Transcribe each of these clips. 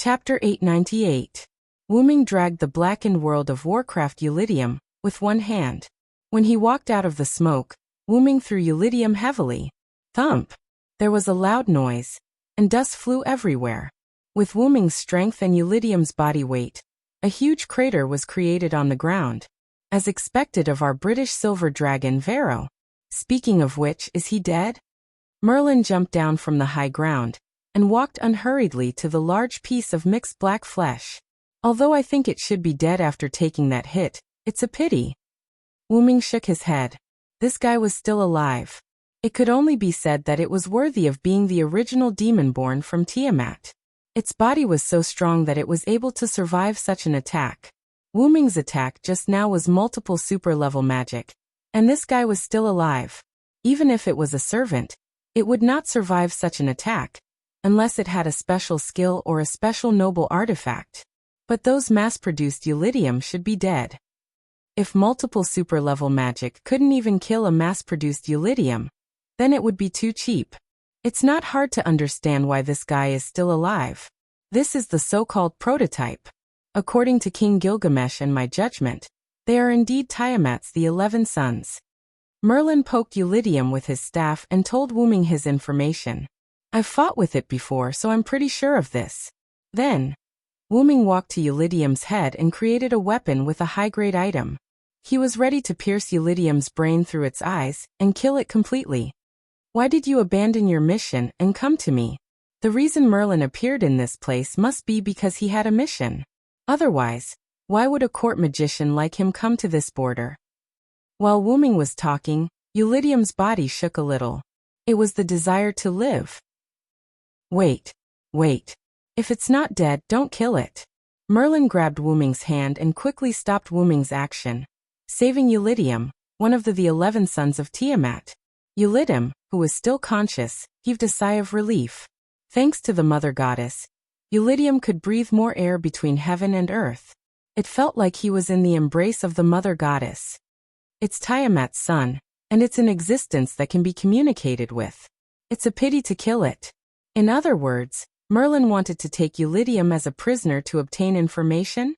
Chapter 898. Wuming dragged the blackened world of Warcraft Eulidium with one hand. When he walked out of the smoke, Wuming threw Eulidium heavily. Thump! There was a loud noise, and dust flew everywhere. With Wuming's strength and Eulidium's body weight, a huge crater was created on the ground, as expected of our British silver dragon Vero. Speaking of which, is he dead? Merlin jumped down from the high ground and walked unhurriedly to the large piece of mixed black flesh. Although I think it should be dead after taking that hit, it's a pity. Wuming shook his head. This guy was still alive. It could only be said that it was worthy of being the original demon born from Tiamat. Its body was so strong that it was able to survive such an attack. Wuming's attack just now was multiple super-level magic, and this guy was still alive. Even if it was a servant, it would not survive such an attack, unless it had a special skill or a special noble artifact. But those mass-produced Eulidium should be dead. If multiple super-level magic couldn't even kill a mass-produced Eulidium, then it would be too cheap. It's not hard to understand why this guy is still alive. This is the so-called prototype. According to King Gilgamesh and my judgment, they are indeed Tiamat's the 11 sons. Merlin poked Eulidium with his staff and told Wuming his information. I've fought with it before, so I'm pretty sure of this. Then, Wuming walked to Eulidium's head and created a weapon with a high-grade item. He was ready to pierce Eulidium's brain through its eyes and kill it completely. Why did you abandon your mission and come to me? The reason Merlin appeared in this place must be because he had a mission. Otherwise, why would a court magician like him come to this border? While Wuming was talking, Eulidium's body shook a little. It was the desire to live. Wait. If it's not dead, don't kill it. Merlin grabbed Wuming's hand and quickly stopped Wuming's action, saving Eulidium, one of the 11 sons of Tiamat. Eulidium, who was still conscious, heaved a sigh of relief. Thanks to the mother goddess, Eulidium could breathe more air between heaven and earth. It felt like he was in the embrace of the mother goddess. It's Tiamat's son, and it's an existence that can be communicated with. It's a pity to kill it. In other words, Merlin wanted to take Eulidium as a prisoner to obtain information?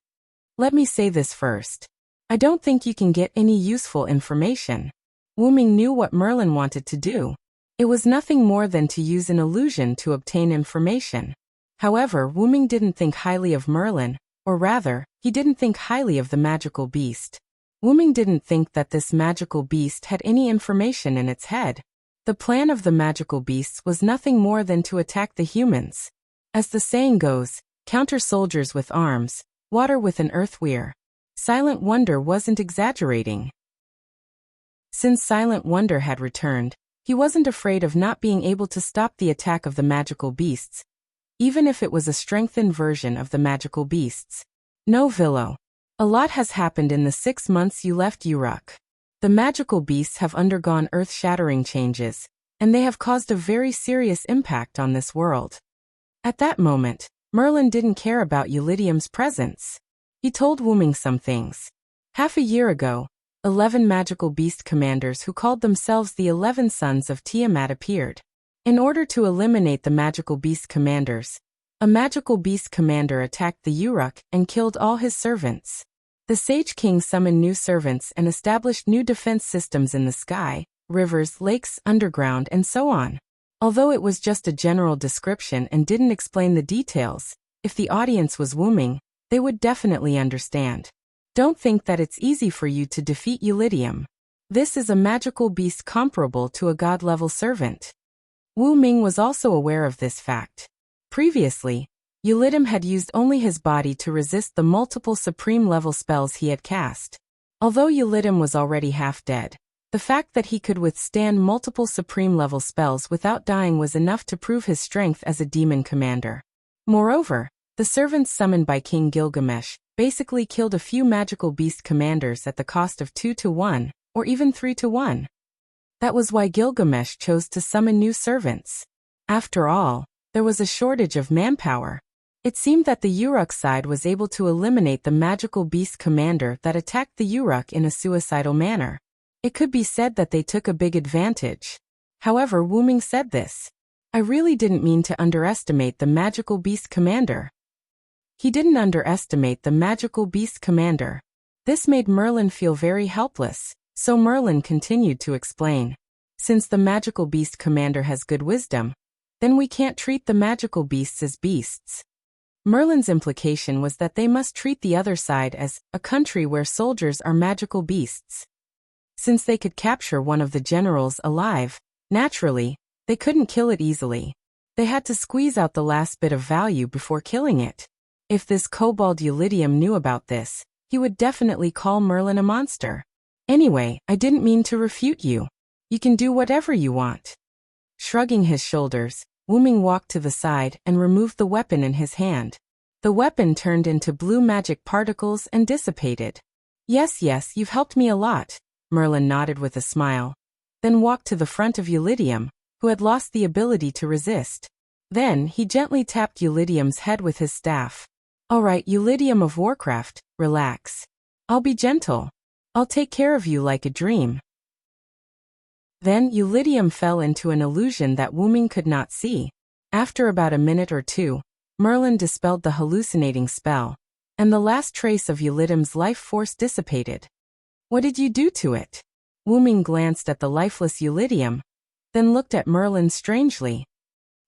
Let me say this first. I don't think you can get any useful information. Wuming knew what Merlin wanted to do. It was nothing more than to use an illusion to obtain information. However, Wuming didn't think highly of Merlin, or rather, he didn't think highly of the magical beast. Wuming didn't think that this magical beast had any information in its head. The plan of the magical beasts was nothing more than to attack the humans. As the saying goes, counter soldiers with arms, water with an earthweir. Silent Wonder wasn't exaggerating. Since Silent Wonder had returned, he wasn't afraid of not being able to stop the attack of the magical beasts, even if it was a strengthened version of the magical beasts. No, Villo. A lot has happened in the 6 months you left Uruk. The magical beasts have undergone earth-shattering changes, and they have caused a very serious impact on this world. At that moment, Merlin didn't care about Eulidium's presence. He told Wuming some things. Half a year ago, 11 magical beast commanders who called themselves the 11 sons of Tiamat appeared. In order to eliminate the magical beast commanders, a magical beast commander attacked the Uruk and killed all his servants. The Sage King summoned new servants and established new defense systems in the sky, rivers, lakes, underground, and so on. Although it was just a general description and didn't explain the details, if the audience was Wuming, they would definitely understand. Don't think that it's easy for you to defeat Eulidium. This is a magical beast comparable to a god-level servant. Wuming was also aware of this fact. Previously, Eulidium had used only his body to resist the multiple supreme-level spells he had cast. Although Eulidium was already half-dead, the fact that he could withstand multiple supreme-level spells without dying was enough to prove his strength as a demon commander. Moreover, the servants summoned by King Gilgamesh basically killed a few magical beast commanders at the cost of 2 to 1, or even 3 to 1. That was why Gilgamesh chose to summon new servants. After all, there was a shortage of manpower. It seemed that the Uruk side was able to eliminate the magical beast commander that attacked the Uruk in a suicidal manner. It could be said that they took a big advantage. However, Wuming said this. I really didn't mean to underestimate the magical beast commander. He didn't underestimate the magical beast commander. This made Merlin feel very helpless, so Merlin continued to explain. Since the magical beast commander has good wisdom, then we can't treat the magical beasts as beasts. Merlin's implication was that they must treat the other side as a country where soldiers are magical beasts. Since they could capture one of the generals alive, naturally, they couldn't kill it easily. They had to squeeze out the last bit of value before killing it. If this kobold Eulidium knew about this, he would definitely call Merlin a monster. Anyway, I didn't mean to refute you. You can do whatever you want. Shrugging his shoulders, Wuming walked to the side and removed the weapon in his hand. The weapon turned into blue magic particles and dissipated. Yes, you've helped me a lot, Merlin nodded with a smile. Then walked to the front of Eulidium, who had lost the ability to resist. Then he gently tapped Eulidium's head with his staff. All right, Eulidium of Warcraft, relax. I'll be gentle. I'll take care of you like a dream. Then Eulidium fell into an illusion that Wuming could not see. After about a minute or two, Merlin dispelled the hallucinating spell, and the last trace of Eulidium's life force dissipated. What did you do to it? Wuming glanced at the lifeless Eulidium, then looked at Merlin strangely.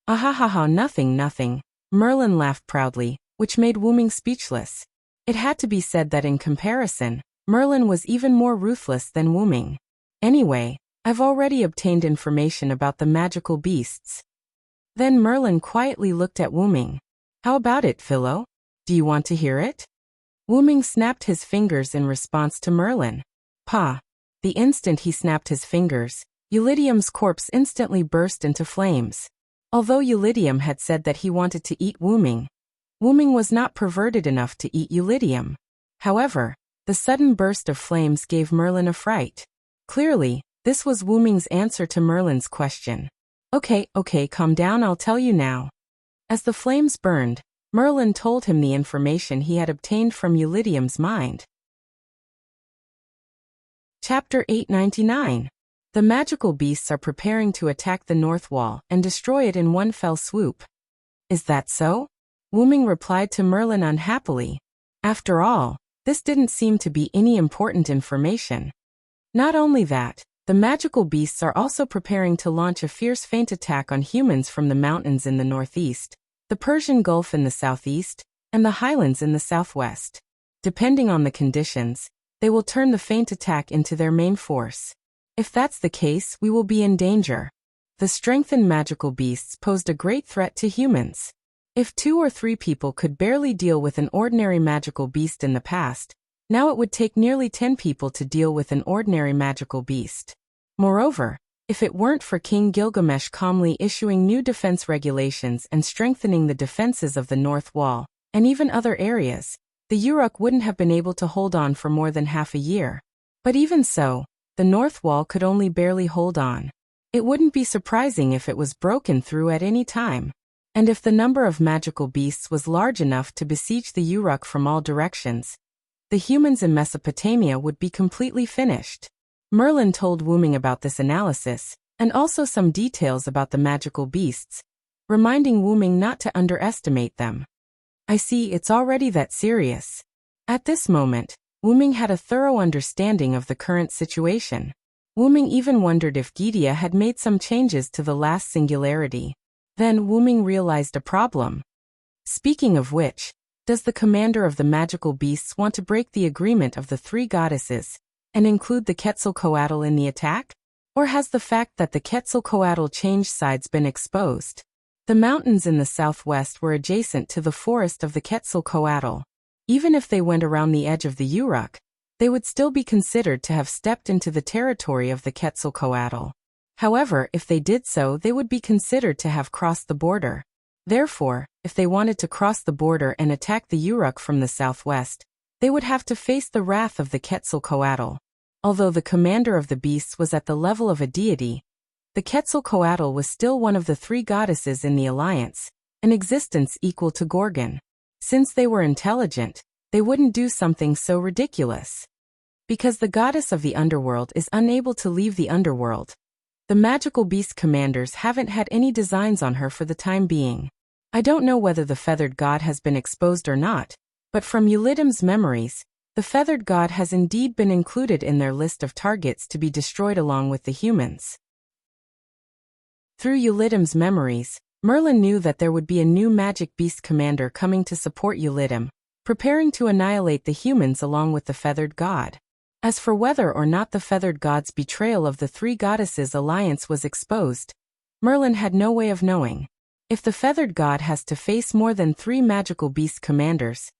Ahahaha, nothing. Merlin laughed proudly, which made Wuming speechless. It had to be said that in comparison, Merlin was even more ruthless than Wuming. Anyway, I've already obtained information about the magical beasts. Then Merlin quietly looked at Wuming. How about it, Philo? Do you want to hear it? Wuming snapped his fingers in response to Merlin. Pa! The instant he snapped his fingers, Eulidium's corpse instantly burst into flames. Although Eulidium had said that he wanted to eat Wuming, Wuming was not perverted enough to eat Eulidium. However, the sudden burst of flames gave Merlin a fright. Clearly, this was Wuming's answer to Merlin's question. Okay, calm down, I'll tell you now. As the flames burned, Merlin told him the information he had obtained from Eulidium's mind. Chapter 899. The magical beasts are preparing to attack the north wall and destroy it in one fell swoop. Is that so? Wuming replied to Merlin unhappily. After all, this didn't seem to be any important information. Not only that, the magical beasts are also preparing to launch a fierce feint attack on humans from the mountains in the northeast, the Persian Gulf in the southeast, and the highlands in the southwest. Depending on the conditions, they will turn the feint attack into their main force. If that's the case, we will be in danger. The strengthened magical beasts posed a great threat to humans. If 2 or 3 people could barely deal with an ordinary magical beast in the past, now it would take nearly 10 people to deal with an ordinary magical beast. Moreover, if it weren't for King Gilgamesh calmly issuing new defense regulations and strengthening the defenses of the North Wall, and even other areas, the Uruk wouldn't have been able to hold on for more than half a year. But even so, the North Wall could only barely hold on. It wouldn't be surprising if it was broken through at any time. And if the number of magical beasts was large enough to besiege the Uruk from all directions, the humans in Mesopotamia would be completely finished. Merlin told Wuming about this analysis, and also some details about the magical beasts, reminding Wuming not to underestimate them. I see, it's already that serious. At this moment, Wuming had a thorough understanding of the current situation. Wuming even wondered if Gydia had made some changes to the last singularity. Then Wuming realized a problem. Speaking of which, does the commander of the magical beasts want to break the agreement of the 3 goddesses, and include the Quetzalcoatl in the attack? Or has the fact that the Quetzalcoatl changed sides been exposed? The mountains in the southwest were adjacent to the forest of the Quetzalcoatl. Even if they went around the edge of the Uruk, they would still be considered to have stepped into the territory of the Quetzalcoatl. However, if they did so, they would be considered to have crossed the border. Therefore, if they wanted to cross the border and attack the Uruk from the southwest, they would have to face the wrath of the Quetzalcoatl. Although the commander of the beasts was at the level of a deity, the Quetzalcoatl was still one of the 3 goddesses in the alliance, an existence equal to Gorgon. Since they were intelligent, they wouldn't do something so ridiculous. Because the goddess of the underworld is unable to leave the underworld, the magical beast commanders haven't had any designs on her for the time being. I don't know whether the feathered god has been exposed or not, but from Ulydim's memories, the feathered god has indeed been included in their list of targets to be destroyed along with the humans. Through Ulydim's memories, Merlin knew that there would be a new magic beast commander coming to support Ulydim, preparing to annihilate the humans along with the feathered god. As for whether or not the feathered god's betrayal of the three goddesses' alliance was exposed, Merlin had no way of knowing. If the feathered god has to face more than 3 magical beast commanders,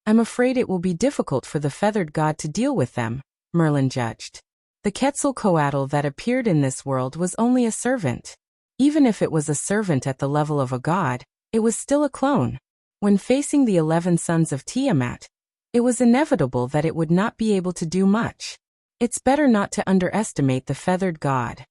I'm afraid it will be difficult for the feathered god to deal with them, Merlin judged. The Quetzalcoatl that appeared in this world was only a servant. Even if it was a servant at the level of a god, it was still a clone. When facing the 11 sons of Tiamat, it was inevitable that it would not be able to do much. It's better not to underestimate the feathered god.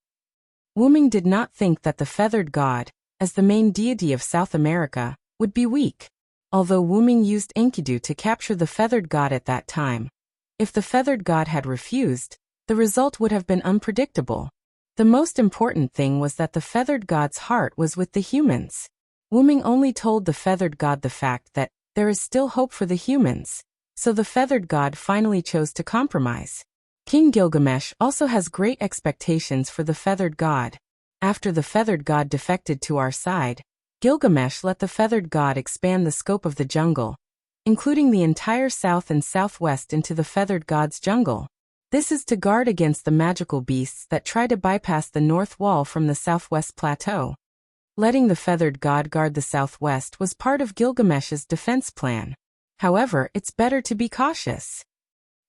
Wuming did not think that the feathered god, as the main deity of South America, would be weak. Although Wuming used Enkidu to capture the feathered god at that time, if the feathered god had refused, the result would have been unpredictable. The most important thing was that the feathered god's heart was with the humans. Wuming only told the feathered god the fact that there is still hope for the humans, so the feathered god finally chose to compromise. King Gilgamesh also has great expectations for the feathered god. After the feathered god defected to our side, Gilgamesh let the feathered god expand the scope of the jungle, including the entire south and southwest into the feathered god's jungle. This is to guard against the magical beasts that try to bypass the north wall from the southwest plateau. Letting the feathered god guard the southwest was part of Gilgamesh's defense plan. However, it's better to be cautious.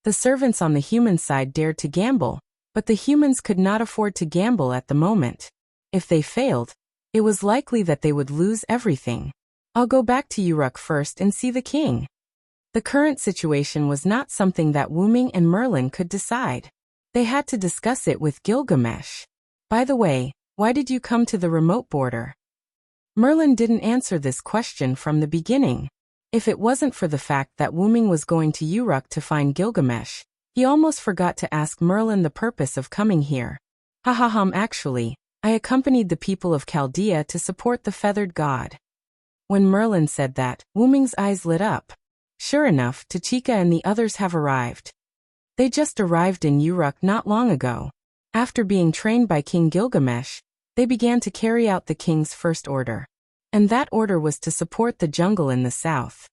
The servants on the human side dared to gamble, but the humans could not afford to gamble at the moment. If they failed, it was likely that they would lose everything. I'll go back to Uruk first and see the king. The current situation was not something that Wuming and Merlin could decide. They had to discuss it with Gilgamesh. By the way, why did you come to the remote border? Merlin didn't answer this question from the beginning. If it wasn't for the fact that Wuming was going to Uruk to find Gilgamesh, he almost forgot to ask Merlin the purpose of coming here. Actually, I accompanied the people of Chaldea to support the feathered god. When Merlin said that, Wuming's eyes lit up. Sure enough, Tachika and the others have arrived. They just arrived in Uruk not long ago. After being trained by King Gilgamesh, they began to carry out the king's first order. And that order was to support the jungle in the south.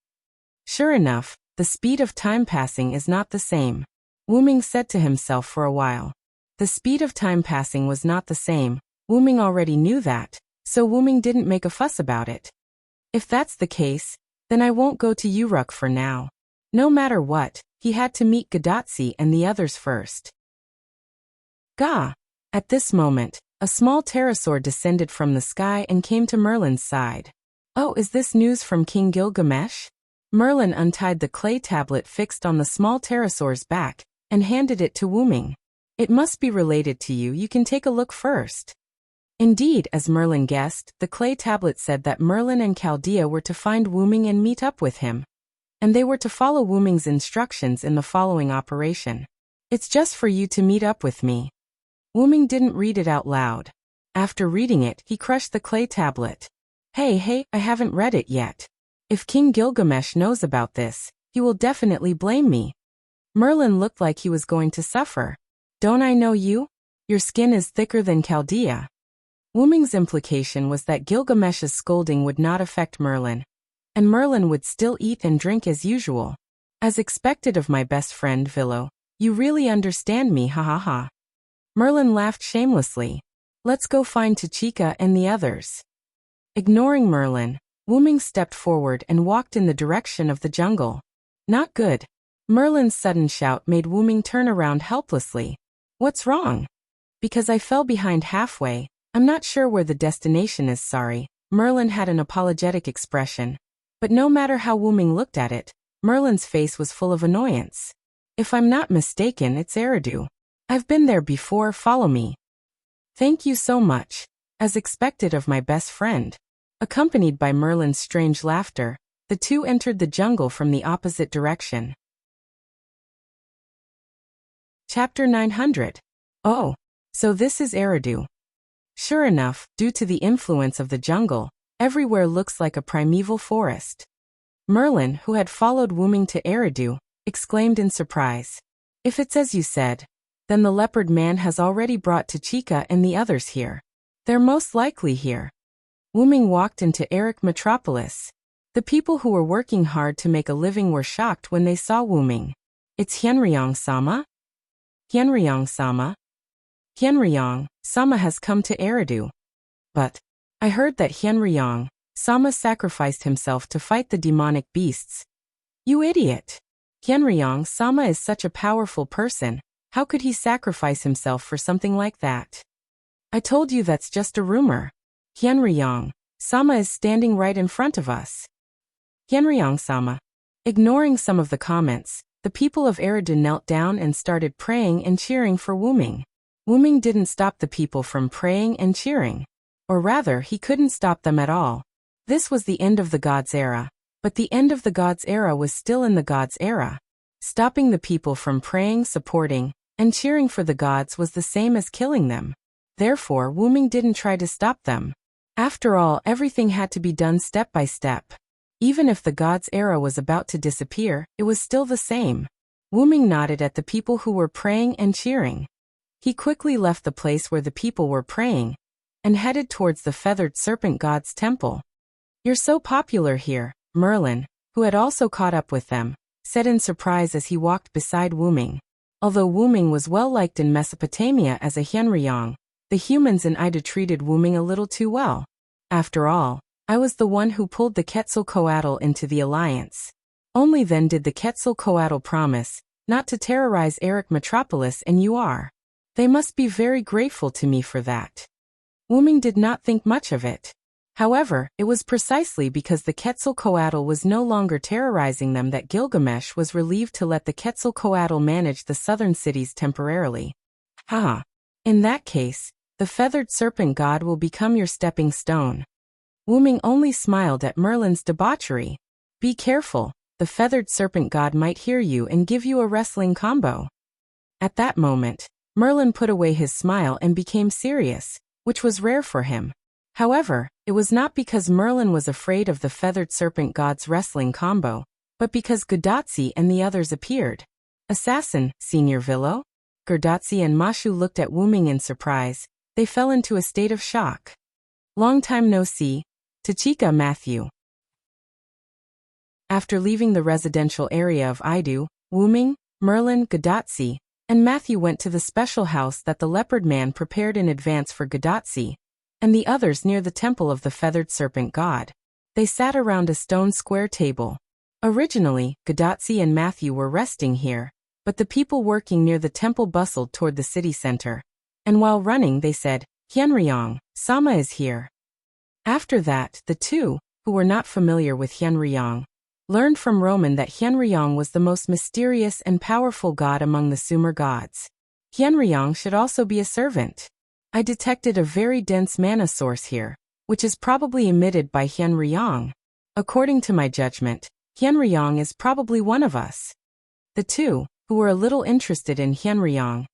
Sure enough, the speed of time passing is not the same. Wuming said to himself for a while. The speed of time passing was not the same. Wuming already knew that, so Wuming didn't make a fuss about it. If that's the case, then I won't go to Uruk for now. No matter what, he had to meet Gadatsi and the others first. Gah! At this moment, a small pterosaur descended from the sky and came to Merlin's side. Oh, is this news from King Gilgamesh? Merlin untied the clay tablet fixed on the small pterosaur's back and handed it to Wuming. It must be related to you. You can take a look first. Indeed, as Merlin guessed, the clay tablet said that Merlin and Chaldea were to find Wuming and meet up with him. And they were to follow Wuming's instructions in the following operation. It's just for you to meet up with me. Wuming didn't read it out loud. After reading it, he crushed the clay tablet. Hey, I haven't read it yet. If King Gilgamesh knows about this, he will definitely blame me. Merlin looked like he was going to suffer. Don't I know you? Your skin is thicker than Chaldea. Wuming's implication was that Gilgamesh's scolding would not affect Merlin, and Merlin would still eat and drink as usual. As expected of my best friend Vilo, you really understand me, Merlin laughed shamelessly. Let's go find Tachika and the others. Ignoring Merlin, Wuming stepped forward and walked in the direction of the jungle. Not good. Merlin's sudden shout made Wuming turn around helplessly. What's wrong? Because I fell behind halfway. I'm not sure where the destination is, sorry. Merlin had an apologetic expression. But no matter how Wuming looked at it, Merlin's face was full of annoyance. If I'm not mistaken, it's Eridu. I've been there before, follow me. Thank you so much. As expected of my best friend. Accompanied by Merlin's strange laughter, the two entered the jungle from the opposite direction. Chapter 900. Oh, so this is Eridu. Sure enough, due to the influence of the jungle, Everywhere looks like a primeval forest. Merlin, who had followed Wuming to Eridu, exclaimed in surprise. If it's as you said, then the leopard man has already brought Tachika and the others here. They're most likely here. Wuming walked into Eric Metropolis. The people who were working hard to make a living were shocked when they saw Wuming. It's Hyenryong-sama? Hyenryong-sama? Hyenryong-sama has come to Eridu. But I heard that Hyenryong-sama sacrificed himself to fight the demonic beasts. You idiot! Hyenryong-sama is such a powerful person. How could he sacrifice himself for something like that? I told you that's just a rumor. Hyenryong-sama is standing right in front of us. Hyenryong-sama. Ignoring some of the comments, the people of Eridu knelt down and started praying and cheering for Wuming. Wuming didn't stop the people from praying and cheering. Or rather, he couldn't stop them at all. This was the end of the gods' era. But the end of the gods' era was still in the gods' era. Stopping the people from praying, supporting, and cheering for the gods was the same as killing them. Therefore, Wuming didn't try to stop them. After all, everything had to be done step by step. Even if the gods' era was about to disappear, it was still the same. Wuming nodded at the people who were praying and cheering. He quickly left the place where the people were praying and headed towards the feathered serpent god's temple. You're so popular here, Merlin, who had also caught up with them, said in surprise as he walked beside Wuming. Although Wuming was well liked in Mesopotamia as a Hyenryong, the humans in Ida treated Wuming a little too well. After all, I was the one who pulled the Quetzalcoatl into the alliance. Only then did the Quetzalcoatl promise not to terrorize Eric Metropolis, and you are. They must be very grateful to me for that. Wuming did not think much of it. However, it was precisely because the Quetzalcoatl was no longer terrorizing them that Gilgamesh was relieved to let the Quetzalcoatl manage the southern cities temporarily. In that case, the feathered serpent god will become your stepping stone. Wuming only smiled at Merlin's debauchery. Be careful, the feathered serpent god might hear you and give you a wrestling combo. At that moment, Merlin put away his smile and became serious, which was rare for him. However, it was not because Merlin was afraid of the feathered serpent god's wrestling combo, but because Gudatsi and the others appeared. Assassin, Senior Villo? Gudatsi and Mashu looked at Wuming in surprise. They fell into a state of shock. Long time no see. Tachika, Matthew. After leaving the residential area of Idu, Wuming, Merlin, Gudatsi, and Matthew went to the special house that the leopard man prepared in advance for Gudatsi and the others near the temple of the feathered serpent god. They sat around a stone square table. Originally, Gudatsi and Matthew were resting here, but the people working near the temple bustled toward the city center. And while running they said, Hyenryong-sama is here. After that, the two, who were not familiar with Hyenryong, learned from Roman that Hyenryong was the most mysterious and powerful god among the Sumer gods. Hyenryong should also be a servant. I detected a very dense mana source here, which is probably emitted by Hyenryong. According to my judgment, Hyenryong is probably one of us. The two, who were a little interested in Hyenryong,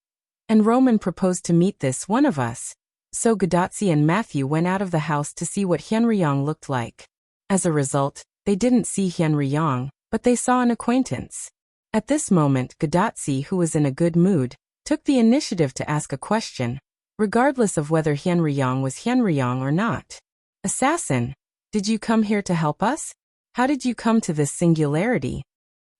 and Roman proposed to meet this one of us, so Gudatsi and Matthew went out of the house to see what Hyenryong looked like. As a result, they didn't see Hyenryong, but they saw an acquaintance. At this moment, Gudatsi, who was in a good mood, took the initiative to ask a question, regardless of whether Hyenryong was Hyenryong or not. Assassin, did you come here to help us? How did you come to this singularity?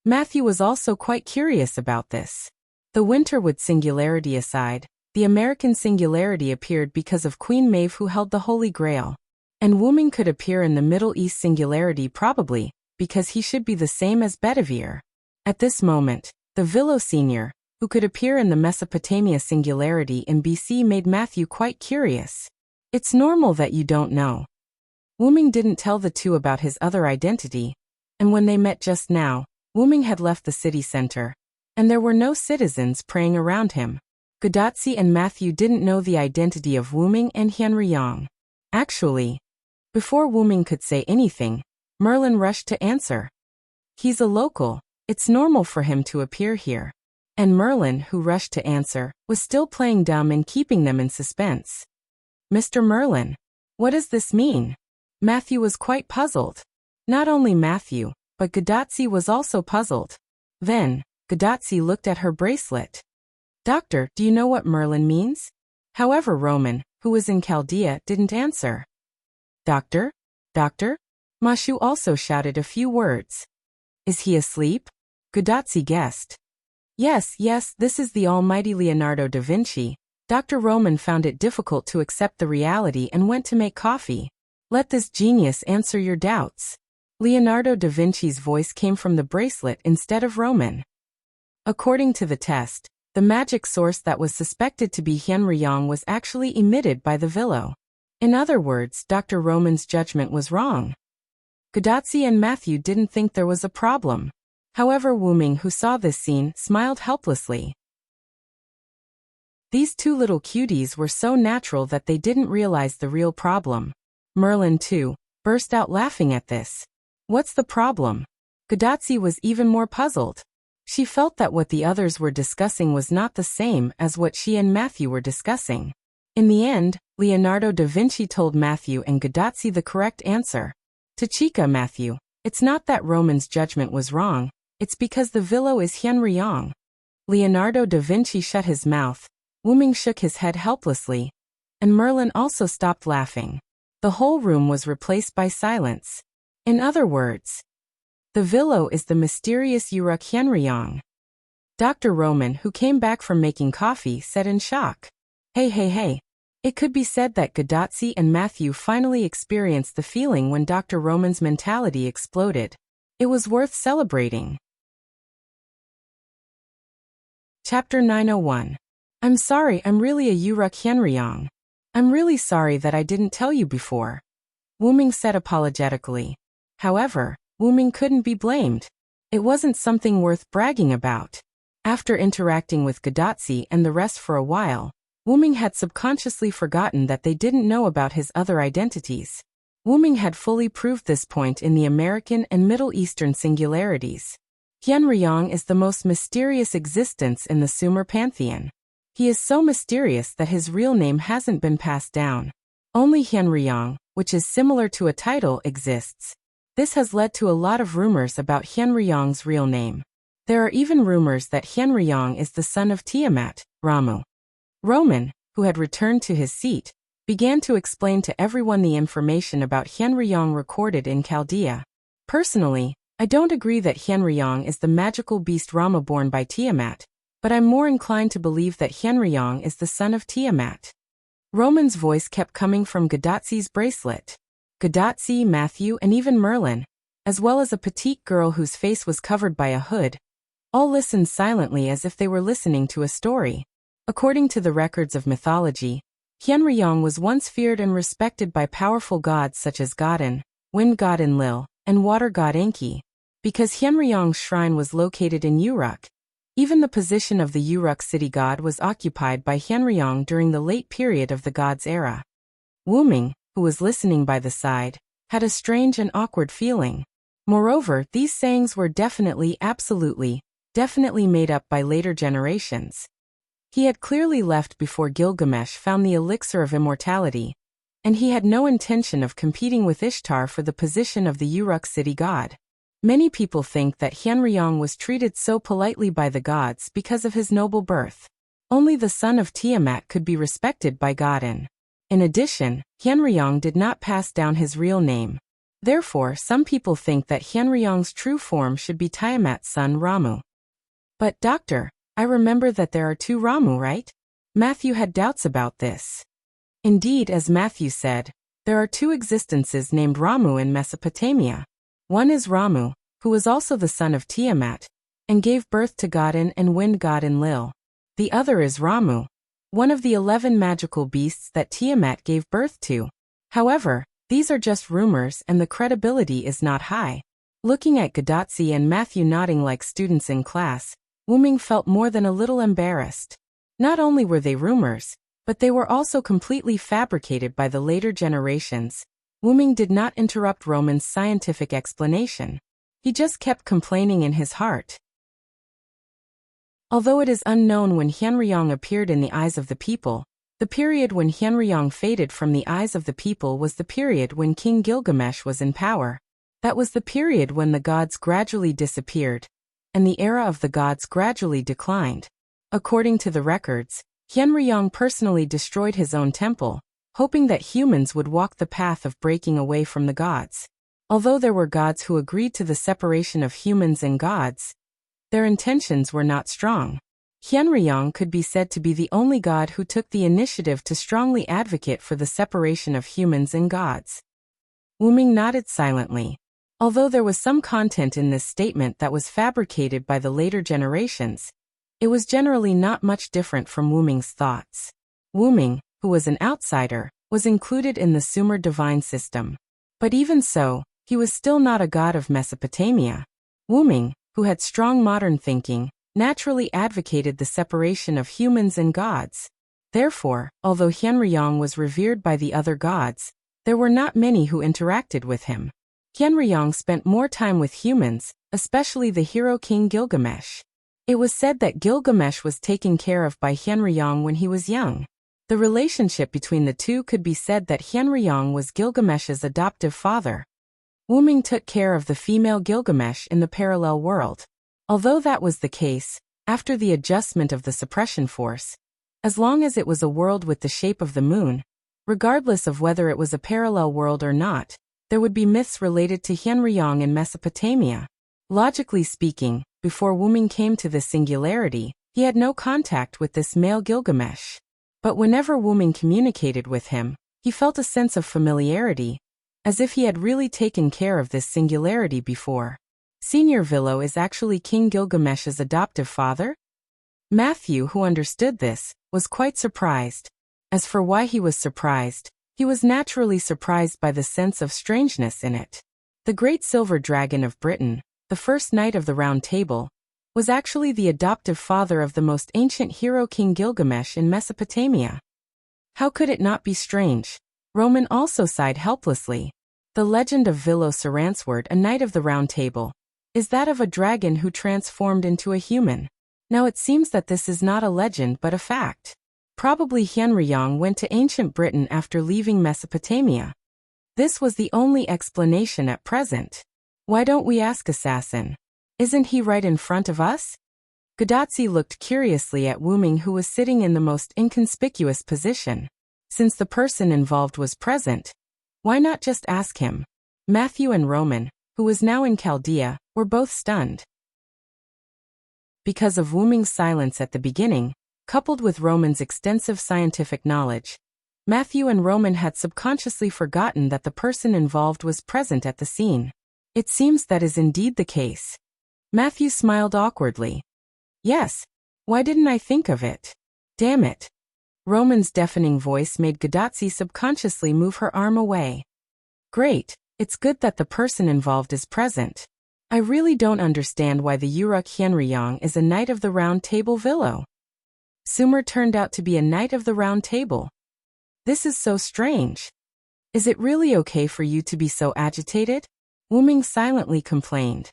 Matthew was also quite curious about this. The Winterwood singularity aside, the American singularity appeared because of Queen Maeve, who held the Holy Grail. And Wuming could appear in the Middle East singularity probably, because he should be the same as Bedivere. At this moment, the Villo Senior, who could appear in the Mesopotamia singularity in BC, made Matthew quite curious. It's normal that you don't know. Wuming didn't tell the two about his other identity, and when they met just now, Wuming had left the city center, and there were no citizens praying around him. Gudatsi and Matthew didn't know the identity of Wuming and Hyenryong. Actually, before Wuming could say anything, Merlin rushed to answer. He's a local. It's normal for him to appear here. And Merlin, who rushed to answer, was still playing dumb and keeping them in suspense. Mr. Merlin, what does this mean? Matthew was quite puzzled. Not only Matthew, but Gadotsi was also puzzled. Then, Gadotsi looked at her bracelet. Doctor, do you know what Merlin means? However, Roman, who was in Chaldea, didn't answer. Doctor? Doctor? Mashu also shouted a few words. Is he asleep? Gadotsi guessed. Yes, this is the almighty Leonardo da Vinci. Dr. Roman found it difficult to accept the reality and went to make coffee. Let this genius answer your doubts. Leonardo da Vinci's voice came from the bracelet instead of Roman. According to the test, the magic source that was suspected to be Hyunryong was actually emitted by the Villo. In other words, Dr. Roman's judgment was wrong. Gadotsi and Matthew didn't think there was a problem. However, Wuming, who saw this scene, smiled helplessly. These two little cuties were so natural that they didn't realize the real problem. Merlin, too, burst out laughing at this. What's the problem? Gadotsi was even more puzzled. She felt that what the others were discussing was not the same as what she and Matthew were discussing. In the end, Leonardo da Vinci told Matthew and Gadotsi the correct answer. Tachika, Matthew, it's not that Roman's judgment was wrong, it's because the Villo is Hyunryong. Leonardo da Vinci shut his mouth, Wuming shook his head helplessly, and Merlin also stopped laughing. The whole room was replaced by silence. In other words, the Villo is the mysterious Uruk Hyunryong. Dr. Roman, who came back from making coffee, said in shock. Hey. It could be said that Gadotsi and Matthew finally experienced the feeling when Dr. Roman's mentality exploded. It was worth celebrating. Chapter 901. I'm sorry, I'm really a Uruk Hyunryong. I'm really sorry that I didn't tell you before. Wuming said apologetically. However, Wuming couldn't be blamed. It wasn't something worth bragging about. After interacting with Gadotsi and the rest for a while, Wuming had subconsciously forgotten that they didn't know about his other identities. Wuming had fully proved this point in the American and Middle Eastern singularities. Hyunryong is the most mysterious existence in the Sumer pantheon. He is so mysterious that his real name hasn't been passed down. Only Hyunryong, which is similar to a title, exists. This has led to a lot of rumors about Hyunryong's real name. There are even rumors that Hyunryong is the son of Tiamat, Ramu. Roman, who had returned to his seat, began to explain to everyone the information about Hyunryong recorded in Chaldea. Personally, I don't agree that Hyunryong is the magical beast Rama born by Tiamat, but I'm more inclined to believe that Hyunryong is the son of Tiamat. Roman's voice kept coming from Gadotsi's bracelet. Gadotsi, Matthew, and even Merlin, as well as a petite girl whose face was covered by a hood, all listened silently as if they were listening to a story. According to the records of mythology, Hyunryong was once feared and respected by powerful gods such as Godin, wind god Enlil, and water god Enki. Because Hyunryong's shrine was located in Uruk, even the position of the Uruk city god was occupied by Hyunryong during the late period of the god's era. Wuming, who was listening by the side, had a strange and awkward feeling. Moreover, these sayings were definitely made up by later generations. He had clearly left before Gilgamesh found the elixir of immortality, and he had no intention of competing with Ishtar for the position of the Uruk city god. Many people think that Hyunryong was treated so politely by the gods because of his noble birth. Only the son of Tiamat could be respected by Godin. In addition, Hyunryong did not pass down his real name. Therefore, some people think that Hyunryong's true form should be Tiamat's son Ramu. But doctor, I remember that there are two Ramu, right? Matthew had doubts about this. Indeed, as Matthew said, there are two existences named Ramu in Mesopotamia. One is Ramu, who was also the son of Tiamat, and gave birth to Godin and wind god Enlil. The other is Ramu, one of the 11 magical beasts that Tiamat gave birth to. However, these are just rumors and the credibility is not high. Looking at Gadotsi and Matthew nodding like students in class, Wuming felt more than a little embarrassed. Not only were they rumors, but they were also completely fabricated by the later generations. Wuming did not interrupt Roman's scientific explanation. He just kept complaining in his heart. Although it is unknown when Hyunryong appeared in the eyes of the people, The period when Hyenryong faded from the eyes of the people was the period when King Gilgamesh was in power. That was the period when the gods gradually disappeared, and the era of the gods gradually declined. According to the records, Hyenryong personally destroyed his own temple, hoping that humans would walk the path of breaking away from the gods. Although there were gods who agreed to the separation of humans and gods, their intentions were not strong. Hyenryong could be said to be the only god who took the initiative to strongly advocate for the separation of humans and gods. Wuming nodded silently. Although there was some content in this statement that was fabricated by the later generations, it was generally not much different from Wuming's thoughts. Wuming, who was an outsider, was included in the Sumer divine system. But even so, he was still not a god of Mesopotamia. Wuming, who had strong modern thinking, naturally advocated the separation of humans and gods. Therefore, although Hyenryong was revered by the other gods, there were not many who interacted with him. Hyenryong spent more time with humans, especially the hero king Gilgamesh. It was said that Gilgamesh was taken care of by Hyenryong when he was young. The relationship between the two could be said that Hyenryong was Gilgamesh's adoptive father. Wuming took care of the female Gilgamesh in the parallel world. Although that was the case, after the adjustment of the suppression force, as long as it was a world with the shape of the moon, regardless of whether it was a parallel world or not, there would be myths related to Hyenryong in Mesopotamia. Logically speaking, before Wuming came to this singularity, he had no contact with this male Gilgamesh. But whenever Wuming communicated with him, he felt a sense of familiarity, as if he had really taken care of this singularity before. Senior Villo is actually King Gilgamesh's adoptive father? Matthew, who understood this, was quite surprised. As for why he was surprised, he was naturally surprised by the sense of strangeness in it. The Great Silver Dragon of Britain, the first knight of the Round Table, was actually the adoptive father of the most ancient hero King Gilgamesh in Mesopotamia. How could it not be strange? Roman also sighed helplessly. The legend of Villo Saransword, a knight of the Round Table, is that of a dragon who transformed into a human. Now it seems that this is not a legend but a fact. Probably Hyenryong went to ancient Britain after leaving Mesopotamia. This was the only explanation at present. Why don't we ask Assassin? Isn't he right in front of us? Gadotsi looked curiously at Wuming, who was sitting in the most inconspicuous position. Since the person involved was present, why not just ask him? Matthew and Roman, who was now in Chaldea, were both stunned. Because of Wuming's silence at the beginning, coupled with Roman's extensive scientific knowledge, Matthew and Roman had subconsciously forgotten that the person involved was present at the scene. It seems that is indeed the case. Matthew smiled awkwardly. Yes. Why didn't I think of it? Damn it. Roman's deafening voice made Gadotsi subconsciously move her arm away. Great. It's good that the person involved is present. I really don't understand why the Uruk Hyenryong is a knight of the Round Table Villo. Sumer turned out to be a knight of the Round Table. This is so strange. Is it really okay for you to be so agitated? Wuming silently complained.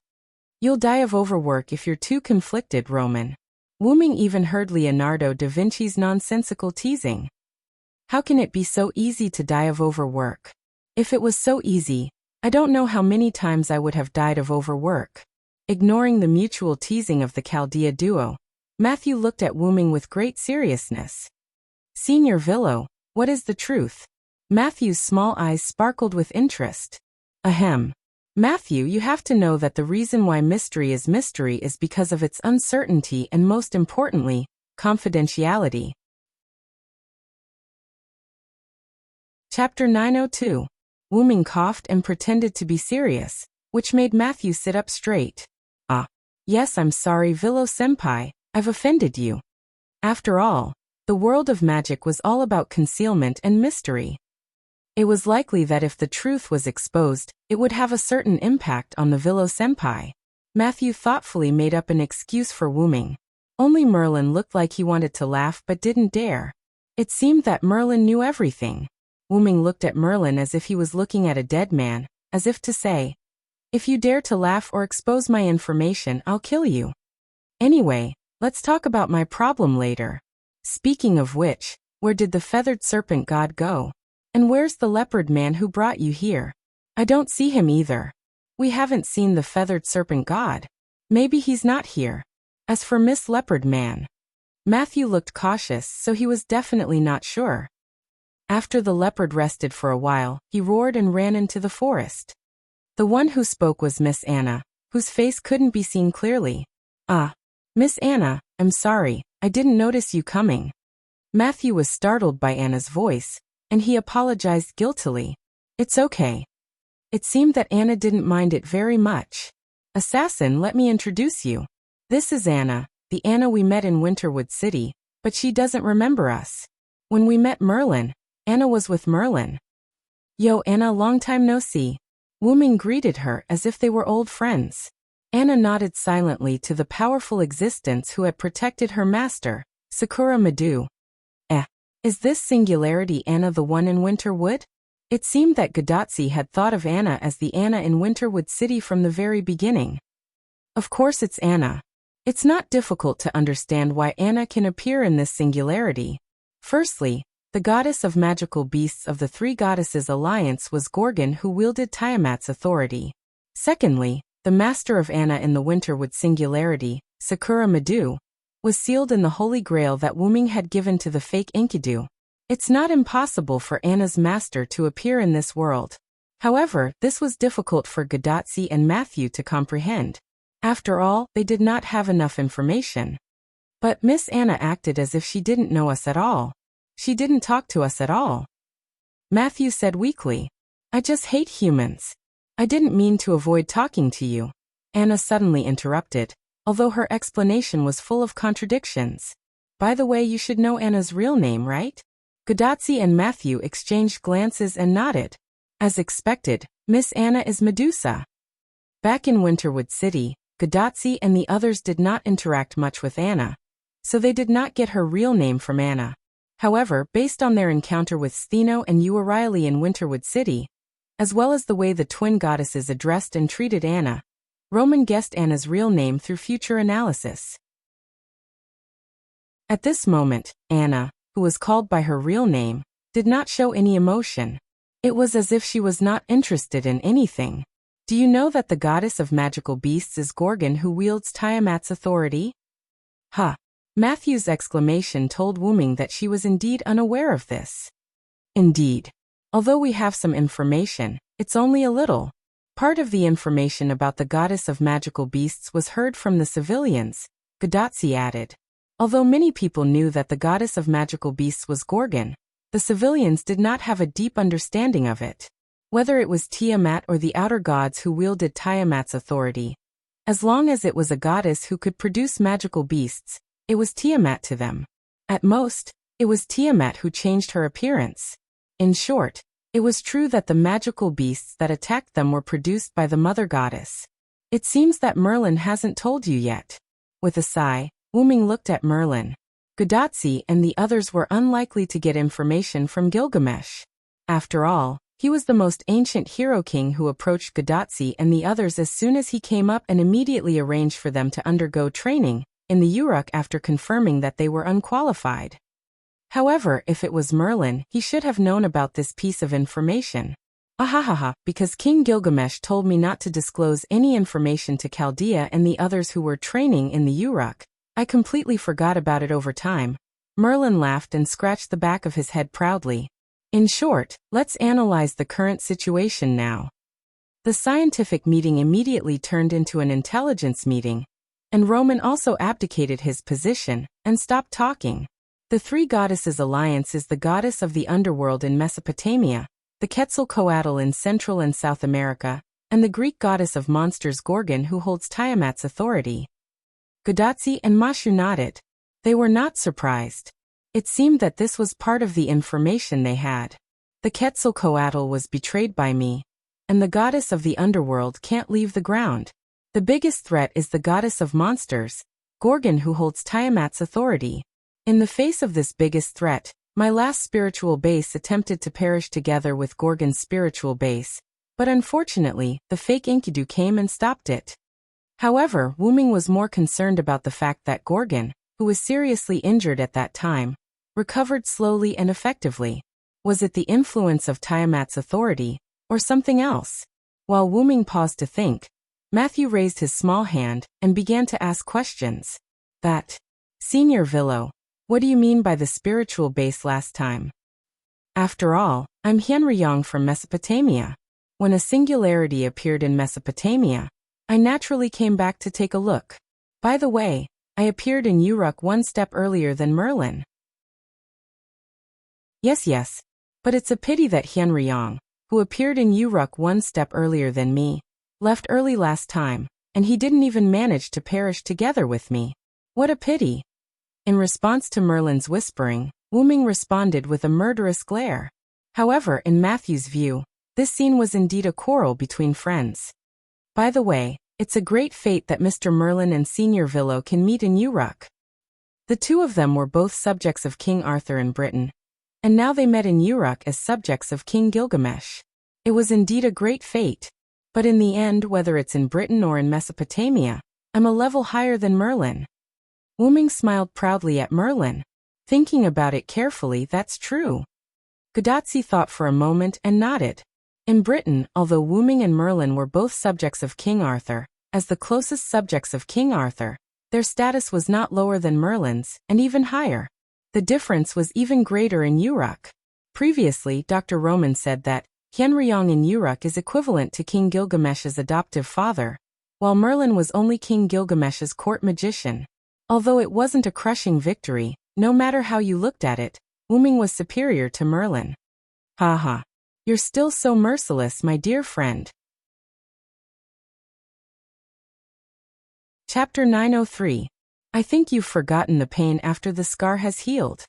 You'll die of overwork if you're too conflicted, Roman. Wuming even heard Leonardo da Vinci's nonsensical teasing. How can it be so easy to die of overwork? If it was so easy, I don't know how many times I would have died of overwork. Ignoring the mutual teasing of the Chaldea duo, Matthew looked at Wuming with great seriousness. Senior Villo, what is the truth? Matthew's small eyes sparkled with interest. Ahem. Matthew, you have to know that the reason why mystery is because of its uncertainty and, most importantly, confidentiality. Chapter 902. Wuming coughed and pretended to be serious, which made Matthew sit up straight. Yes, I'm sorry, Villo-senpai, I've offended you. After all, the world of magic was all about concealment and mystery. It was likely that if the truth was exposed, it would have a certain impact on the Villo-senpai. Matthew thoughtfully made up an excuse for Wuming. Only Merlin looked like he wanted to laugh but didn't dare. It seemed that Merlin knew everything. Wuming looked at Merlin as if he was looking at a dead man, as if to say, if you dare to laugh or expose my information, I'll kill you. Anyway, let's talk about my problem later. Speaking of which, Where did the feathered serpent god go? And where's the leopard man who brought you here? I don't see him either. We haven't seen the feathered serpent god. Maybe he's not here. As for Miss Leopard Man, Matthew looked cautious, so he was definitely not sure. After the leopard rested for a while, he roared and ran into the forest. The one who spoke was Miss Anna, whose face couldn't be seen clearly. Ah, Miss Anna, I'm sorry, I didn't notice you coming. Matthew was startled by Anna's voice, and he apologized guiltily. It's okay. It seemed that Anna didn't mind it very much. Assassin, let me introduce you. This is Anna, the Anna we met in Winterwood City, but she doesn't remember us. When we met Merlin, Anna was with Merlin. Yo Anna, long time no see. Wu Ming greeted her as if they were old friends. Anna nodded silently to the powerful existence who had protected her master, Sakura Madu. Is this singularity Anna the one in Winterwood? It seemed that Gadotsi had thought of Anna as the Anna in Winterwood City from the very beginning. Of course it's Anna. It's not difficult to understand why Anna can appear in this singularity. Firstly, the goddess of magical beasts of the Three Goddesses Alliance was Gorgon, who wielded Tiamat's authority. Secondly, the master of Anna in the Winterwood singularity, Sakura Madu, was sealed in the Holy Grail that Wu Ming had given to the fake Enkidu. It's not impossible for Anna's master to appear in this world. However, this was difficult for Gadotsi and Matthew to comprehend. After all, they did not have enough information. But Miss Anna acted as if she didn't know us at all. She didn't talk to us at all. Matthew said weakly, I just hate humans. I didn't mean to avoid talking to you. Anna suddenly interrupted, although her explanation was full of contradictions. By the way, you should know Anna's real name, right? Gadotsi and Matthew exchanged glances and nodded. As expected, Miss Anna is Medusa. Back in Winterwood City, Gadotsi and the others did not interact much with Anna, so they did not get her real name from Anna. However, based on their encounter with Stheno and Riley in Winterwood City, as well as the way the twin goddesses addressed and treated Anna, Roman guessed Anna's real name through future analysis. At this moment, Anna, who was called by her real name, did not show any emotion. It was as if she was not interested in anything. Do you know that the goddess of magical beasts is Gorgon, who wields Tiamat's authority? Huh. Matthew's exclamation told Wu Ming that she was indeed unaware of this. Indeed. Although we have some information, it's only a little. Part of the information about the goddess of magical beasts was heard from the civilians, Gadotsi added. Although many people knew that the goddess of magical beasts was Gorgon, the civilians did not have a deep understanding of it. Whether it was Tiamat or the outer gods who wielded Tiamat's authority, as long as it was a goddess who could produce magical beasts, it was Tiamat to them. At most, it was Tiamat who changed her appearance. In short, it was true that the magical beasts that attacked them were produced by the mother goddess. It seems that Merlin hasn't told you yet. With a sigh, Wu Ming looked at Merlin. Gadotsi and the others were unlikely to get information from Gilgamesh. After all, he was the most ancient hero king who approached Gadotsi and the others as soon as he came up and immediately arranged for them to undergo training in the Uruk after confirming that they were unqualified. However, if it was Merlin, he should have known about this piece of information. Ahahaha, because King Gilgamesh told me not to disclose any information to Chaldea and the others who were training in the Uruk, I completely forgot about it over time. Merlin laughed and scratched the back of his head proudly. In short, let's analyze the current situation now. The scientific meeting immediately turned into an intelligence meeting, and Roman also abdicated his position and stopped talking. The Three Goddesses Alliance is the goddess of the underworld in Mesopotamia, the Quetzalcoatl in Central and South America, and the Greek goddess of monsters Gorgon, who holds Tiamat's authority. Gadotsi and Mashu nodded. They were not surprised. It seemed that this was part of the information they had. The Quetzalcoatl was betrayed by me, and the goddess of the underworld can't leave the ground. The biggest threat is the goddess of monsters, Gorgon, who holds Tiamat's authority. In the face of this biggest threat, my last spiritual base attempted to perish together with Gorgon's spiritual base, but unfortunately, the fake Enkidu came and stopped it. However, Wu Ming was more concerned about the fact that Gorgon, who was seriously injured at that time, recovered slowly and effectively. Was it the influence of Tiamat's authority, or something else? While Wu Ming paused to think, Matthew raised his small hand and began to ask questions. That, Senior Villo, what do you mean by the spiritual base last time? After all, I'm Henryong from Mesopotamia. When a singularity appeared in Mesopotamia, I naturally came back to take a look. By the way, I appeared in Uruk one step earlier than Merlin. Yes, but it's a pity that Henryong, who appeared in Uruk one step earlier than me, left early last time, and he didn't even manage to perish together with me. What a pity. In response to Merlin's whispering, Wu Ming responded with a murderous glare. However, in Matthew's view, this scene was indeed a quarrel between friends. By the way, it's a great fate that Mr. Merlin and Senior Villo can meet in Uruk. The two of them were both subjects of King Arthur in Britain, and now they met in Uruk as subjects of King Gilgamesh. It was indeed a great fate. But in the end, whether it's in Britain or in Mesopotamia, I'm a level higher than Merlin. Wu Ming smiled proudly at Merlin. Thinking about it carefully, that's true. Gadotsi thought for a moment and nodded. In Britain, although Wu Ming and Merlin were both subjects of King Arthur, as the closest subjects of King Arthur, their status was not lower than Merlin's, and even higher. The difference was even greater in Uruk. Previously, Dr. Roman said that Henryong in Uruk is equivalent to King Gilgamesh's adoptive father, while Merlin was only King Gilgamesh's court magician. Although it wasn't a crushing victory, no matter how you looked at it, Wu Ming was superior to Merlin. Haha. You're still so merciless, my dear friend. Chapter 903. I think you've forgotten the pain after the scar has healed.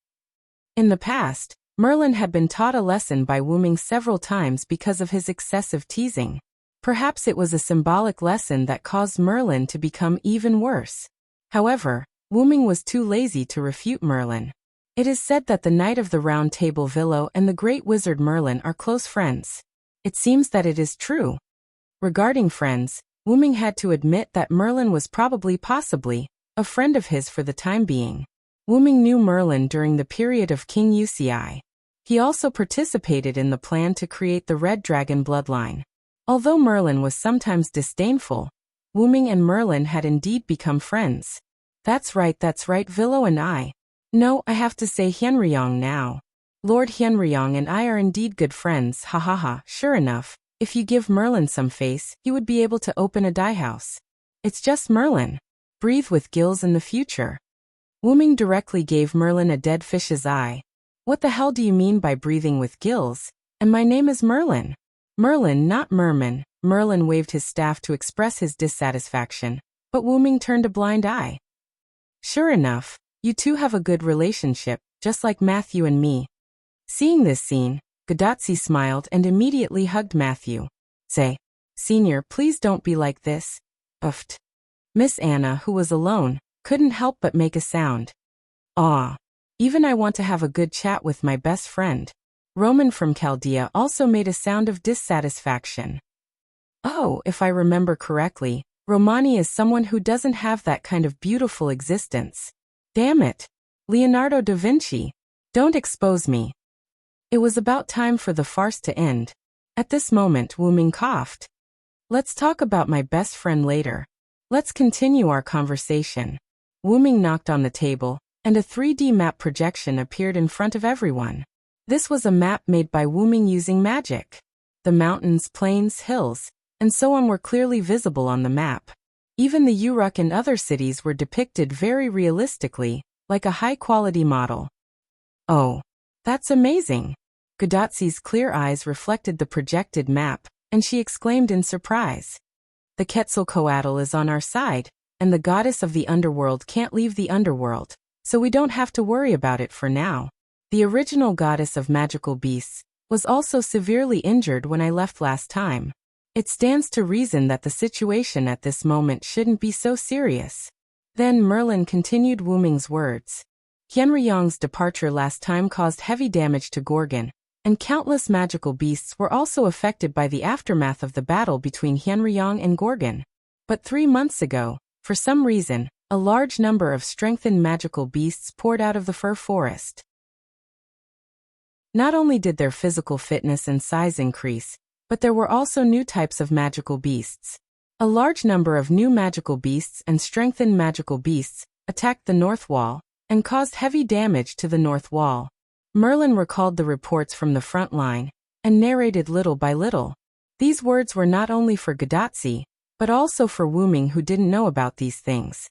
In the past, Merlin had been taught a lesson by Wu Ming several times because of his excessive teasing. Perhaps it was a symbolic lesson that caused Merlin to become even worse. However, Wu Ming was too lazy to refute Merlin. It is said that the Knight of the Round Table Villo and the Great Wizard Merlin are close friends. It seems that it is true. Regarding friends, Wu Ming had to admit that Merlin was possibly, a friend of his for the time being. Wu Ming knew Merlin during the period of King Uci. He also participated in the plan to create the Red Dragon bloodline. Although Merlin was sometimes disdainful, Wu Ming and Merlin had indeed become friends. That's right, Villo and I. No, I have to say Henryong now. Lord Henryong and I are indeed good friends, ha ha ha. Sure enough, if you give Merlin some face, he would be able to open a dye house. It's just Merlin. Breathe with gills in the future. Wu Ming directly gave Merlin a dead fish's eye. What the hell do you mean by breathing with gills? And my name is Merlin. Merlin, not Merman. Merlin waved his staff to express his dissatisfaction, but Wu Ming turned a blind eye. Sure enough, you two have a good relationship, just like Matthew and me. Seeing this scene, Gadotsi smiled and immediately hugged Matthew. Say, Senior, please don't be like this. Uffed. Miss Anna, who was alone, couldn't help but make a sound. Aw. Even I want to have a good chat with my best friend. Roman from Chaldea also made a sound of dissatisfaction. Oh, if I remember correctly, Romani is someone who doesn't have that kind of beautiful existence. Damn it. Leonardo da Vinci. Don't expose me. It was about time for the farce to end. At this moment, Wu Ming coughed. Let's talk about my best friend later. Let's continue our conversation. Wu Ming knocked on the table, and a 3D map projection appeared in front of everyone. This was a map made by Wu Ming using magic. The mountains, plains, hills, and so on were clearly visible on the map. Even the Uruk and other cities were depicted very realistically, like a high-quality model. Oh, that's amazing. Gadotsi's clear eyes reflected the projected map, and she exclaimed in surprise. The Quetzalcoatl is on our side, and the goddess of the underworld can't leave the underworld, so we don't have to worry about it for now. The original goddess of magical beasts was also severely injured when I left last time. It stands to reason that the situation at this moment shouldn't be so serious. Then Merlin continued Wu Ming's words. Henryong's departure last time caused heavy damage to Gorgon, and countless magical beasts were also affected by the aftermath of the battle between Henryong and Gorgon. But 3 months ago, for some reason, a large number of strengthened magical beasts poured out of the fir forest. Not only did their physical fitness and size increase, but there were also new types of magical beasts. A large number of new magical beasts and strengthened magical beasts attacked the north wall and caused heavy damage to the north wall. Merlin recalled the reports from the front line and narrated little by little. These words were not only for Gadotsi, but also for Wuming, who didn't know about these things.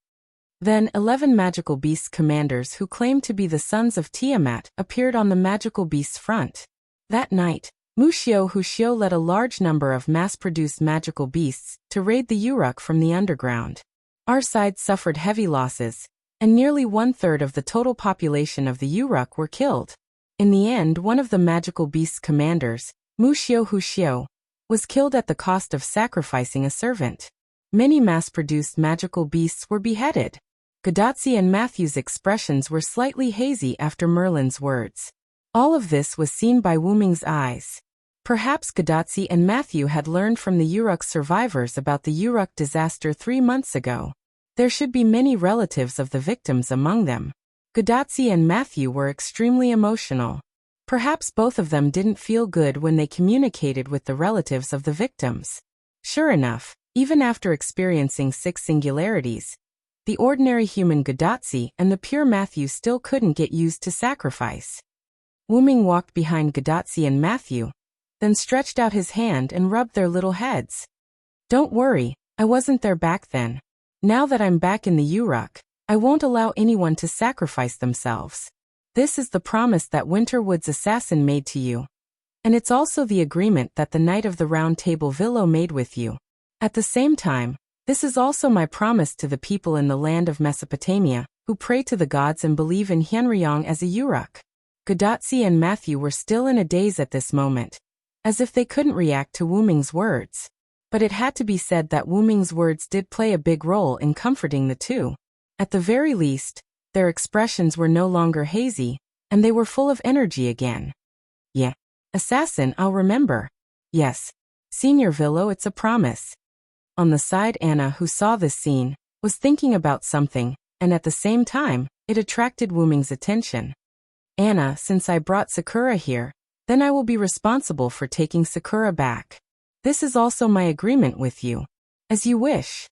Then 11 magical beasts commanders who claimed to be the sons of Tiamat appeared on the magical beasts front. That night, Mushio Hushio led a large number of mass-produced magical beasts to raid the Uruk from the underground. Our side suffered heavy losses, and nearly 1/3 of the total population of the Uruk were killed. In the end, one of the magical beasts commanders, Mushio Hushio, was killed at the cost of sacrificing a servant. Many mass-produced magical beasts were beheaded. Gadotsi and Matthew's expressions were slightly hazy after Merlin's words. All of this was seen by Wuming's eyes. Perhaps Gadotsi and Matthew had learned from the Uruk survivors about the Uruk disaster 3 months ago. There should be many relatives of the victims among them. Gadotsi and Matthew were extremely emotional. Perhaps both of them didn't feel good when they communicated with the relatives of the victims. Sure enough, even after experiencing 6 singularities, the ordinary human Gadotsi and the pure Matthew still couldn't get used to sacrifice. Wuming walked behind Gadotsi and Matthew, then stretched out his hand and rubbed their little heads. Don't worry, I wasn't there back then. Now that I'm back in the Uruk, I won't allow anyone to sacrifice themselves. This is the promise that Winterwood's assassin made to you. And it's also the agreement that the Knight of the Round Table Villo made with you. At the same time, this is also my promise to the people in the land of Mesopotamia, who pray to the gods and believe in Hyenryong as a Uruk. Gadotsi and Matthew were still in a daze at this moment, as if they couldn't react to Wuming's words. But it had to be said that Wuming's words did play a big role in comforting the two. At the very least, their expressions were no longer hazy, and they were full of energy again. Yeah. Assassin, I'll remember. Yes. Senior Villo, it's a promise. On the side, Anna, who saw this scene, was thinking about something, and at the same time, it attracted Wuming's attention. Anna, since I brought Sakura here, then I will be responsible for taking Sakura back. This is also my agreement with you. As you wish.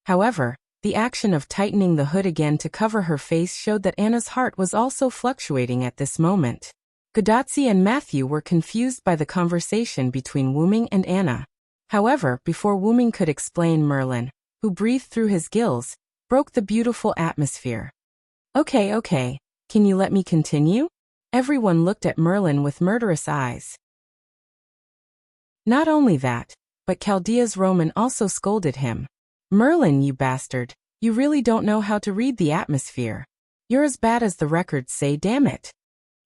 However, the action of tightening the hood again to cover her face showed that Anna's heart was also fluctuating at this moment. Gadotsi and Matthew were confused by the conversation between Wuming and Anna. However, before Wuming could explain, Merlin, who breathed through his gills, broke the beautiful atmosphere. Okay, can you let me continue? Everyone looked at Merlin with murderous eyes. Not only that, but Chaldea's Roman also scolded him. Merlin, you bastard, you really don't know how to read the atmosphere. You're as bad as the records say, damn it.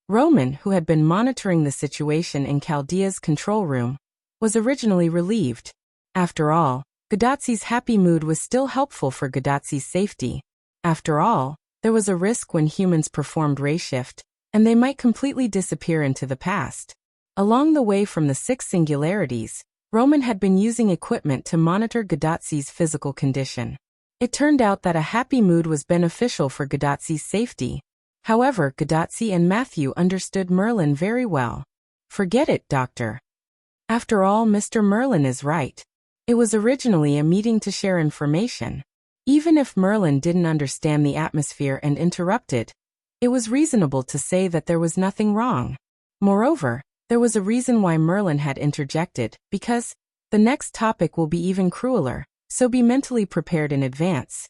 Roman, who had been monitoring the situation in Chaldea's control room, was originally relieved. After all, Gadotzi's happy mood was still helpful for Gadotzi's safety. After all, there was a risk when humans performed ray shift, and they might completely disappear into the past. Along the way from the 6 singularities, Roman had been using equipment to monitor Gadotzi's physical condition. It turned out that a happy mood was beneficial for Gadotzi's safety. However, Gadotsi and Matthew understood Merlin very well. Forget it, Doctor. After all, Mr. Merlin is right. It was originally a meeting to share information. Even if Merlin didn't understand the atmosphere and interrupted, it was reasonable to say that there was nothing wrong. Moreover, there was a reason why Merlin had interjected, because the next topic will be even crueler, so be mentally prepared in advance.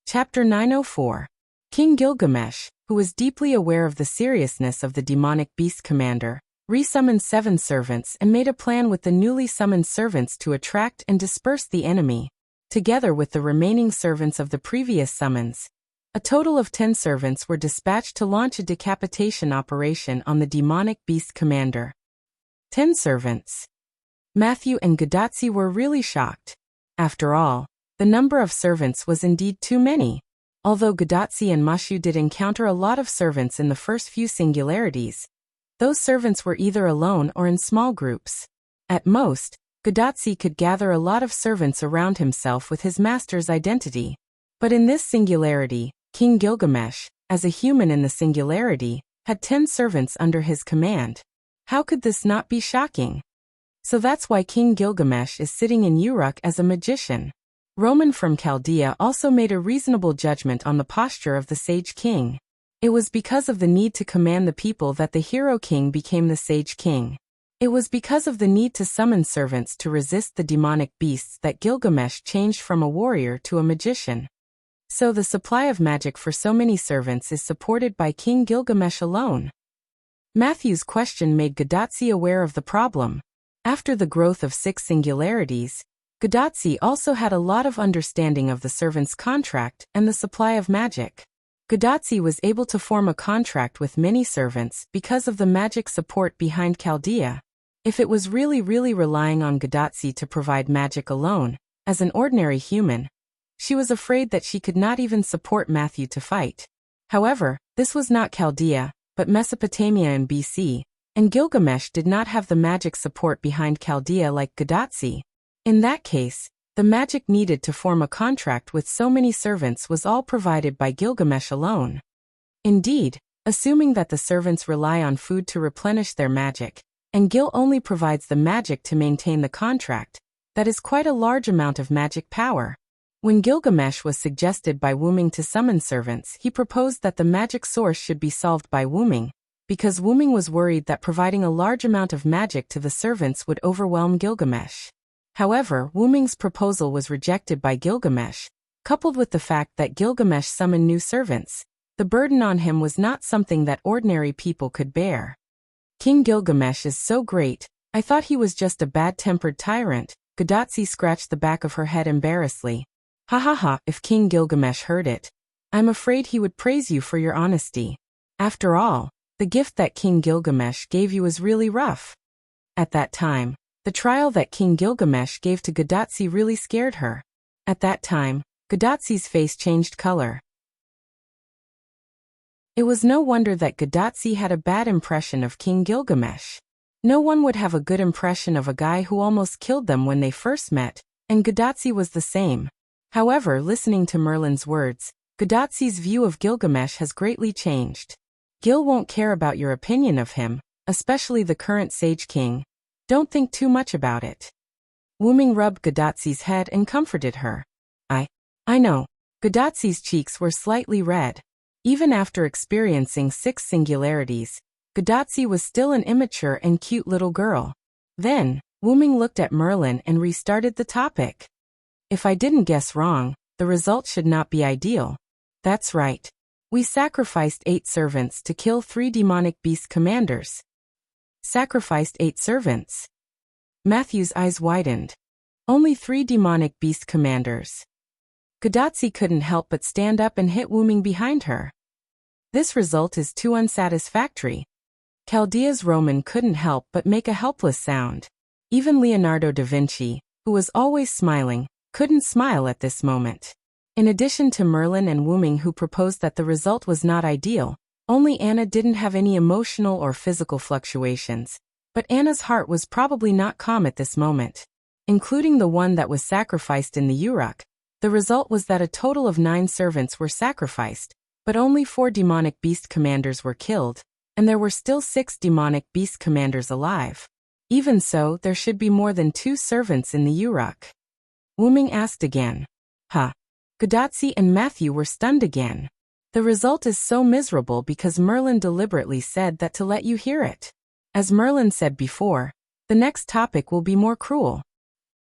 Chapter 904. King Gilgamesh, who was deeply aware of the seriousness of the demonic beast commander, resummoned 7 servants and made a plan with the newly summoned servants to attract and disperse the enemy. Together with the remaining servants of the previous summons, a total of 10 servants were dispatched to launch a decapitation operation on the demonic beast commander. 10 servants. Matthew and Gadotsi were really shocked. After all, the number of servants was indeed too many. Although Gadotsi and Mashu did encounter a lot of servants in the first few singularities, those servants were either alone or in small groups. At most, Gadotsi could gather a lot of servants around himself with his master's identity. But in this singularity, King Gilgamesh, as a human in the singularity, had 10 servants under his command. How could this not be shocking? So that's why King Gilgamesh is sitting in Uruk as a magician. Roman from Chaldea also made a reasonable judgment on the posture of the sage king. It was because of the need to command the people that the hero king became the sage king. It was because of the need to summon servants to resist the demonic beasts that Gilgamesh changed from a warrior to a magician. So the supply of magic for so many servants is supported by King Gilgamesh alone. Matthew's question made Gadotsi aware of the problem. After the growth of 6 singularities, Gadotsi also had a lot of understanding of the servant's contract and the supply of magic. Gadotsi was able to form a contract with many servants because of the magic support behind Chaldea. If it was really relying on Gadotsi to provide magic alone, as an ordinary human, she was afraid that she could not even support Matthew to fight. However, this was not Chaldea, but Mesopotamia in BC, and Gilgamesh did not have the magic support behind Chaldea like Gadotsi. In that case, the magic needed to form a contract with so many servants was all provided by Gilgamesh alone. Indeed, assuming that the servants rely on food to replenish their magic, and Gil only provides the magic to maintain the contract, that is quite a large amount of magic power. When Gilgamesh was suggested by Wuming to summon servants, he proposed that the magic source should be solved by Wuming, because Wuming was worried that providing a large amount of magic to the servants would overwhelm Gilgamesh. However, Wuming's proposal was rejected by Gilgamesh, coupled with the fact that Gilgamesh summoned new servants. The burden on him was not something that ordinary people could bear. King Gilgamesh is so great, I thought he was just a bad-tempered tyrant. Gadotsi scratched the back of her head embarrassedly. Ha ha ha, if King Gilgamesh heard it, I'm afraid he would praise you for your honesty. After all, the gift that King Gilgamesh gave you was really rough. At that time, the trial that King Gilgamesh gave to Gadotsi really scared her. At that time, Gadotsi's face changed color. It was no wonder that Gadotsi had a bad impression of King Gilgamesh. No one would have a good impression of a guy who almost killed them when they first met, and Gadotsi was the same. However, listening to Merlin's words, Gadotsi's view of Gilgamesh has greatly changed. Gil won't care about your opinion of him, especially the current Sage King. Don't think too much about it. Wuming rubbed Gadotsi's head and comforted her. I know. Gadotsi's cheeks were slightly red. Even after experiencing 6 singularities, Gadotsi was still an immature and cute little girl. Then, Wuming looked at Merlin and restarted the topic. If I didn't guess wrong, the result should not be ideal. That's right. We sacrificed 8 servants to kill 3 demonic beast commanders. Sacrificed 8 servants? Matthew's eyes widened. Only 3 demonic beast commanders. Gadotsi couldn't help but stand up and hit Wuming behind her. This result is too unsatisfactory. Chaldea's Roman couldn't help but make a helpless sound. Even Leonardo da Vinci, who was always smiling, couldn't smile at this moment. In addition to Merlin and Wuming, who proposed that the result was not ideal, only Anna didn't have any emotional or physical fluctuations. But Anna's heart was probably not calm at this moment. Including the one that was sacrificed in the Uruk, the result was that a total of 9 servants were sacrificed, but only 4 demonic beast commanders were killed, and there were still 6 demonic beast commanders alive. Even so, there should be more than 2 servants in the Uruk. Wuming asked again. Gadotsi and Matthew were stunned again. The result is so miserable because Merlin deliberately said that to let you hear it. As Merlin said before, the next topic will be more cruel.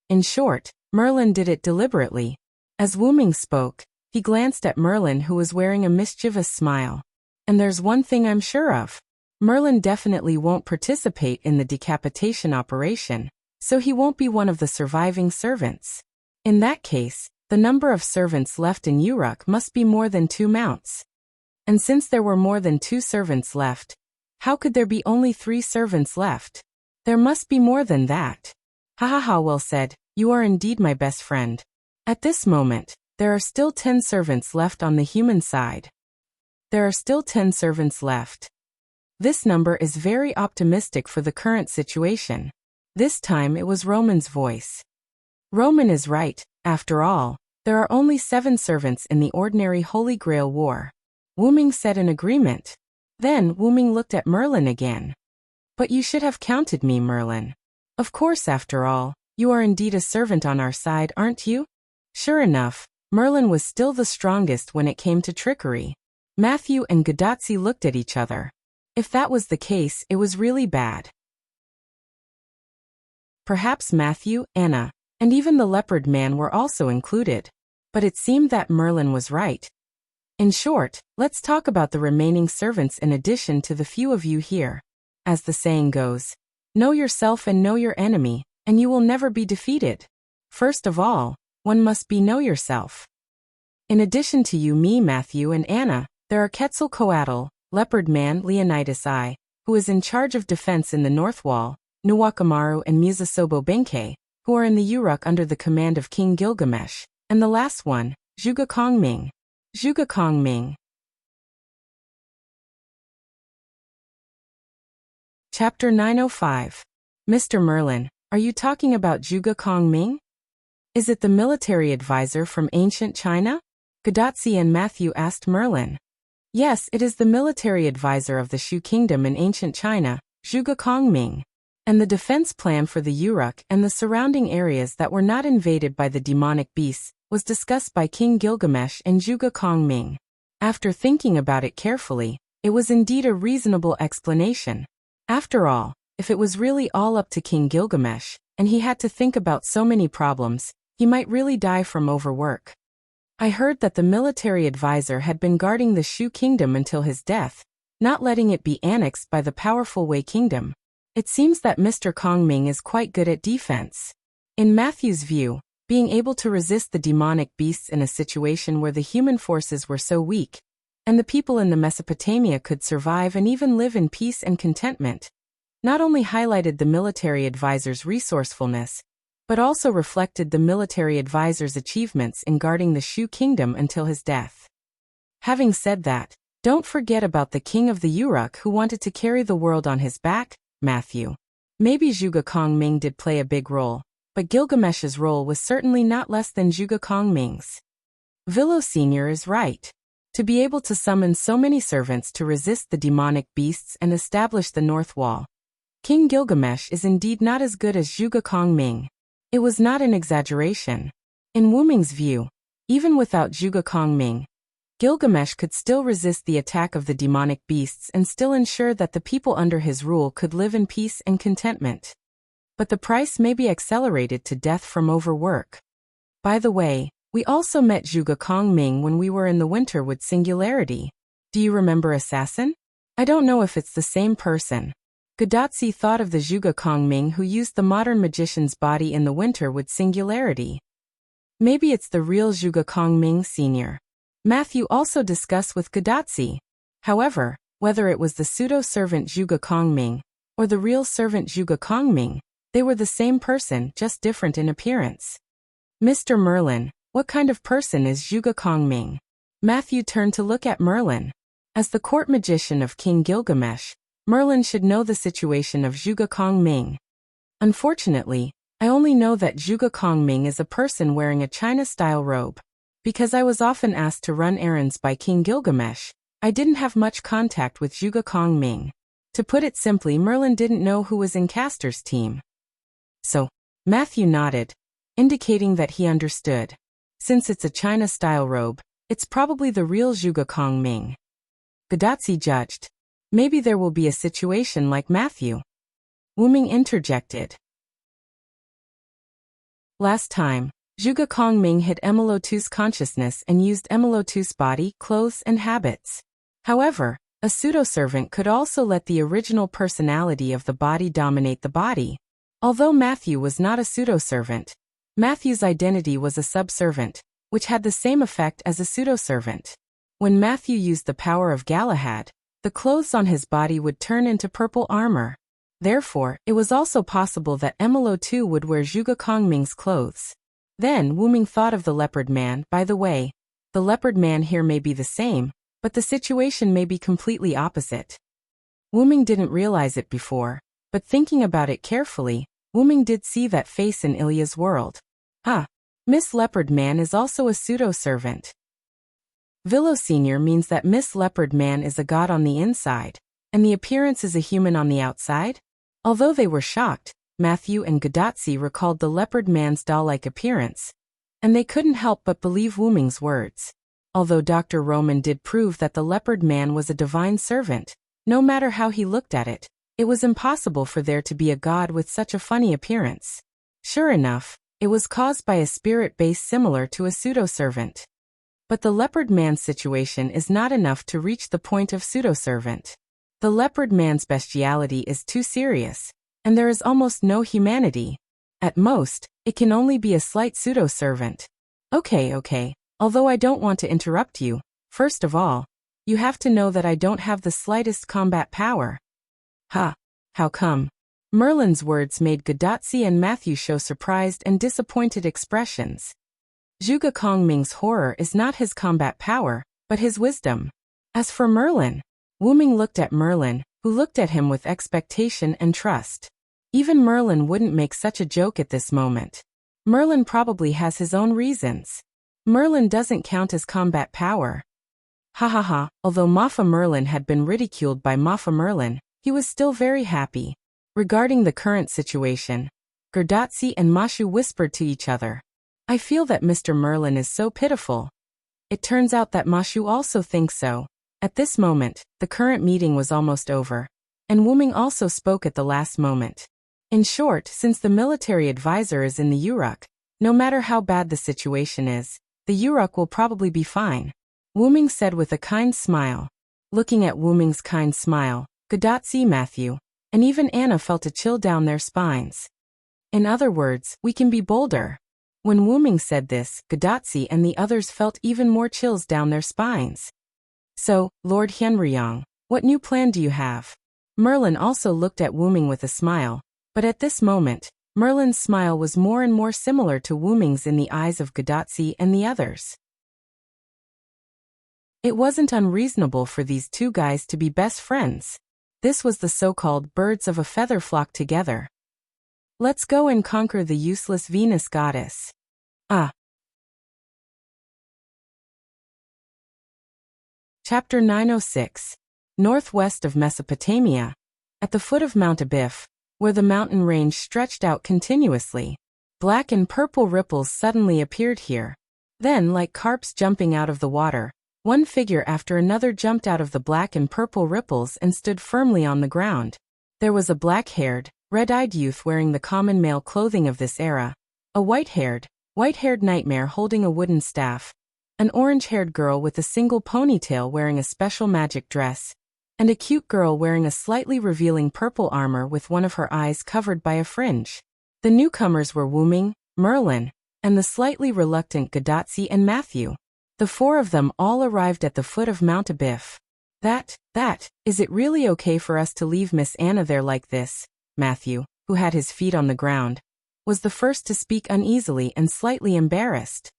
In short, Merlin did it deliberately. As Wuming spoke, he glanced at Merlin, who was wearing a mischievous smile. And there's one thing I'm sure of. Merlin definitely won't participate in the decapitation operation, so he won't be one of the surviving servants. In that case, the number of servants left in Uruk must be more than 2 mounts. And since there were more than 2 servants left, how could there be only 3 servants left? There must be more than that. Ha ha ha, well said, you are indeed my best friend. At this moment, there are still 10 servants left on the human side. There are still 10 servants left. This number is very optimistic for the current situation. This time it was Roman's voice. Roman is right, after all, there are only 7 servants in the ordinary Holy Grail War. Wu Ming said in agreement. Then Wu Ming looked at Merlin again. But you should have counted me, Merlin. Of course, after all, you are indeed a servant on our side, aren't you? Sure enough, Merlin was still the strongest when it came to trickery. Matthew and Gadotsi looked at each other. If that was the case, it was really bad. Perhaps Matthew, Anna, and even the leopard man were also included. But it seemed that Merlin was right. In short, let's talk about the remaining servants in addition to the few of you here. As the saying goes, know yourself and know your enemy, and you will never be defeated. First of all, one must know yourself. In addition to you, me, Matthew, and Anna, there are Quetzalcoatl, Leopard Man Leonidas I, who is in charge of defense in the North Wall, Nuwakamaru and Musasobo Benkei, who are in the Uruk under the command of King Gilgamesh, and the last one, Zhuge Kongming. Zhuge Kongming. Chapter 905. Mr. Merlin, are you talking about Zhuge Kongming? Is it the military advisor from ancient China? Gadotsi and Matthew asked Merlin. Yes, it is the military advisor of the Shu Kingdom in ancient China, Zhuge Kongming. And the defense plan for the Uruk and the surrounding areas that were not invaded by the demonic beasts was discussed by King Gilgamesh and Zhuge Kongming. After thinking about it carefully, it was indeed a reasonable explanation. After all, if it was really all up to King Gilgamesh, and he had to think about so many problems, he might really die from overwork. I heard that the military advisor had been guarding the Shu Kingdom until his death, not letting it be annexed by the powerful Wei Kingdom. It seems that Mr. Kongming is quite good at defense. In Matthew's view, being able to resist the demonic beasts in a situation where the human forces were so weak, and the people in the Mesopotamia could survive and even live in peace and contentment, not only highlighted the military advisor's resourcefulness, but also reflected the military advisor's achievements in guarding the Shu Kingdom until his death. Having said that, don't forget about the king of the Uruk who wanted to carry the world on his back, Matthew. Maybe Zhuge Kongming did play a big role, but Gilgamesh's role was certainly not less than Zhuge Kongming's. Villo Sr. is right. To be able to summon so many servants to resist the demonic beasts and establish the North Wall, King Gilgamesh is indeed not as good as Zhuge Kongming. It was not an exaggeration. In Wu Ming's view, even without Zhuge Kongming, Gilgamesh could still resist the attack of the demonic beasts and still ensure that the people under his rule could live in peace and contentment. But the price may be accelerated to death from overwork. By the way, we also met Zhuge Kongming when we were in the Winterwood Singularity. Do you remember Assassin? I don't know if it's the same person. Gadotsi thought of the Zhuge Kongming who used the modern magician's body in the Winterwood Singularity. Maybe it's the real Zhuge Kongming Sr. Matthew also discussed with Gadotsi. However, whether it was the pseudo-servant Zhuge Kongming or the real servant Zhuge Kongming, they were the same person, just different in appearance. Mr. Merlin, what kind of person is Zhuge Kongming? Matthew turned to look at Merlin. As the court magician of King Gilgamesh, Merlin should know the situation of Zhuge Kongming. Unfortunately, I only know that Zhuge Kongming is a person wearing a China-style robe. Because I was often asked to run errands by King Gilgamesh, I didn't have much contact with Zhuge Kongming. To put it simply, Merlin didn't know who was in Castor's team. So, Matthew nodded, indicating that he understood. Since it's a China-style robe, it's probably the real Zhuge Kongming. Gadotsi judged. Maybe there will be a situation like Matthew. Wu Ming interjected. Last time, Zhuge Kongming hid Emilotu's consciousness and used Emilotu's body, clothes, and habits. However, a pseudo-servant could also let the original personality of the body dominate the body. Although Matthew was not a pseudo-servant, Matthew's identity was a subservient, which had the same effect as a pseudo-servant. When Matthew used the power of Galahad, the clothes on his body would turn into purple armor. Therefore, it was also possible that Emilotu would wear Zhuge Kongming's clothes. Then Wu Ming thought of the leopard man. By the way, the leopard man here may be the same, but the situation may be completely opposite. Wu Ming didn't realize it before, but thinking about it carefully, Wu Ming did see that face in Ilya's world. Miss Leopard Man is also a pseudo-servant. Villo Sr. means that Miss Leopard Man is a god on the inside, and the appearance is a human on the outside? Although they were shocked, Matthew and Gadotsi recalled the Leopard Man's doll-like appearance, and they couldn't help but believe Wu Ming's words. Although Dr. Roman did prove that the Leopard Man was a divine servant, no matter how he looked at it, it was impossible for there to be a god with such a funny appearance. Sure enough, it was caused by a spirit base similar to a pseudo-servant. But the Leopard Man's situation is not enough to reach the point of pseudo-servant. The Leopard Man's bestiality is too serious, and there is almost no humanity. At most, it can only be a slight pseudo-servant. Okay, although I don't want to interrupt you, first of all, you have to know that I don't have the slightest combat power. Ha! How come? Merlin's words made Gadotsi and Matthew show surprised and disappointed expressions. Zhuge Kongming's horror is not his combat power, but his wisdom. As for Merlin, Wu Ming looked at Merlin, who looked at him with expectation and trust. Even Merlin wouldn't make such a joke at this moment. Merlin probably has his own reasons. Merlin doesn't count as combat power. Ha ha ha, although Mafa Merlin had been ridiculed by Mafa Merlin, he was still very happy. Regarding the current situation, Gadotsi and Mashu whispered to each other. I feel that Mr. Merlin is so pitiful. It turns out that Mashu also thinks so. At this moment, the current meeting was almost over, and Wu Ming also spoke at the last moment. In short, since the military advisor is in the Uruk, no matter how bad the situation is, the Uruk will probably be fine. Wu Ming said with a kind smile. Looking at Wu Ming's kind smile, Gadotsi, Matthew, and even Anna felt a chill down their spines. In other words, we can be bolder. When Wu Ming said this, Gadotsi and the others felt even more chills down their spines. So, Lord Hyenryong, what new plan do you have? Merlin also looked at Wu Ming with a smile, but at this moment, Merlin's smile was more and more similar to Wu Ming's in the eyes of Gadotsi and the others. It wasn't unreasonable for these two guys to be best friends. This was the so-called birds of a feather flock together. Let's go and conquer the useless Venus goddess. Chapter 906. Northwest of Mesopotamia, at the foot of Mount Abif, where the mountain range stretched out continuously, black and purple ripples suddenly appeared here. Then, like carps jumping out of the water, one figure after another jumped out of the black and purple ripples and stood firmly on the ground. There was a black-haired, red-eyed youth wearing the common male clothing of this era, a white-haired nightmare holding a wooden staff, an orange-haired girl with a single ponytail wearing a special magic dress, and a cute girl wearing a slightly revealing purple armor with one of her eyes covered by a fringe. The newcomers were Wu Ming, Merlin, and the slightly reluctant Gadotsi and Matthew. The four of them all arrived at the foot of Mount Abif. Is it really okay for us to leave Miss Anna there like this? Matthew, who had his feet on the ground, was the first to speak uneasily and slightly embarrassed.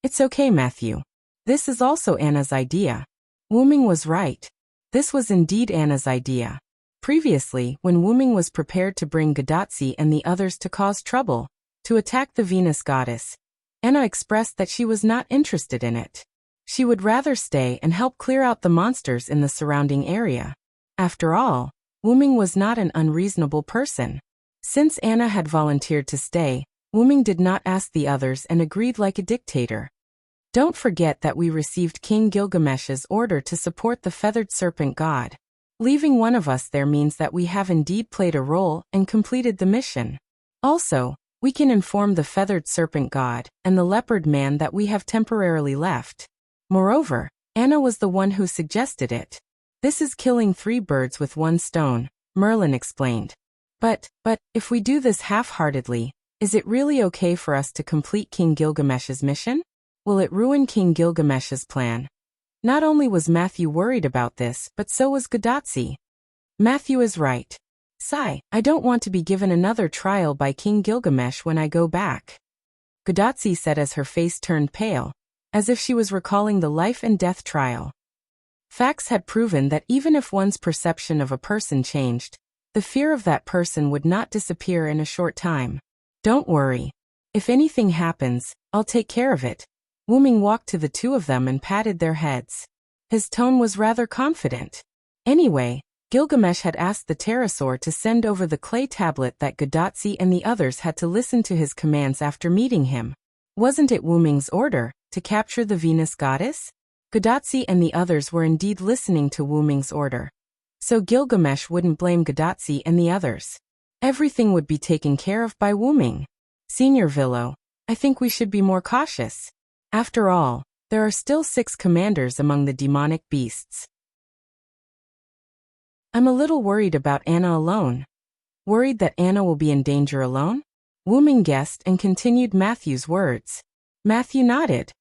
It's okay, Matthew. This is also Anna's idea. Wu Ming was right. This was indeed Anna's idea. Previously, when Wu Ming was prepared to bring Gadotsi and the others to cause trouble, to attack the Venus goddess, Anna expressed that she was not interested in it. She would rather stay and help clear out the monsters in the surrounding area. After all, Wu Ming was not an unreasonable person. Since Anna had volunteered to stay, Wu Ming did not ask the others and agreed like a dictator. Don't forget that we received King Gilgamesh's order to support the feathered serpent god. Leaving one of us there means that we have indeed played a role and completed the mission. Also, we can inform the feathered serpent god and the leopard man that we have temporarily left. Moreover, Anna was the one who suggested it. This is killing 3 birds with 1 stone, Merlin explained. But, if we do this half-heartedly, is it really okay for us to complete King Gilgamesh's mission? Will it ruin King Gilgamesh's plan? Not only was Matthew worried about this, but so was Gadotsi. Matthew is right. Sigh, I don't want to be given another trial by King Gilgamesh when I go back. Gadotsi said as her face turned pale, as if she was recalling the life and death trial. Facts had proven that even if one's perception of a person changed, the fear of that person would not disappear in a short time. Don't worry. If anything happens, I'll take care of it. Wuming walked to the two of them and patted their heads. His tone was rather confident. Anyway, Gilgamesh had asked the pterosaur to send over the clay tablet that Gadotsi and the others had to listen to his commands after meeting him. Wasn't it Wuming's order to capture the Venus goddess? Gadotsi and the others were indeed listening to Wuming's order. So Gilgamesh wouldn't blame Gadotsi and the others. Everything would be taken care of by Wuming. Senior Villo, I think we should be more cautious. After all, there are still 6 commanders among the demonic beasts. I'm a little worried about Anna alone. Worried that Anna will be in danger alone? Wuming guessed and continued Matthew's words. Matthew nodded.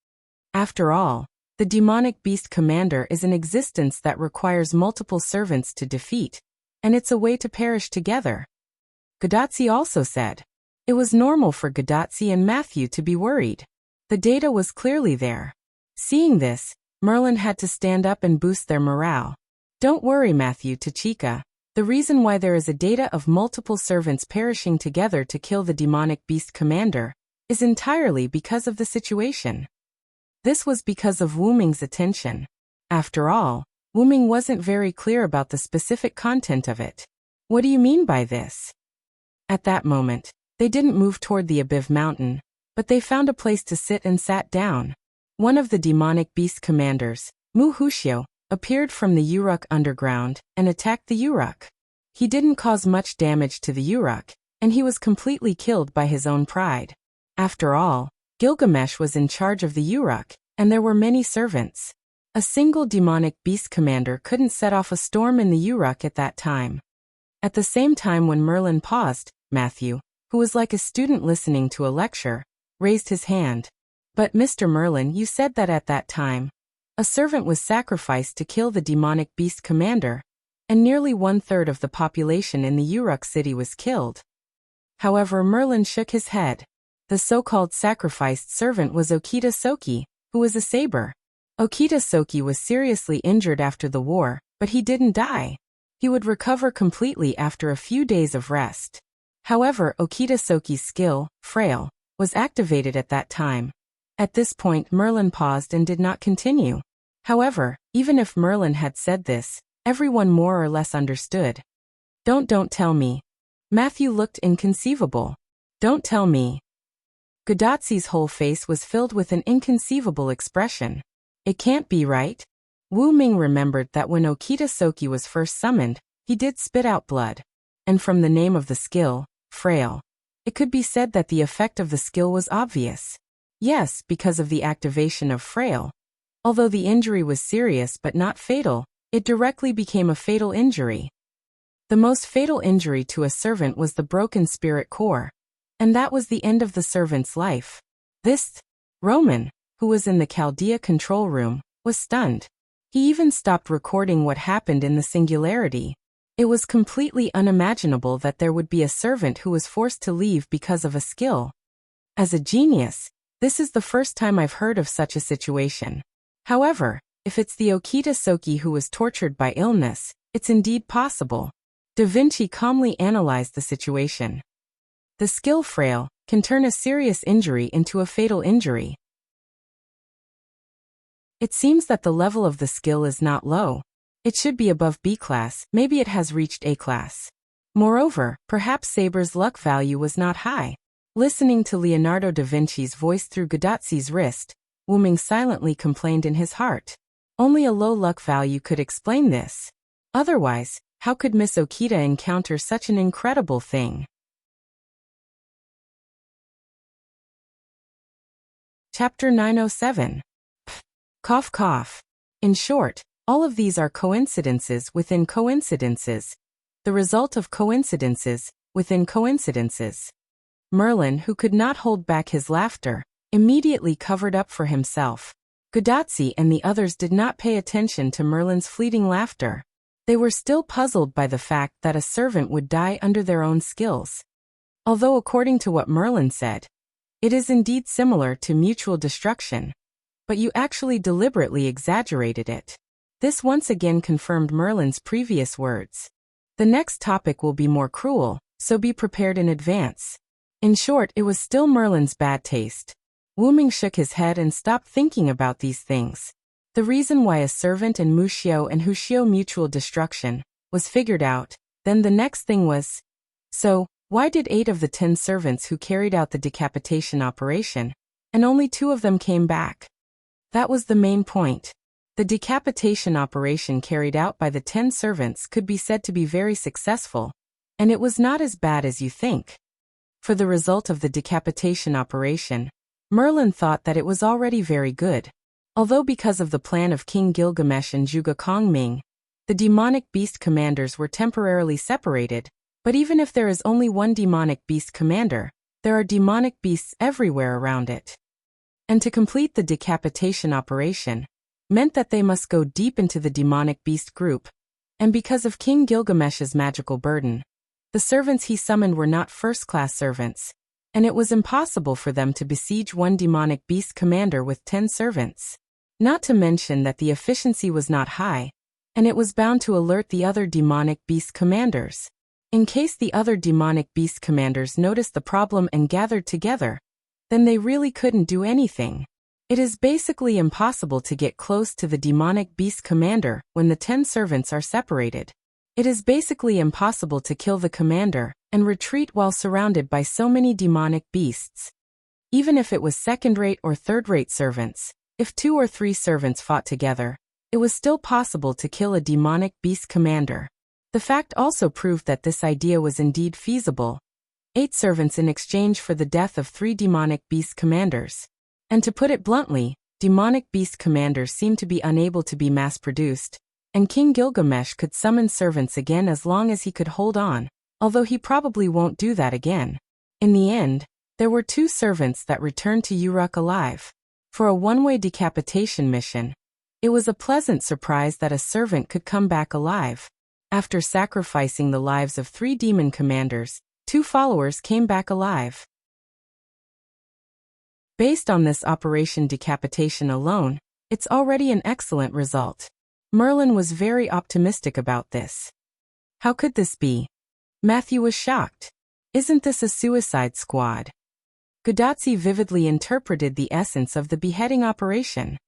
After all, the demonic beast commander is an existence that requires multiple servants to defeat, and it's a way to perish together. Gadotsi also said. It was normal for Gadotsi and Matthew to be worried. The data was clearly there. Seeing this, Merlin had to stand up and boost their morale. Don't worry, Matthew to Chica. The reason why there is a data of multiple servants perishing together to kill the demonic beast commander is entirely because of the situation. This was because of Wuming's attention. After all, Wuming wasn't very clear about the specific content of it. What do you mean by this? At that moment, they didn't move toward the Abiv mountain, but they found a place to sit and sat down. One of the demonic beast commanders, Mu Hushio, appeared from the Uruk underground and attacked the Uruk. He didn't cause much damage to the Uruk, and he was completely killed by his own pride. After all, Gilgamesh was in charge of the Uruk, and there were many servants. A single demonic beast commander couldn't set off a storm in the Uruk at that time. At the same time when Merlin paused, Matthew, who was like a student listening to a lecture, raised his hand. But Mr. Merlin, you said that at that time, a servant was sacrificed to kill the demonic beast commander, and nearly 1/3 of the population in the Uruk city was killed. However, Merlin shook his head. The so-called sacrificed servant was Okita Soki, who was a saber. Okita Soki was seriously injured after the war, but he didn't die. He would recover completely after a few days of rest. However, Okita Soki's skill, Frail, was activated at that time. At this point, Merlin paused and did not continue. However, even if Merlin had said this, everyone more or less understood. Don't tell me. Matthew looked inconceivable. Don't tell me. Gadotsi's whole face was filled with an inconceivable expression. It can't be right. Wuming remembered that when Okita Soki was first summoned, he did spit out blood. And from the name of the skill, Frail, it could be said that the effect of the skill was obvious. Yes, because of the activation of Frail. Although the injury was serious but not fatal, it directly became a fatal injury. The most fatal injury to a servant was the broken spirit core. And that was the end of the servant's life. This Roman, who was in the Chaldea control room, was stunned. He even stopped recording what happened in the singularity. It was completely unimaginable that there would be a servant who was forced to leave because of a skill. As a genius, this is the first time I've heard of such a situation. However, if it's the Okita Soki who was tortured by illness, it's indeed possible. Da Vinci calmly analyzed the situation. The skill Frail can turn a serious injury into a fatal injury. It seems that the level of the skill is not low. It should be above B class, maybe it has reached A class. Moreover, perhaps Saber's luck value was not high. Listening to Leonardo da Vinci's voice through Gadotsi's wrist, Wuming silently complained in his heart. Only a low luck value could explain this. Otherwise, how could Miss Okita encounter such an incredible thing? Chapter 907. Cough cough. In short, all of these are coincidences within coincidences. The result of coincidences within coincidences. Merlin, who could not hold back his laughter, immediately covered up for himself. Gadotsi and the others did not pay attention to Merlin's fleeting laughter. They were still puzzled by the fact that a servant would die under their own skills. Although according to what Merlin said, it is indeed similar to mutual destruction. But you actually deliberately exaggerated it. This once again confirmed Merlin's previous words. The next topic will be more cruel, so be prepared in advance. In short, it was still Merlin's bad taste. Wuming shook his head and stopped thinking about these things. The reason why a servant and Muxiu and Huxiu mutual destruction was figured out. Then the next thing was, so, why did 8 of the 10 servants who carried out the decapitation operation, and only 2 of them came back? That was the main point. The decapitation operation carried out by the 10 servants could be said to be very successful, and it was not as bad as you think. For the result of the decapitation operation, Merlin thought that it was already very good. Although because of the plan of King Gilgamesh and Zhuge Kongming, the demonic beast commanders were temporarily separated, but even if there is only one demonic beast commander, there are demonic beasts everywhere around it. And to complete the decapitation operation meant that they must go deep into the demonic beast group, and because of King Gilgamesh's magical burden, the servants he summoned were not first-class servants, and it was impossible for them to besiege one demonic beast commander with 10 servants. Not to mention that the efficiency was not high, and it was bound to alert the other demonic beast commanders. In case the other demonic beast commanders noticed the problem and gathered together, then they really couldn't do anything. It is basically impossible to get close to the demonic beast commander when the 10 servants are separated. It is basically impossible to kill the commander and retreat while surrounded by so many demonic beasts. Even if it was second-rate or third-rate servants, if 2 or 3 servants fought together, it was still possible to kill a demonic beast commander. The fact also proved that this idea was indeed feasible. 8 servants in exchange for the death of 3 demonic beast commanders. And to put it bluntly, demonic beast commanders seemed to be unable to be mass-produced, and King Gilgamesh could summon servants again as long as he could hold on, although he probably won't do that again. In the end, there were 2 servants that returned to Uruk alive. For a one-way decapitation mission, it was a pleasant surprise that a servant could come back alive. After sacrificing the lives of 3 demon commanders, 2 followers came back alive. Based on this operation decapitation alone, it's already an excellent result. Merlin was very optimistic about this. How could this be? Matthew was shocked. Isn't this a suicide squad? Gudatsi vividly interpreted the essence of the beheading operation.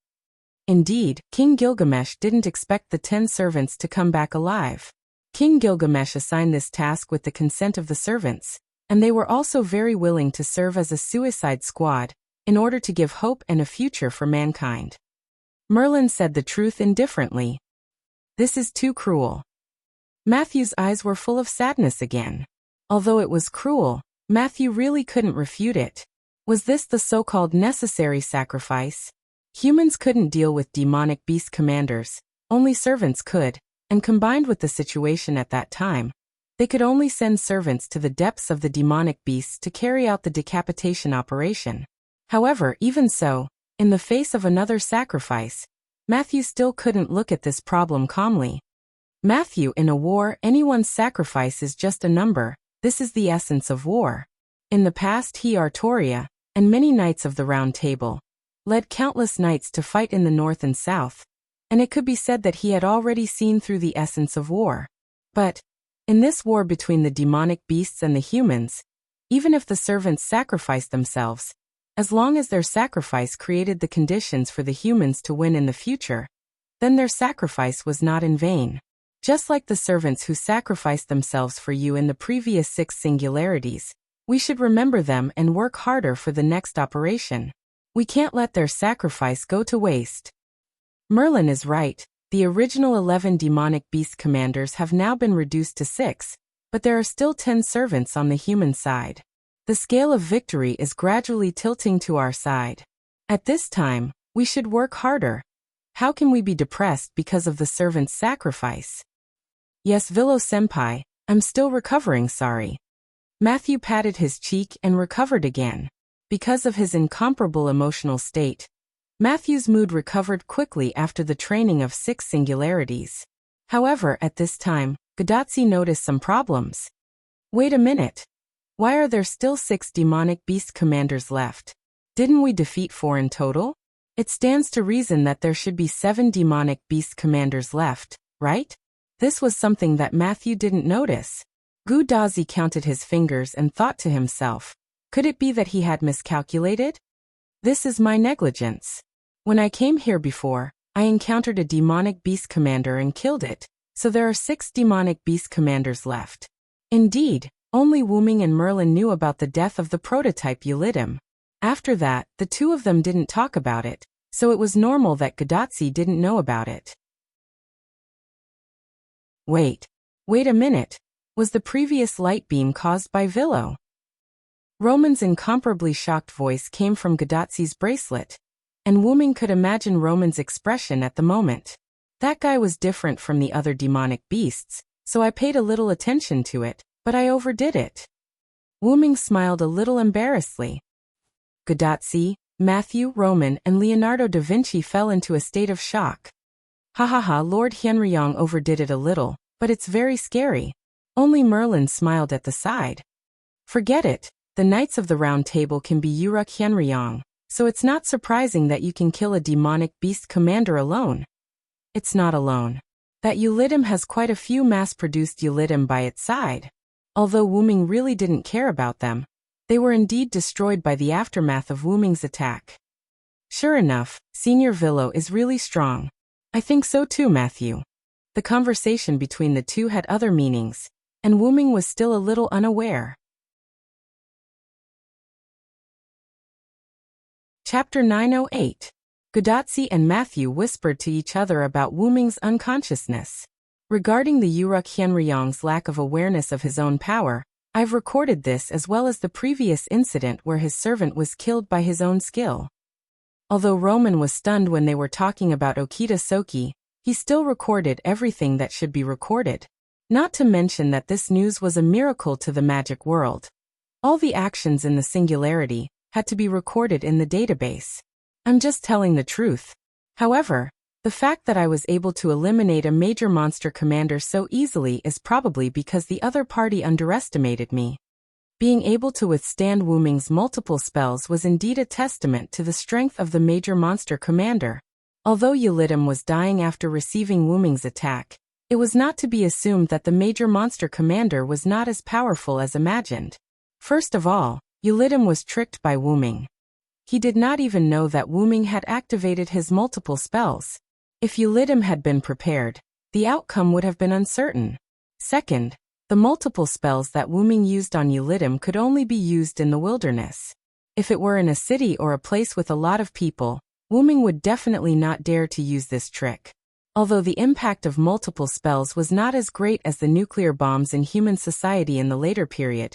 Indeed, King Gilgamesh didn't expect the 10 servants to come back alive. King Gilgamesh assigned this task with the consent of the servants, and they were also very willing to serve as a suicide squad in order to give hope and a future for mankind. Merlin said the truth indifferently. This is too cruel. Matthew's eyes were full of sadness again. Although it was cruel, Matthew really couldn't refute it. Was this the so-called necessary sacrifice? Humans couldn't deal with demonic beast commanders, only servants could, and combined with the situation at that time, they could only send servants to the depths of the demonic beasts to carry out the decapitation operation. However, even so, in the face of another sacrifice, Matthew still couldn't look at this problem calmly. Matthew, in a war, anyone's sacrifice is just a number. This is the essence of war. In the past, he, Artoria, and many knights of the Round Table, led countless knights to fight in the north and south, and it could be said that he had already seen through the essence of war. But, in this war between the demonic beasts and the humans, even if the servants sacrificed themselves, as long as their sacrifice created the conditions for the humans to win in the future, then their sacrifice was not in vain. Just like the servants who sacrificed themselves for you in the previous 6 singularities, we should remember them and work harder for the next operation. We can't let their sacrifice go to waste. Merlin is right. The original 11 demonic beast commanders have now been reduced to 6, but there are still 10 servants on the human side. The scale of victory is gradually tilting to our side. At this time, we should work harder. How can we be depressed because of the servant's sacrifice? Yes, Villo-senpai, I'm still recovering, sorry. Matthew patted his cheek and recovered again. Because of his incomparable emotional state, Matthew's mood recovered quickly after the training of 6 singularities. However, at this time, Gudatsi noticed some problems. Wait a minute. Why are there still 6 demonic beast commanders left? Didn't we defeat 4 in total? It stands to reason that there should be 7 demonic beast commanders left, right? This was something that Matthew didn't notice. Gudatsi counted his fingers and thought to himself, could it be that he had miscalculated? This is my negligence. When I came here before, I encountered a demonic beast commander and killed it, so there are 6 demonic beast commanders left. Indeed, only Wuming and Merlin knew about the death of the prototype Ulidim. After that, the two of them didn't talk about it, so it was normal that Gadotsi didn't know about it. Wait a minute. Was the previous light beam caused by Villo? Roman's incomparably shocked voice came from Gadotsi's bracelet, and Wuming could imagine Roman's expression at the moment. That guy was different from the other demonic beasts, so I paid a little attention to it, but I overdid it. Wuming smiled a little embarrassedly. Gadotsi, Matthew, Roman, and Leonardo da Vinci fell into a state of shock. Ha, Lord Hyenryong overdid it a little, but it's very scary. Only Merlin smiled at the side. Forget it, the Knights of the Round Table can be Uruk Hyenryong, so it's not surprising that you can kill a demonic beast commander alone. It's not alone. That Ulidim has quite a few mass-produced Ulidim by its side. Although Wuming really didn't care about them, they were indeed destroyed by the aftermath of Wuming's attack. Sure enough, Senior Villo is really strong. I think so too, Matthew. The conversation between the two had other meanings, and Wuming was still a little unaware. Chapter 908. Gadotsi and Matthew whispered to each other about Wuming's unconsciousness. Regarding the Uruk Hyenryong's lack of awareness of his own power, I've recorded this as well as the previous incident where his servant was killed by his own skill. Although Roman was stunned when they were talking about Okita Soki, he still recorded everything that should be recorded. Not to mention that this news was a miracle to the magic world. All the actions in the singularity had to be recorded in the database. I'm just telling the truth. However, the fact that I was able to eliminate a major monster commander so easily is probably because the other party underestimated me. Being able to withstand Wuming's multiple spells was indeed a testament to the strength of the major monster commander. Although Ulidim was dying after receiving Wuming's attack, it was not to be assumed that the major monster commander was not as powerful as imagined. First of all, Ulidim was tricked by Wuming. He did not even know that Wuming had activated his multiple spells. If Ulidim had been prepared, the outcome would have been uncertain. Second, the multiple spells that Wuming used on Ulidim could only be used in the wilderness. If it were in a city or a place with a lot of people, Wuming would definitely not dare to use this trick. Although the impact of multiple spells was not as great as the nuclear bombs in human society in the later period,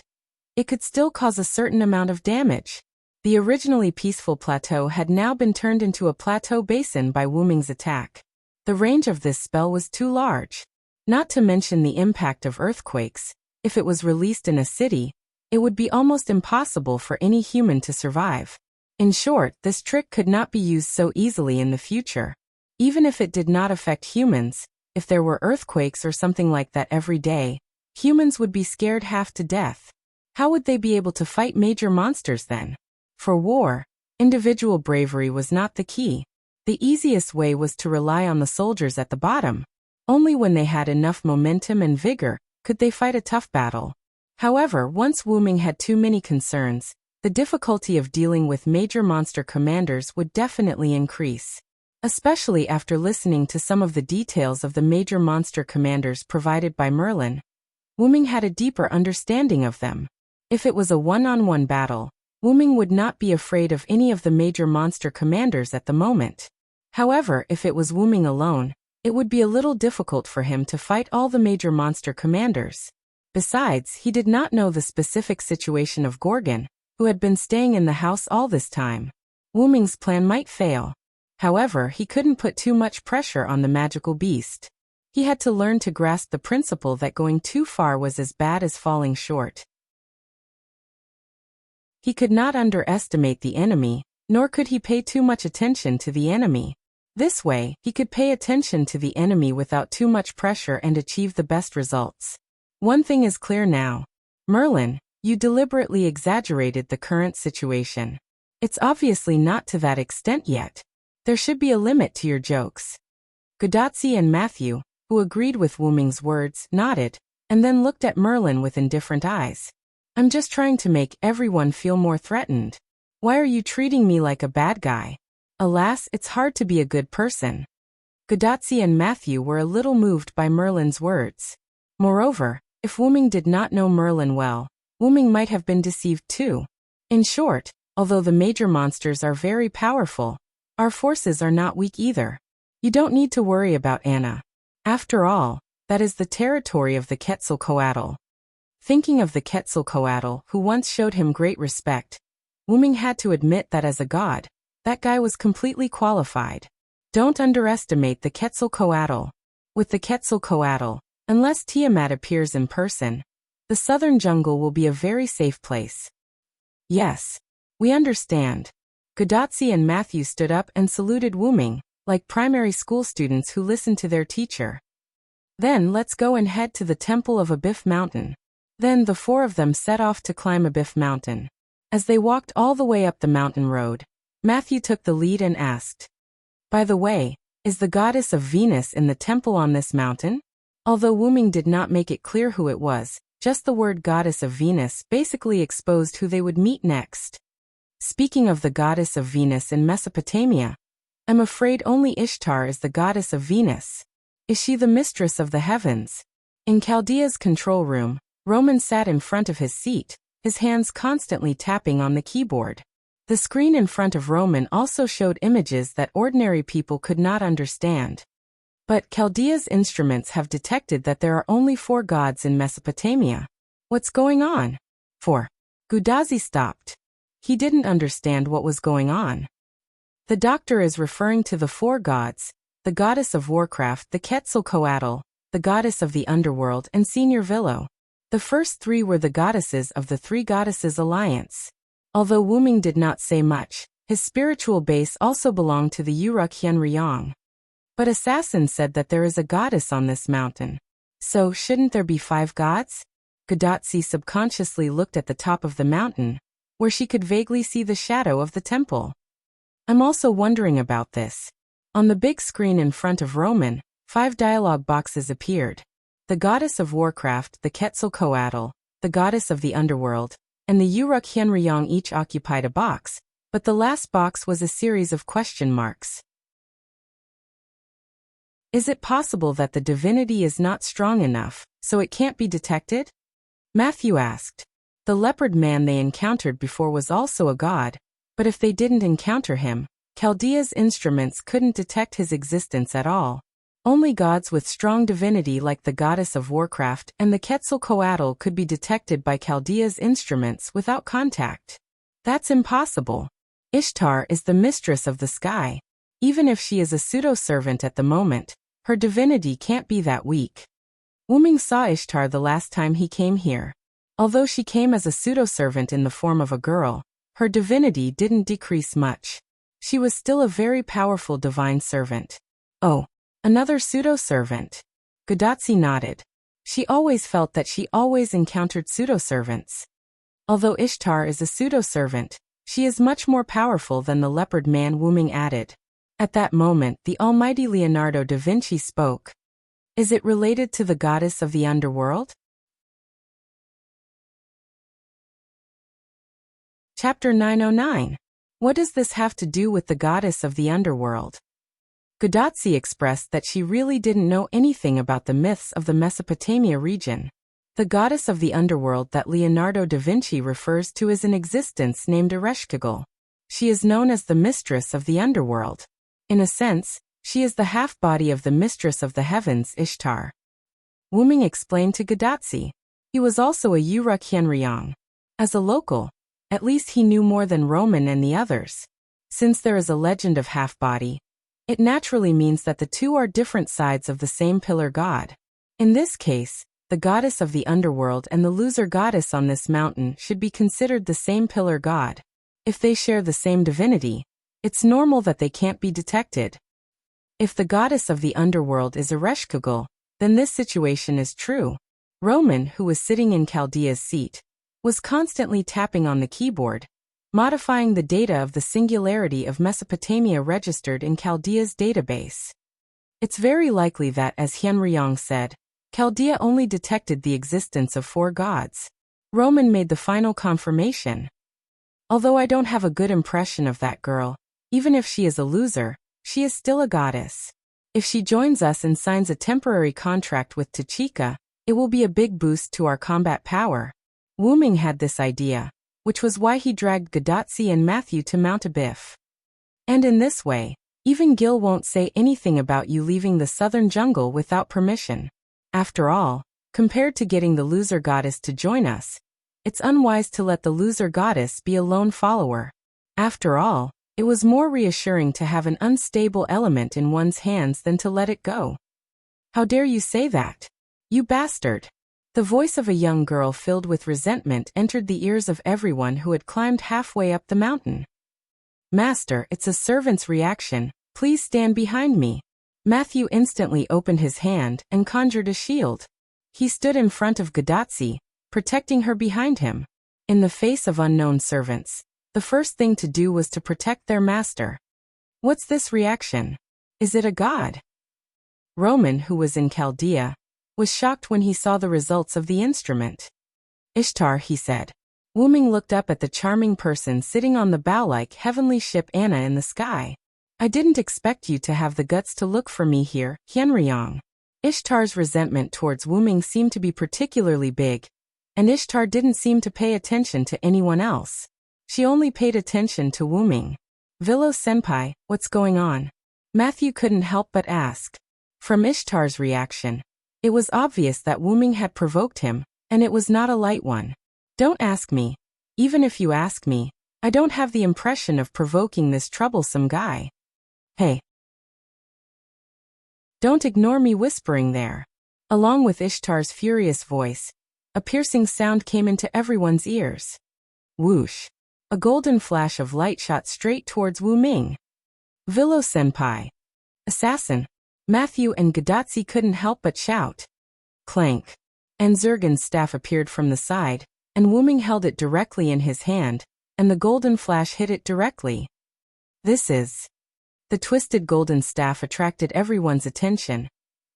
it could still cause a certain amount of damage. The originally peaceful plateau had now been turned into a plateau basin by Wuming's attack. The range of this spell was too large. Not to mention the impact of earthquakes. If it was released in a city, it would be almost impossible for any human to survive. In short, this trick could not be used so easily in the future. Even if it did not affect humans, if there were earthquakes or something like that every day, humans would be scared half to death. How would they be able to fight major monsters then? For war, individual bravery was not the key. The easiest way was to rely on the soldiers at the bottom. Only when they had enough momentum and vigor could they fight a tough battle. However, once Wuming had too many concerns, the difficulty of dealing with major monster commanders would definitely increase. Especially after listening to some of the details of the major monster commanders provided by Merlin, Wuming had a deeper understanding of them. If it was a one-on-one battle, Wuming would not be afraid of any of the major monster commanders at the moment. However, if it was Wuming alone, it would be a little difficult for him to fight all the major monster commanders. Besides, he did not know the specific situation of Gorgon, who had been staying in the house all this time. Wuming's plan might fail. However, he couldn't put too much pressure on the magical beast. He had to learn to grasp the principle that going too far was as bad as falling short. He could not underestimate the enemy, nor could he pay too much attention to the enemy. This way, he could pay attention to the enemy without too much pressure and achieve the best results. One thing is clear now. Merlin, you deliberately exaggerated the current situation. It's obviously not to that extent yet. There should be a limit to your jokes. Gadotsi and Matthew, who agreed with Wuming's words, nodded, and then looked at Merlin with indifferent eyes. I'm just trying to make everyone feel more threatened. Why are you treating me like a bad guy? Alas, it's hard to be a good person. Gudatsi and Matthew were a little moved by Merlin's words. Moreover, if Wuming did not know Merlin well, Wuming might have been deceived too. In short, although the major monsters are very powerful, our forces are not weak either. You don't need to worry about Anna. After all, that is the territory of the Quetzalcoatl. Thinking of the Quetzalcoatl, who once showed him great respect, Wuming had to admit that as a god, that guy was completely qualified. Don't underestimate the Quetzalcoatl. With the Quetzalcoatl, unless Tiamat appears in person, the southern jungle will be a very safe place. Yes, we understand. Gudatsi and Matthew stood up and saluted Wuming, like primary school students who listen to their teacher. Then let's go and head to the temple of Abiff Mountain. Then the four of them set off to climb Abiff Mountain. As they walked all the way up the mountain road, Matthew took the lead and asked, "By the way, is the goddess of Venus in the temple on this mountain?" Although Wuming did not make it clear who it was, just the word goddess of Venus basically exposed who they would meet next. Speaking of the goddess of Venus in Mesopotamia, I'm afraid only Ishtar is the goddess of Venus. Is she the mistress of the heavens? In Chaldea's control room, Roman sat in front of his seat, his hands constantly tapping on the keyboard. The screen in front of Roman also showed images that ordinary people could not understand. But Chaldea's instruments have detected that there are only 4 gods in Mesopotamia. What's going on? 4. Gudazi stopped. He didn't understand what was going on. The doctor is referring to the 4 gods, the goddess of warcraft, the Quetzalcoatl, the goddess of the underworld, and Senior Villo. The first 3 were the goddesses of the 3 Goddesses Alliance. Although Wuming did not say much, his spiritual base also belonged to the Uruk Hienryong. But Assassin said that there is a goddess on this mountain. So, shouldn't there be 5 gods? Gudatsi subconsciously looked at the top of the mountain, where she could vaguely see the shadow of the temple. I'm also wondering about this. On the big screen in front of Roman, 5 dialogue boxes appeared. The goddess of warcraft, the Quetzalcoatl, the goddess of the underworld, and the Uruk Hienryong each occupied a box, but the last box was a series of question marks. Is it possible that the divinity is not strong enough, so it can't be detected? Matthew asked. The leopard man they encountered before was also a god, but if they didn't encounter him, Chaldea's instruments couldn't detect his existence at all. Only gods with strong divinity like the goddess of warcraft and the Quetzalcoatl could be detected by Chaldea's instruments without contact. That's impossible. Ishtar is the mistress of the sky. Even if she is a pseudo-servant at the moment, her divinity can't be that weak. Wuming saw Ishtar the last time he came here. Although she came as a pseudo-servant in the form of a girl, her divinity didn't decrease much. She was still a very powerful divine servant. Oh. Another pseudo-servant. Gudatsi nodded. She always felt that she always encountered pseudo-servants. Although Ishtar is a pseudo-servant, she is much more powerful than the leopard man, Wuming added. At that moment, the almighty Leonardo da Vinci spoke. Is it related to the goddess of the underworld? Chapter 909. What does this have to do with the goddess of the underworld? Gudatsi expressed that she really didn't know anything about the myths of the Mesopotamia region. The goddess of the underworld that Leonardo da Vinci refers to is in existence named Ereshkigal. She is known as the mistress of the underworld. In a sense, she is the half-body of the mistress of the heavens, Ishtar. Wuming explained to Gudatsi. He was also a Uruk Hienryong. As a local, at least he knew more than Roman and the others. Since there is a legend of half-body, it naturally means that the 2 are different sides of the same pillar god. In this case, the goddess of the underworld and the loser goddess on this mountain should be considered the same pillar god. If they share the same divinity, it's normal that they can't be detected. If the goddess of the underworld is Ereshkigal, then this situation is true. Roman, who was sitting in Chaldea's seat, was constantly tapping on the keyboard, modifying the data of the singularity of Mesopotamia registered in Chaldea's database. It's very likely that, as Hienryong said, Chaldea only detected the existence of 4 gods. Roman made the final confirmation. Although I don't have a good impression of that girl, even if she is a loser, she is still a goddess. If she joins us and signs a temporary contract with Tachika, it will be a big boost to our combat power. Wu Ming had this idea, which was why he dragged Gadatsi and Matthew to Mount Abiff. And in this way, even Gil won't say anything about you leaving the southern jungle without permission. After all, compared to getting the loser goddess to join us, it's unwise to let the loser goddess be a lone follower. After all, it was more reassuring to have an unstable element in one's hands than to let it go. How dare you say that? You bastard! The voice of a young girl filled with resentment entered the ears of everyone who had climbed halfway up the mountain. Master, it's a servant's reaction. Please stand behind me. Matthew instantly opened his hand and conjured a shield. He stood in front of Gadatsi, protecting her behind him. In the face of unknown servants, the first thing to do was to protect their master. What's this reaction? Is it a god? Roman, who was in Chaldea, was shocked when he saw the results of the instrument. Ishtar, he said. Wu Ming looked up at the charming person sitting on the bow-like heavenly ship Anna in the sky. I didn't expect you to have the guts to look for me here, Hienryong. Ishtar's resentment towards Wu Ming seemed to be particularly big, and Ishtar didn't seem to pay attention to anyone else. She only paid attention to Wu Ming. Vilo-senpai, what's going on? Matthew couldn't help but ask. From Ishtar's reaction, it was obvious that Wu Ming had provoked him, and it was not a light one. Don't ask me. Even if you ask me, I don't have the impression of provoking this troublesome guy. Hey. Don't ignore me whispering there. Along with Ishtar's furious voice, a piercing sound came into everyone's ears. Whoosh. A golden flash of light shot straight towards Wu Ming. Vilo-senpai. Assassin. Matthew and Gadatsi couldn't help but shout. Clank. And Zurgen's staff appeared from the side, and Wu Ming held it directly in his hand, and the golden flash hit it directly. This is... The twisted golden staff attracted everyone's attention,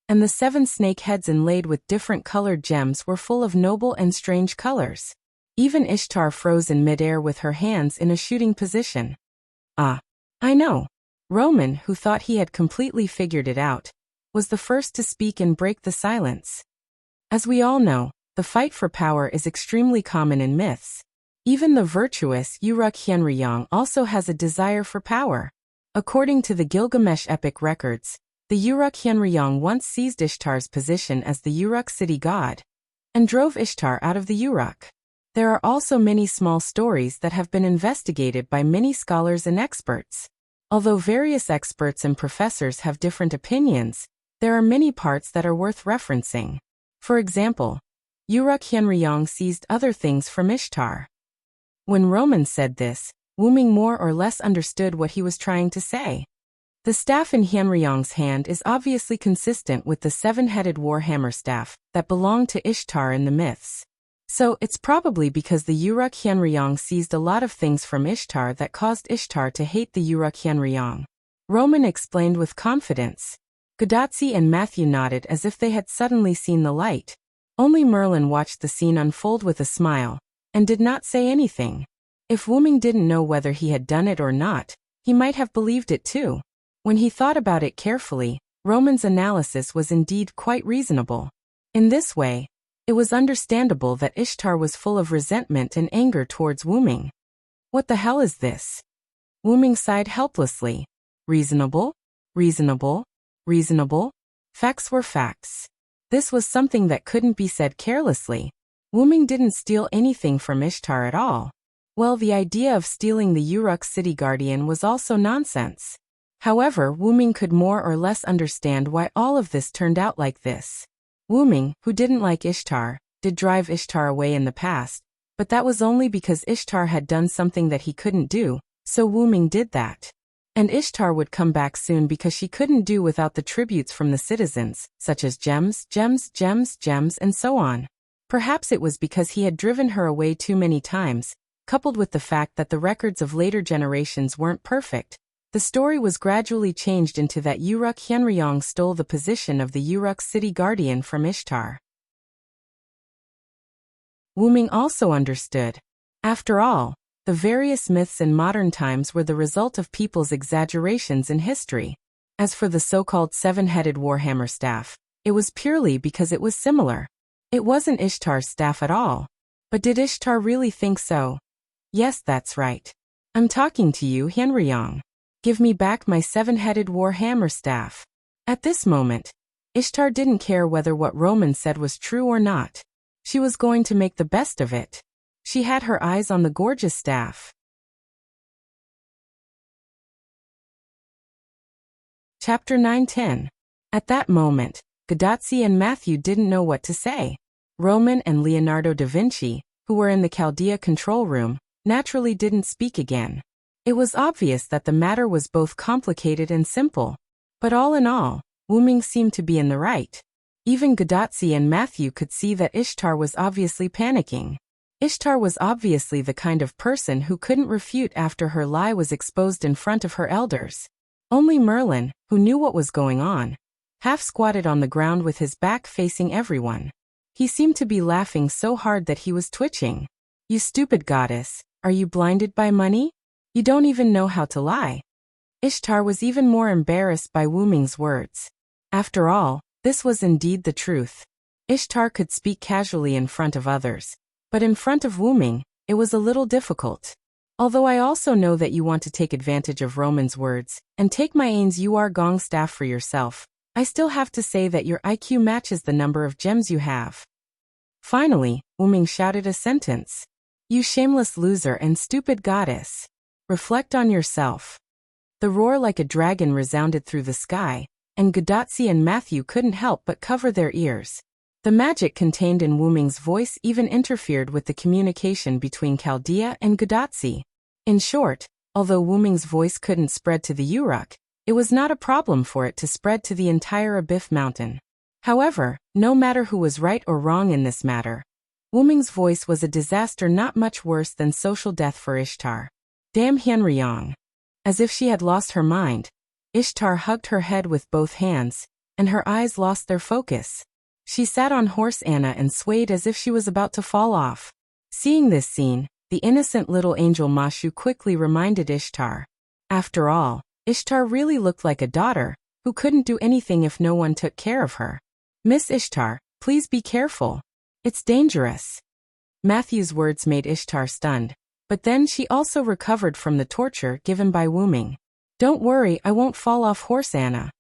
and the 7 snake heads inlaid with different colored gems were full of noble and strange colors. Even Ishtar froze in midair with her hands in a shooting position. Ah, I know. Roman, who thought he had completely figured it out, was the first to speak and break the silence. As we all know, the fight for power is extremely common in myths. Even the virtuous Uruk Hienryong also has a desire for power. According to the Gilgamesh epic records, the Uruk Hienryong once seized Ishtar's position as the Uruk city god, and drove Ishtar out of the Uruk. There are also many small stories that have been investigated by many scholars and experts. Although various experts and professors have different opinions, there are many parts that are worth referencing. For example, Uruk Hienryong seized other things from Ishtar. When Roman said this, Wu Ming more or less understood what he was trying to say. The staff in Hienryong's hand is obviously consistent with the 7-headed warhammer staff that belonged to Ishtar in the myths. So it's probably because the Uruk Hienryong seized a lot of things from Ishtar that caused Ishtar to hate the Uruk Hienryong. Roman explained with confidence. Gadatsi and Matthew nodded as if they had suddenly seen the light. Only Merlin watched the scene unfold with a smile, and did not say anything. If Wu Ming didn't know whether he had done it or not, he might have believed it too. When he thought about it carefully, Roman's analysis was indeed quite reasonable. In this way, it was understandable that Ishtar was full of resentment and anger towards Wu Ming. What the hell is this? Wu Ming sighed helplessly. Reasonable? Reasonable? Reasonable? Facts were facts. This was something that couldn't be said carelessly. Wu Ming didn't steal anything from Ishtar at all. Well, the idea of stealing the Uruk city guardian was also nonsense. However, Wu Ming could more or less understand why all of this turned out like this. Wu Ming, who didn't like Ishtar, did drive Ishtar away in the past, but that was only because Ishtar had done something that he couldn't do, so Wu Ming did that. And Ishtar would come back soon because she couldn't do without the tributes from the citizens, such as gems, gems, gems, gems, and so on. Perhaps it was because he had driven her away too many times, coupled with the fact that the records of later generations weren't perfect. The story was gradually changed into that Uruk Hienryong stole the position of the Uruk city guardian from Ishtar. Wu Ming also understood. After all, The various myths in modern times were the result of people's exaggerations in history. As for the so-called seven-headed warhammer staff, it was purely because it was similar. It wasn't Ishtar's staff at all. But did Ishtar really think so? Yes, that's right. I'm talking to you, Henryong. Give me back my seven-headed warhammer staff. At this moment, Ishtar didn't care whether what Roman said was true or not. She was going to make the best of it. She had her eyes on the gorgeous staff. Chapter 9-10. At that moment, Gadotsi and Matthew didn't know what to say. Roman and Leonardo da Vinci, who were in the Chaldea control room, naturally didn't speak again. It was obvious that the matter was both complicated and simple. But all in all, Wu Ming seemed to be in the right. Even Gadotsi and Matthew could see that Ishtar was obviously panicking. Ishtar was obviously the kind of person who couldn't refute after her lie was exposed in front of her elders. Only Merlin, who knew what was going on, half squatted on the ground with his back facing everyone. He seemed to be laughing so hard that he was twitching. You stupid goddess, are you blinded by money? You don't even know how to lie. Ishtar was even more embarrassed by Wu Ming's words. After all, this was indeed the truth. Ishtar could speak casually in front of others, but in front of Wu Ming, it was a little difficult. Although I also know that you want to take advantage of Roman's words, and take my Ain's UR Gong staff for yourself, I still have to say that your IQ matches the number of gems you have. Finally, Wu Ming shouted a sentence. You shameless loser and stupid goddess. Reflect on yourself. The roar like a dragon resounded through the sky, and Gadotsi and Matthew couldn't help but cover their ears. The magic contained in Wu Ming's voice even interfered with the communication between Chaldea and Gadotsi. In short, although Wu Ming's voice couldn't spread to the Uruk, it was not a problem for it to spread to the entire Abyss Mountain. However, no matter who was right or wrong in this matter, Wu Ming's voice was a disaster not much worse than social death for Ishtar. Damn Henryong. As if she had lost her mind, Ishtar hugged her head with both hands, and her eyes lost their focus. She sat on Horse Anna and swayed as if she was about to fall off. Seeing this scene, the innocent little angel Mashu quickly reminded Ishtar. After all, Ishtar really looked like a daughter, who couldn't do anything if no one took care of her. Miss Ishtar, please be careful. It's dangerous. Matthew's words made Ishtar stunned, but then she also recovered from the torture given by Wu Ming. Don't worry, I won't fall off Horse Anna.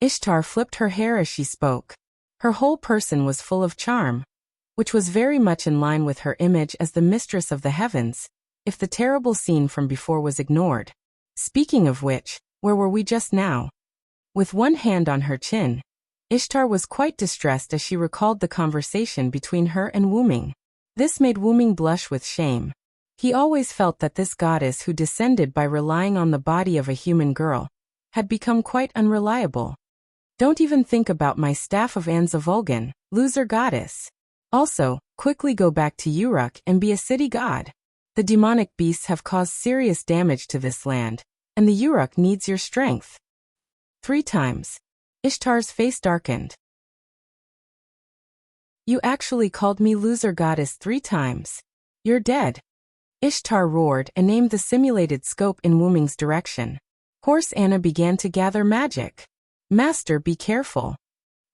Ishtar flipped her hair as she spoke. Her whole person was full of charm, which was very much in line with her image as the mistress of the heavens, if the terrible scene from before was ignored. Speaking of which, where were we just now? With one hand on her chin, Ishtar was quite distressed as she recalled the conversation between her and Wu Ming. This made Wu Ming blush with shame. He always felt that this goddess who descended by relying on the body of a human girl had become quite unreliable. Don't even think about my staff of Anzavulgan, loser goddess. Also, quickly go back to Uruk and be a city god. The demonic beasts have caused serious damage to this land, and the Uruk needs your strength. 3 times. Ishtar's face darkened. You actually called me loser goddess 3 times. You're dead. Ishtar roared and aimed the simulated scope in Wu Ming's direction. Horse Anna began to gather magic. Master, be careful.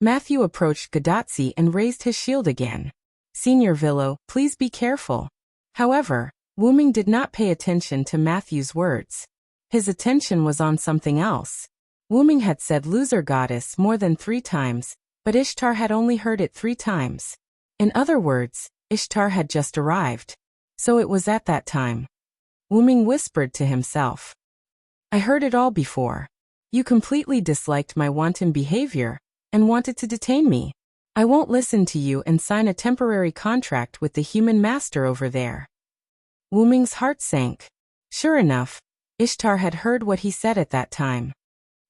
Matthew approached Gadotsi and raised his shield again. Senior Villo, please be careful. However, Wu Ming did not pay attention to Matthew's words. His attention was on something else. Wu Ming had said loser goddess more than 3 times, but Ishtar had only heard it 3 times. In other words, Ishtar had just arrived. So it was at that time. Wu Ming whispered to himself. I heard it all before. You completely disliked my wanton behavior, and wanted to detain me. I won't listen to you and sign a temporary contract with the human master over there. Wu Ming's heart sank. Sure enough, Ishtar had heard what he said at that time.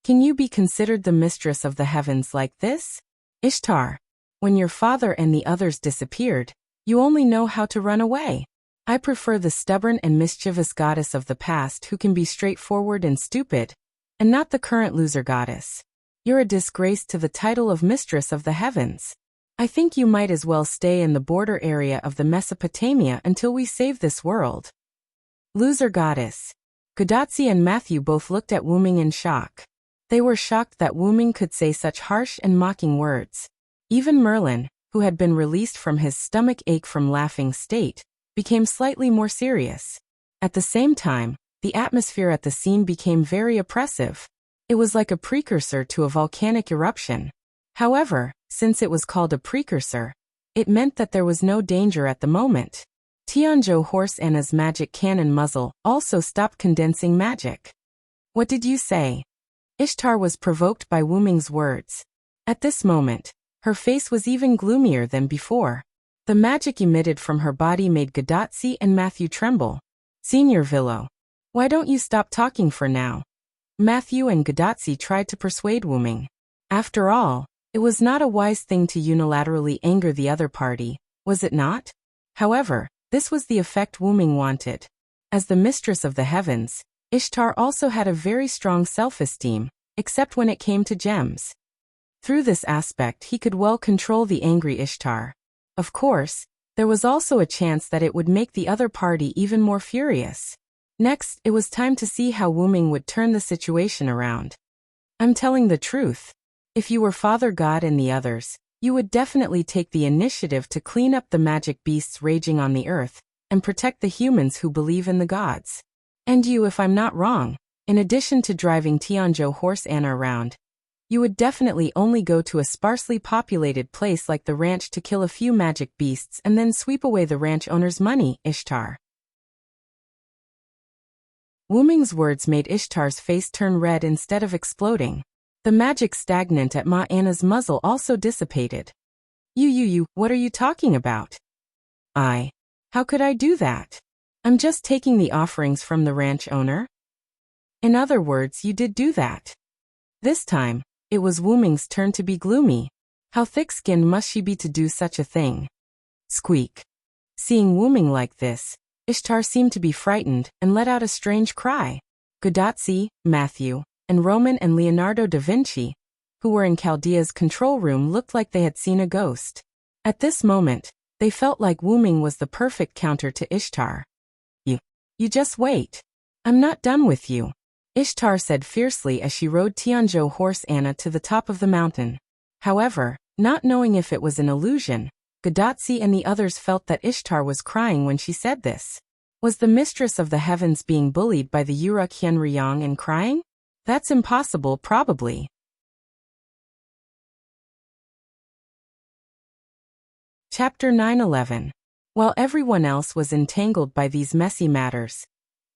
Can you be considered the mistress of the heavens like this? Ishtar, when your father and the others disappeared, you only know how to run away. I prefer the stubborn and mischievous goddess of the past who can be straightforward and stupid, and not the current loser goddess. You're a disgrace to the title of mistress of the heavens. I think you might as well stay in the border area of the Mesopotamia until we save this world. Loser goddess. Gadotsi and Matthew both looked at Wu-ming in shock. They were shocked that Wu-ming could say such harsh and mocking words. Even Merlin, who had been released from his stomach ache from laughing state, became slightly more serious. At the same time, the atmosphere at the scene became very oppressive. It was like a precursor to a volcanic eruption. However, since it was called a precursor, it meant that there was no danger at the moment. Tianzhou Horse Anna's magic cannon muzzle also stopped condensing magic. What did you say? Ishtar was provoked by Wu-ming's words. At this moment, her face was even gloomier than before. The magic emitted from her body made Gadotsi and Matthew tremble. Senior Villo, why don't you stop talking for now? Matthew and Gadotsi tried to persuade Wu-ming. After all, it was not a wise thing to unilaterally anger the other party, was it not? However, this was the effect Wu-ming wanted. As the mistress of the heavens, Ishtar also had a very strong self-esteem, except when it came to gems. Through this aspect he could well control the angry Ishtar. Of course, there was also a chance that it would make the other party even more furious. Next, it was time to see how Wu-ming would turn the situation around. I'm telling the truth. If you were Father God and the others, you would definitely take the initiative to clean up the magic beasts raging on the earth, and protect the humans who believe in the gods. And you, if I'm not wrong, in addition to driving Tianzhou Horse Anna around, you would definitely only go to a sparsely populated place like the ranch to kill a few magic beasts and then sweep away the ranch owner's money, Ishtar. Wu-ming's words made Ishtar's face turn red instead of exploding. The magic stagnant at Ma Anna's muzzle also dissipated. You, what are you talking about? How could I do that? I'm just taking the offerings from the ranch owner. In other words, you did do that. This time, it was Wu-ming's turn to be gloomy. How thick-skinned must she be to do such a thing? Squeak. Seeing Wu-ming like this, Ishtar seemed to be frightened and let out a strange cry. Gadotsi, Matthew, and Roman and Leonardo da Vinci, who were in Chaldea's control room, looked like they had seen a ghost. At this moment, they felt like Wu-ming was the perfect counter to Ishtar. You just wait. I'm not done with you, Ishtar said fiercely as she rode Tianzhou Horse Anna to the top of the mountain. However, not knowing if it was an illusion, Gadotsi and the others felt that Ishtar was crying when she said this. Was the mistress of the heavens being bullied by the Uruk Hyunryong and crying? That's impossible, probably. Chapter 9-11. While everyone else was entangled by these messy matters,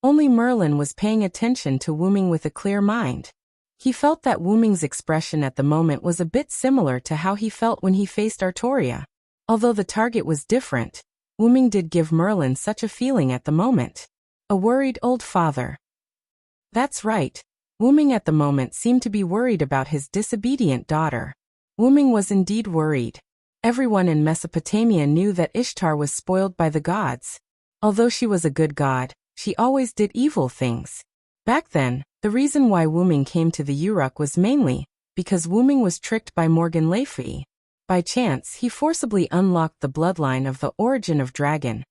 only Merlin was paying attention to Wu-ming with a clear mind. He felt that Wu-ming's expression at the moment was a bit similar to how he felt when he faced Artoria. Although the target was different, Wu-ming did give Merlin such a feeling at the moment. A worried old father. That's right. Wu-ming at the moment seemed to be worried about his disobedient daughter. Wu-ming was indeed worried. Everyone in Mesopotamia knew that Ishtar was spoiled by the gods. Although she was a good god, she always did evil things. Back then, the reason why Wu-ming came to the Uruk was mainly because Wu-ming was tricked by Morgan Le Fay. By chance, he forcibly unlocked the bloodline of the Origin of Dragon,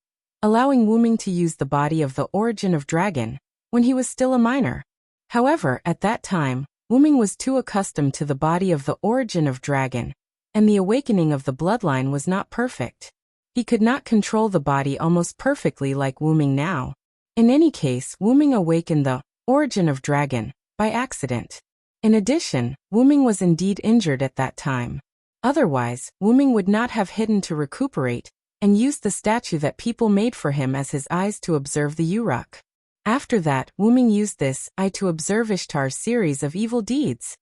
allowing Wu-ming to use the body of the Origin of Dragon when he was still a minor. However, at that time, Wu-ming was too accustomed to the body of the Origin of Dragon, and the awakening of the bloodline was not perfect. He could not control the body almost perfectly like Wu-ming now. In any case, Wu-ming awakened the Origin of Dragon by accident. In addition, Wu-ming was indeed injured at that time. Otherwise, Wu-ming would not have hidden to recuperate and used the statue that people made for him as his eyes to observe the Uruk. After that, Wu-ming used this eye to observe Ishtar's series of evil deeds.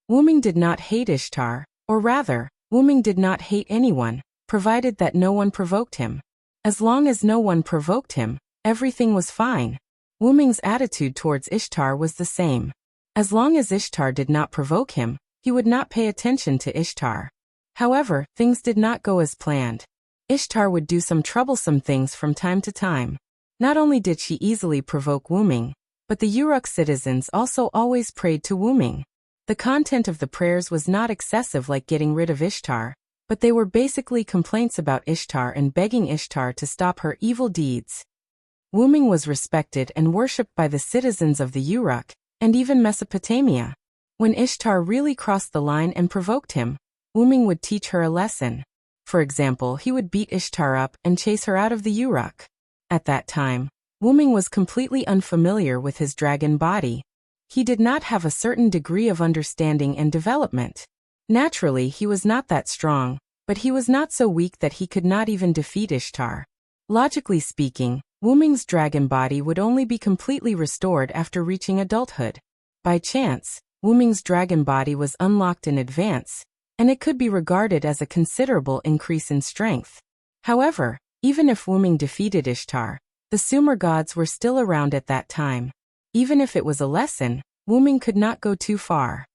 Wu-ming did not hate Ishtar, or rather, Wu-ming did not hate anyone, provided that no one provoked him. As long as no one provoked him, everything was fine. Wu-ming's attitude towards Ishtar was the same. As long as Ishtar did not provoke him, he would not pay attention to Ishtar. However, things did not go as planned. Ishtar would do some troublesome things from time to time. Not only did she easily provoke Wu-ming, but the Uruk citizens also always prayed to Wu-ming. The content of the prayers was not excessive like getting rid of Ishtar, but they were basically complaints about Ishtar and begging Ishtar to stop her evil deeds. Wuming was respected and worshipped by the citizens of the Uruk, and even Mesopotamia. When Ishtar really crossed the line and provoked him, Wuming would teach her a lesson. For example, he would beat Ishtar up and chase her out of the Uruk. At that time, Wuming was completely unfamiliar with his dragon body. He did not have a certain degree of understanding and development. Naturally, he was not that strong, but he was not so weak that he could not even defeat Ishtar. Logically speaking, Wuming's dragon body would only be completely restored after reaching adulthood. By chance, Wuming's dragon body was unlocked in advance, and it could be regarded as a considerable increase in strength. However, even if Wuming defeated Ishtar, the Sumer gods were still around at that time. Even if it was a lesson, Wuming could not go too far.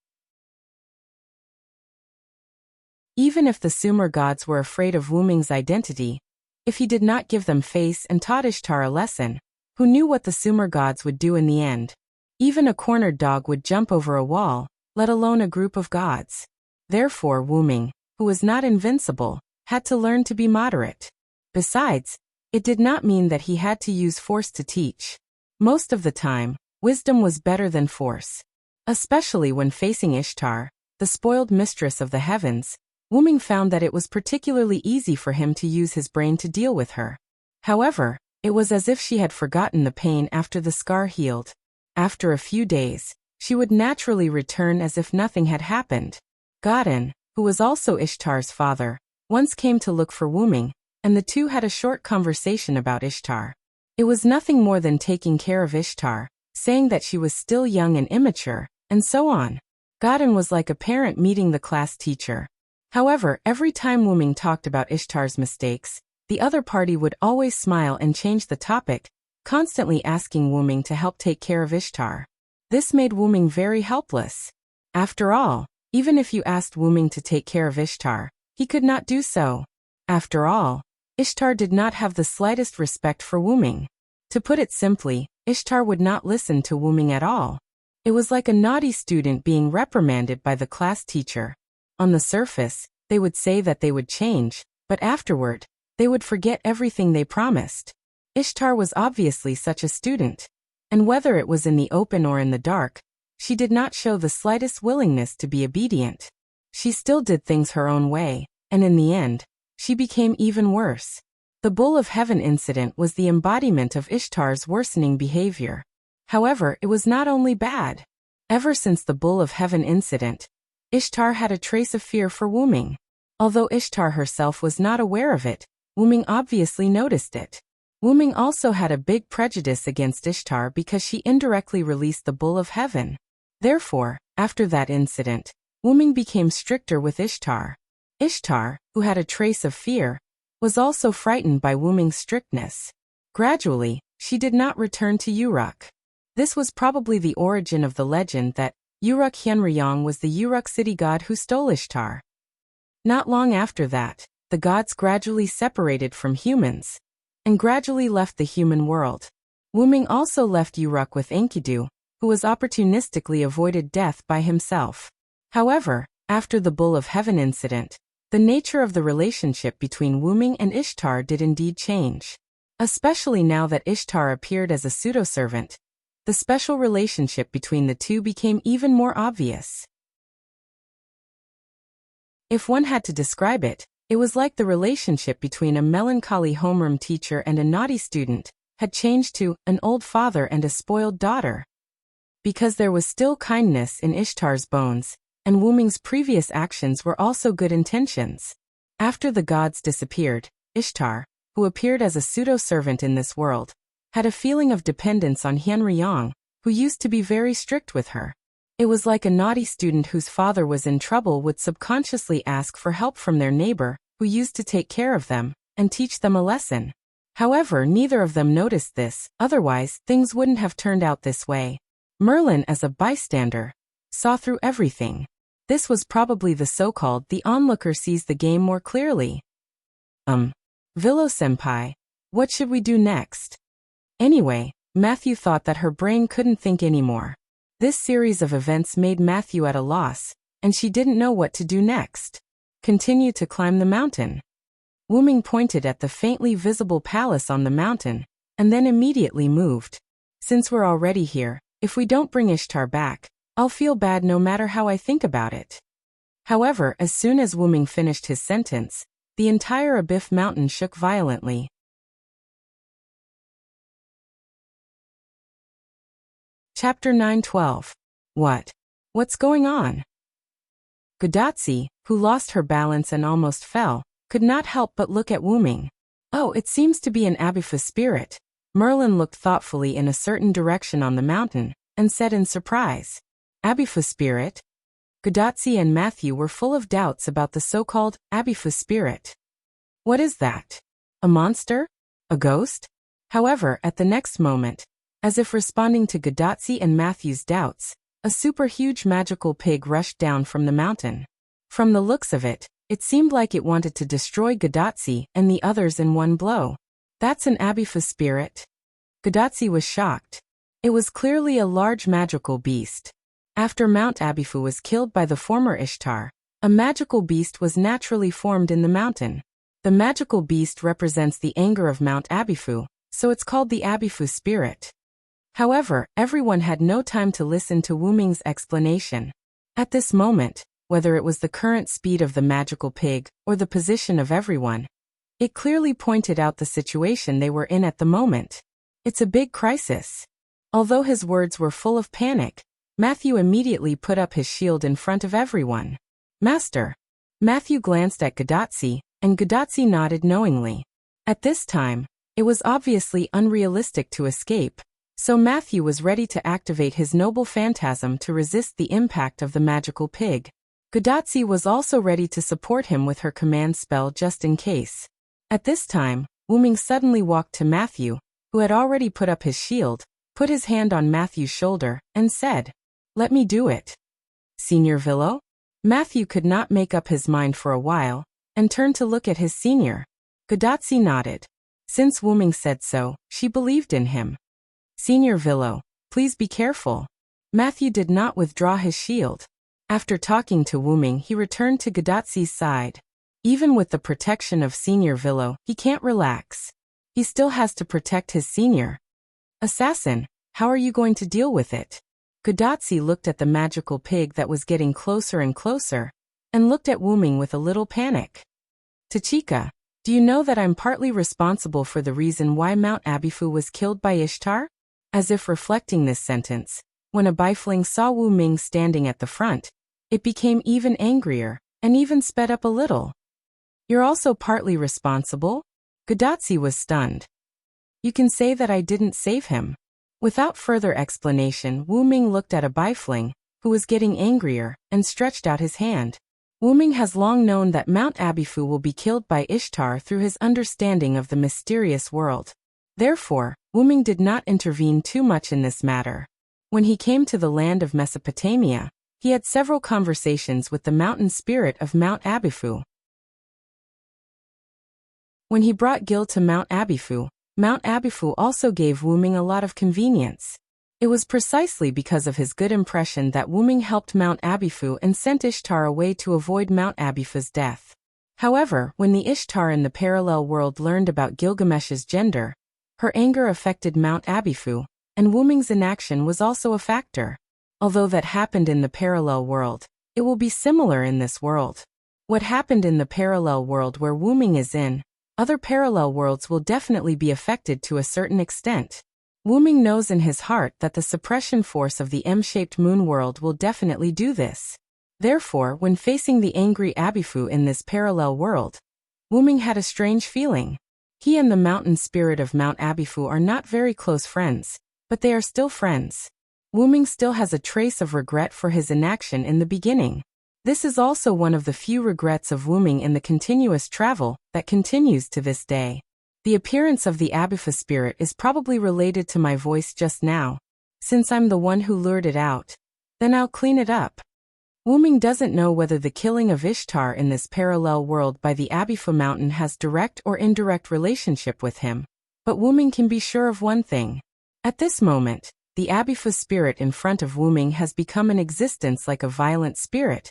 Even if the Sumer gods were afraid of Wuming's identity, if he did not give them face and taught Ishtar a lesson, who knew what the Sumer gods would do in the end? Even a cornered dog would jump over a wall, let alone a group of gods. Therefore Wuming, who was not invincible, had to learn to be moderate. Besides, it did not mean that he had to use force to teach. Most of the time, wisdom was better than force. Especially when facing Ishtar, the spoiled mistress of the heavens, Wuming found that it was particularly easy for him to use his brain to deal with her. However, it was as if she had forgotten the pain after the scar healed. After a few days, she would naturally return as if nothing had happened. Godin, who was also Ishtar's father, once came to look for Wuming, and the two had a short conversation about Ishtar. It was nothing more than taking care of Ishtar, saying that she was still young and immature, and so on. Godin was like a parent meeting the class teacher. However, every time Wuming talked about Ishtar's mistakes, the other party would always smile and change the topic, constantly asking Wuming to help take care of Ishtar. This made Wuming very helpless. After all, even if you asked Wuming to take care of Ishtar, he could not do so. After all, Ishtar did not have the slightest respect for Wuming. To put it simply, Ishtar would not listen to Wuming at all. It was like a naughty student being reprimanded by the class teacher. On the surface, they would say that they would change, but afterward, they would forget everything they promised. Ishtar was obviously such a student. And whether it was in the open or in the dark, she did not show the slightest willingness to be obedient. She still did things her own way, and in the end, she became even worse. The Bull of Heaven incident was the embodiment of Ishtar's worsening behavior. However, it was not only bad. Ever since the Bull of Heaven incident, Ishtar had a trace of fear for Wuming. Although Ishtar herself was not aware of it, Wuming obviously noticed it. Wuming also had a big prejudice against Ishtar because she indirectly released the Bull of Heaven. Therefore, after that incident, Wuming became stricter with Ishtar. Ishtar, who had a trace of fear, was also frightened by Wuming's strictness. Gradually, she did not return to Uruk. This was probably the origin of the legend that Uruk Hyunryong was the Uruk city god who stole Ishtar. Not long after that, the gods gradually separated from humans, and gradually left the human world. Wuming also left Uruk with Enkidu, who was opportunistically avoided death by himself. However, after the Bull of Heaven incident, the nature of the relationship between Wuming and Ishtar did indeed change. Especially now that Ishtar appeared as a pseudo-servant, the special relationship between the two became even more obvious. If one had to describe it, it was like the relationship between a melancholy homeroom teacher and a naughty student had changed to an old father and a spoiled daughter. Because there was still kindness in Ishtar's bones, and Wuming's previous actions were also good intentions. After the gods disappeared, Ishtar, who appeared as a pseudo-servant in this world, had a feeling of dependence on Hyunryong, who used to be very strict with her. It was like a naughty student whose father was in trouble would subconsciously ask for help from their neighbor, who used to take care of them, and teach them a lesson. However, neither of them noticed this, otherwise, things wouldn't have turned out this way. Merlin, as a bystander, saw through everything. This was probably the so-called the onlooker sees the game more clearly. Villo-senpai, what should we do next? Anyway, Matthew thought that her brain couldn't think anymore. This series of events made Matthew at a loss, and she didn't know what to do next. Continue to climb the mountain. Wuming pointed at the faintly visible palace on the mountain, and then immediately moved. Since we're already here, if we don't bring Ishtar back, I'll feel bad no matter how I think about it. However, as soon as Wuming finished his sentence, the entire Abyf mountain shook violently. Chapter 9:12. What's going on? Gudatsi, who lost her balance and almost fell, could not help but look at Wuming. Oh, it seems to be an Abifa spirit. Merlin looked thoughtfully in a certain direction on the mountain, and said in surprise, Abifa spirit? Gudatsi and Matthew were full of doubts about the so-called Abifa spirit. What is that? A monster? A ghost? However, at the next moment, as if responding to Gudatsi and Matthew's doubts, a super-huge magical pig rushed down from the mountain. From the looks of it, it seemed like it wanted to destroy Gudatsi and the others in one blow. That's an Abifa spirit? Gudatsi was shocked. It was clearly a large magical beast. After Mount Abifu was killed by the former Ishtar, a magical beast was naturally formed in the mountain. The magical beast represents the anger of Mount Abifu, so it's called the Abifu spirit. However, everyone had no time to listen to Wuming's explanation. At this moment, whether it was the current speed of the magical pig or the position of everyone, it clearly pointed out the situation they were in at the moment. It's a big crisis. Although his words were full of panic, Matthew immediately put up his shield in front of everyone. Master. Matthew glanced at Gudatsi, and Gudatsi nodded knowingly. At this time, it was obviously unrealistic to escape, so Matthew was ready to activate his noble phantasm to resist the impact of the magical pig. Gudatsi was also ready to support him with her command spell just in case. At this time, Wuming suddenly walked to Matthew, who had already put up his shield, put his hand on Matthew's shoulder, and said, Let me do it. Senior Villo? Matthew could not make up his mind for a while, and turned to look at his senior. Gudatsi nodded. Since Wuming said so, she believed in him. Senior Villo, please be careful. Matthew did not withdraw his shield. After talking to Wuming, he returned to Gudatsi's side. Even with the protection of Senior Villo, he can't relax. He still has to protect his senior. Assassin, how are you going to deal with it? Gudatsi looked at the magical pig that was getting closer and closer, and looked at Wuming with a little panic. Tachika, do you know that I'm partly responsible for the reason why Mount Abifu was killed by Ishtar? As if reflecting this sentence, when a Bifling saw Wuming standing at the front, it became even angrier, and even sped up a little. You're also partly responsible? Gudatsi was stunned. You can say that I didn't save him. Without further explanation, Wuming looked at a Bifling, who was getting angrier, and stretched out his hand. Wuming has long known that Mount Abifu will be killed by Ishtar through his understanding of the mysterious world. Therefore, Wuming did not intervene too much in this matter. When he came to the land of Mesopotamia, he had several conversations with the mountain spirit of Mount Abifu. When he brought Gil to Mount Abifu also gave Wuming a lot of convenience. It was precisely because of his good impression that Wuming helped Mount Abifu and sent Ishtar away to avoid Mount Abifu's death. However, when the Ishtar in the parallel world learned about Gilgamesh's gender, her anger affected Mount Abifu, and Wuming's inaction was also a factor. Although that happened in the parallel world, it will be similar in this world. What happened in the parallel world where Wuming is in, other parallel worlds will definitely be affected to a certain extent. Wuming knows in his heart that the suppression force of the M-shaped moon world will definitely do this. Therefore, when facing the angry Abifu in this parallel world, Wuming had a strange feeling. He and the mountain spirit of Mount Abifu are not very close friends, but they are still friends. Wuming still has a trace of regret for his inaction in the beginning. This is also one of the few regrets of Wuming in the continuous travel that continues to this day. The appearance of the Abifa spirit is probably related to my voice just now. Since I'm the one who lured it out, then I'll clean it up. Wuming doesn't know whether the killing of Ishtar in this parallel world by the Abifa mountain has direct or indirect relationship with him, but Wuming can be sure of one thing. At this moment, the Abifa spirit in front of Wuming has become an existence like a violent spirit,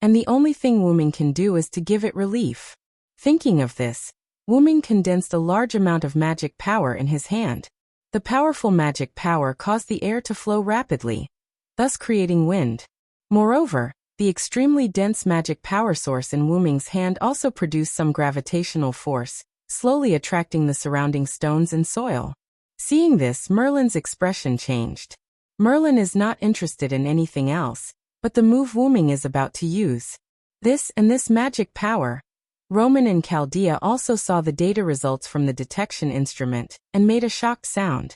and the only thing Wuming can do is to give it relief. Thinking of this, Wuming condensed a large amount of magic power in his hand. The powerful magic power caused the air to flow rapidly, thus creating wind. Moreover, the extremely dense magic power source in Wuming's hand also produced some gravitational force, slowly attracting the surrounding stones and soil. Seeing this, Merlin's expression changed. Merlin is not interested in anything else, but the move Wuming is about to use. This magic power. Roman and Chaldea also saw the data results from the detection instrument and made a shocked sound.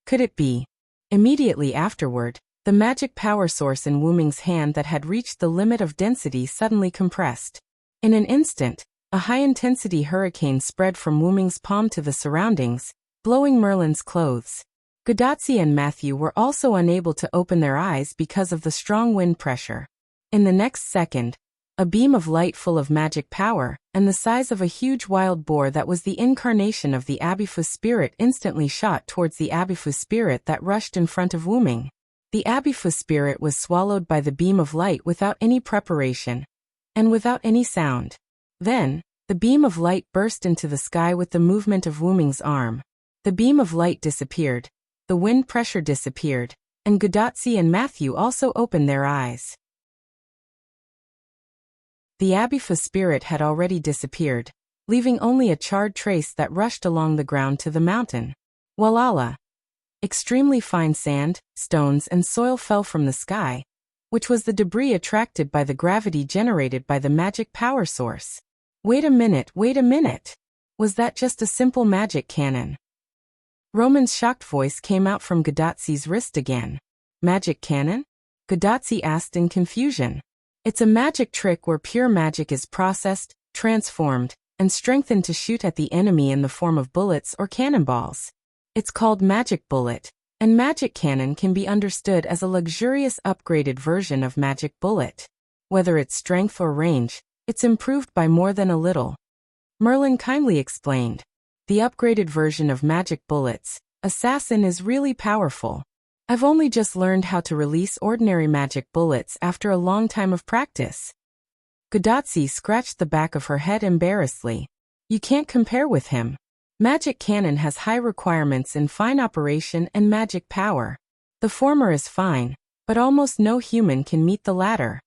Could it be? Immediately afterward, the magic power source in Wuming's hand that had reached the limit of density suddenly compressed. In an instant, a high-intensity hurricane spread from Wuming's palm to the surroundings, blowing Merlin's clothes. Godatsi and Matthew were also unable to open their eyes because of the strong wind pressure. In the next second, a beam of light full of magic power, and the size of a huge wild boar that was the incarnation of the Abifu spirit instantly shot towards the Abifu spirit that rushed in front of Wuming. The Abifu spirit was swallowed by the beam of light without any preparation, and without any sound. Then, the beam of light burst into the sky with the movement of Wuming's arm. The beam of light disappeared, the wind pressure disappeared, and Godatsi and Matthew also opened their eyes. The Abifu spirit had already disappeared, leaving only a charred trace that rushed along the ground to the mountain. Walala! Extremely fine sand, stones and soil fell from the sky, which was the debris attracted by the gravity generated by the magic power source. Wait a minute! Was that just a simple magic cannon? Roman's shocked voice came out from Godatsi's wrist again. Magic cannon? Godatsi asked in confusion. It's a magic trick where pure magic is processed, transformed, and strengthened to shoot at the enemy in the form of bullets or cannonballs. It's called magic bullet, and magic cannon can be understood as a luxurious upgraded version of magic bullet. Whether it's strength or range, it's improved by more than a little. Merlin kindly explained. The upgraded version of magic bullets, Assassin, is really powerful. I've only just learned how to release ordinary magic bullets after a long time of practice. Godatsi scratched the back of her head embarrassedly. You can't compare with him. Magic cannon has high requirements in fine operation and magic power. The former is fine, but almost no human can meet the latter.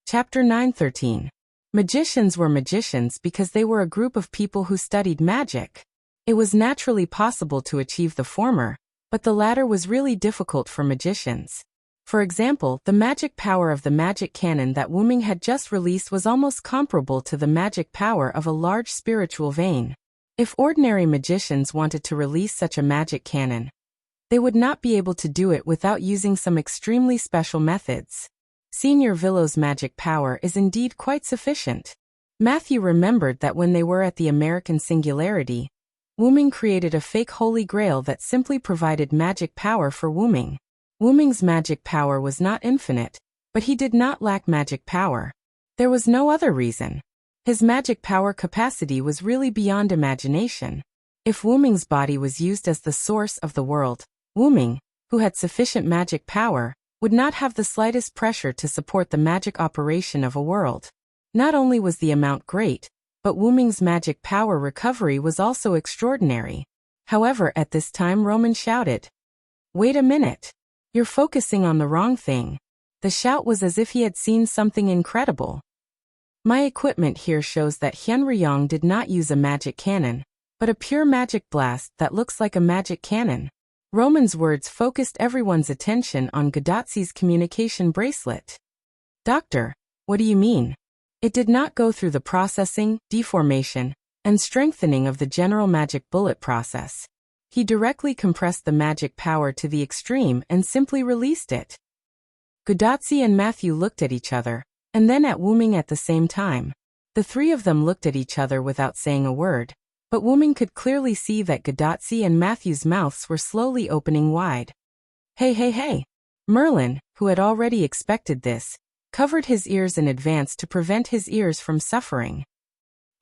Chapter 9:13. Magicians were magicians because they were a group of people who studied magic. It was naturally possible to achieve the former, but the latter was really difficult for magicians. For example, the magic power of the magic cannon that Wuming had just released was almost comparable to the magic power of a large spiritual vein. If ordinary magicians wanted to release such a magic cannon, they would not be able to do it without using some extremely special methods. Senior Villow's magic power is indeed quite sufficient. Matthew remembered that when they were at the American Singularity, Wuming created a fake Holy Grail that simply provided magic power for Wuming. Wuming's magic power was not infinite, but he did not lack magic power. There was no other reason. His magic power capacity was really beyond imagination. If Wuming's body was used as the source of the world, Wuming, who had sufficient magic power, would not have the slightest pressure to support the magic operation of a world. Not only was the amount great, but Wuming's magic power recovery was also extraordinary. However, at this time Roman shouted, "Wait a minute! You're focusing on the wrong thing." The shout was as if he had seen something incredible. My equipment here shows that Hyunryong did not use a magic cannon, but a pure magic blast that looks like a magic cannon. Roman's words focused everyone's attention on Godatsi's communication bracelet. Doctor, what do you mean? It did not go through the processing, deformation, and strengthening of the general magic bullet process. He directly compressed the magic power to the extreme and simply released it. Godatsi and Matthew looked at each other, and then at Wuming at the same time. The three of them looked at each other without saying a word, but Wuming could clearly see that Godatsi and Matthew's mouths were slowly opening wide. Hey! Merlin, who had already expected this, covered his ears in advance to prevent his ears from suffering.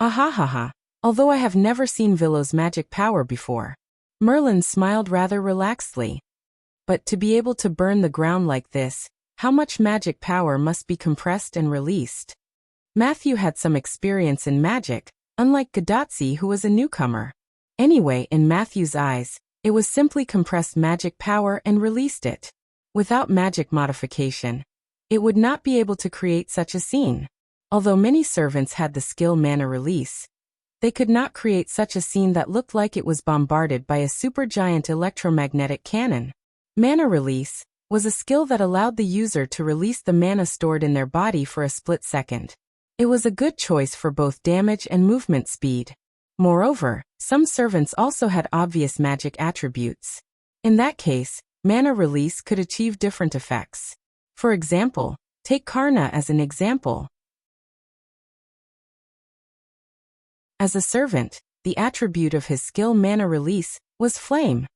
Ahahaha, although I have never seen Villow's magic power before. Merlin smiled rather relaxedly. But to be able to burn the ground like this, How much magic power must be compressed and released? Matthew had some experience in magic, unlike Gadotsi, who was a newcomer. Anyway, in Matthew's eyes, it was simply compressed magic power and released it. Without magic modification, it would not be able to create such a scene. Although many servants had the skill mana release, they could not create such a scene that looked like it was bombarded by a supergiant electromagnetic cannon. Mana release was a skill that allowed the user to release the mana stored in their body for a split second. It was a good choice for both damage and movement speed. Moreover, some servants also had obvious magic attributes. In that case, mana release could achieve different effects. For example, take Karna as an example. As a servant, the attribute of his skill mana release was flame.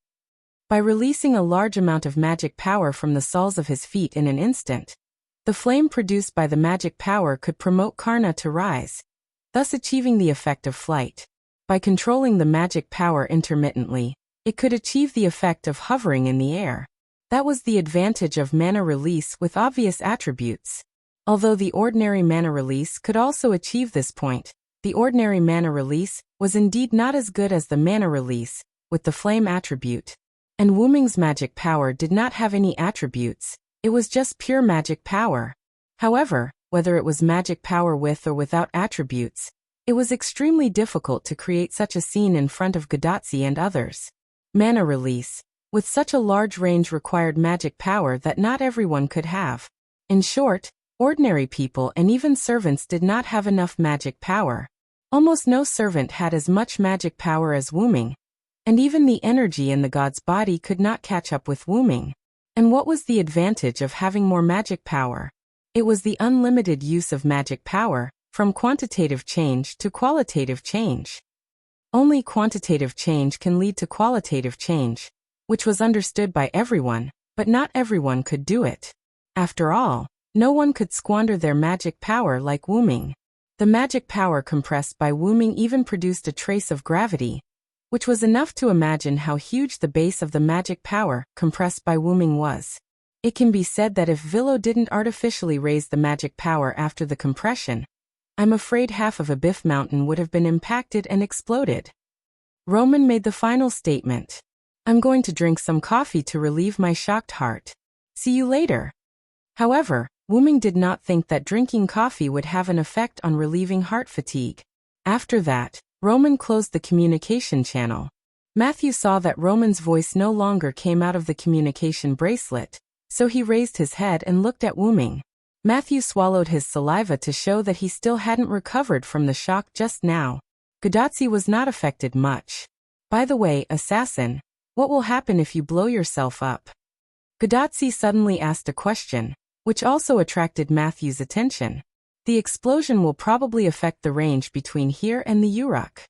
By releasing a large amount of magic power from the soles of his feet in an instant, the flame produced by the magic power could promote Karna to rise, thus achieving the effect of flight. By controlling the magic power intermittently, it could achieve the effect of hovering in the air. That was the advantage of mana release with obvious attributes. Although the ordinary mana release could also achieve this point, the ordinary mana release was indeed not as good as the mana release with the flame attribute. And Wuming's magic power did not have any attributes, it was just pure magic power. However, whether it was magic power with or without attributes, it was extremely difficult to create such a scene in front of Gadotsi and others. Mana release, with such a large range, required magic power that not everyone could have. In short, ordinary people and even servants did not have enough magic power. Almost no servant had as much magic power as Wuming, and even the energy in the god's body could not catch up with Wuming. And what was the advantage of having more magic power? It was the unlimited use of magic power, from quantitative change to qualitative change. Only quantitative change can lead to qualitative change, which was understood by everyone, but not everyone could do it. After all, no one could squander their magic power like Wuming. The magic power compressed by Wuming even produced a trace of gravity, which was enough to imagine how huge the base of the magic power compressed by Wuming was. It can be said that if Vilo didn't artificially raise the magic power after the compression, I'm afraid half of Abyss Mountain would have been impacted and exploded. Roman made the final statement. I'm going to drink some coffee to relieve my shocked heart. See you later. However, Wuming did not think that drinking coffee would have an effect on relieving heart fatigue. After that, Roman closed the communication channel. Matthew saw that Roman's voice no longer came out of the communication bracelet, so he raised his head and looked at Wuming. Matthew swallowed his saliva to show that he still hadn't recovered from the shock just now. Gadotsi was not affected much. By the way, assassin, what will happen if you blow yourself up? Gadotsi suddenly asked a question, which also attracted Matthew's attention. The explosion will probably affect the range between here and the Uruk.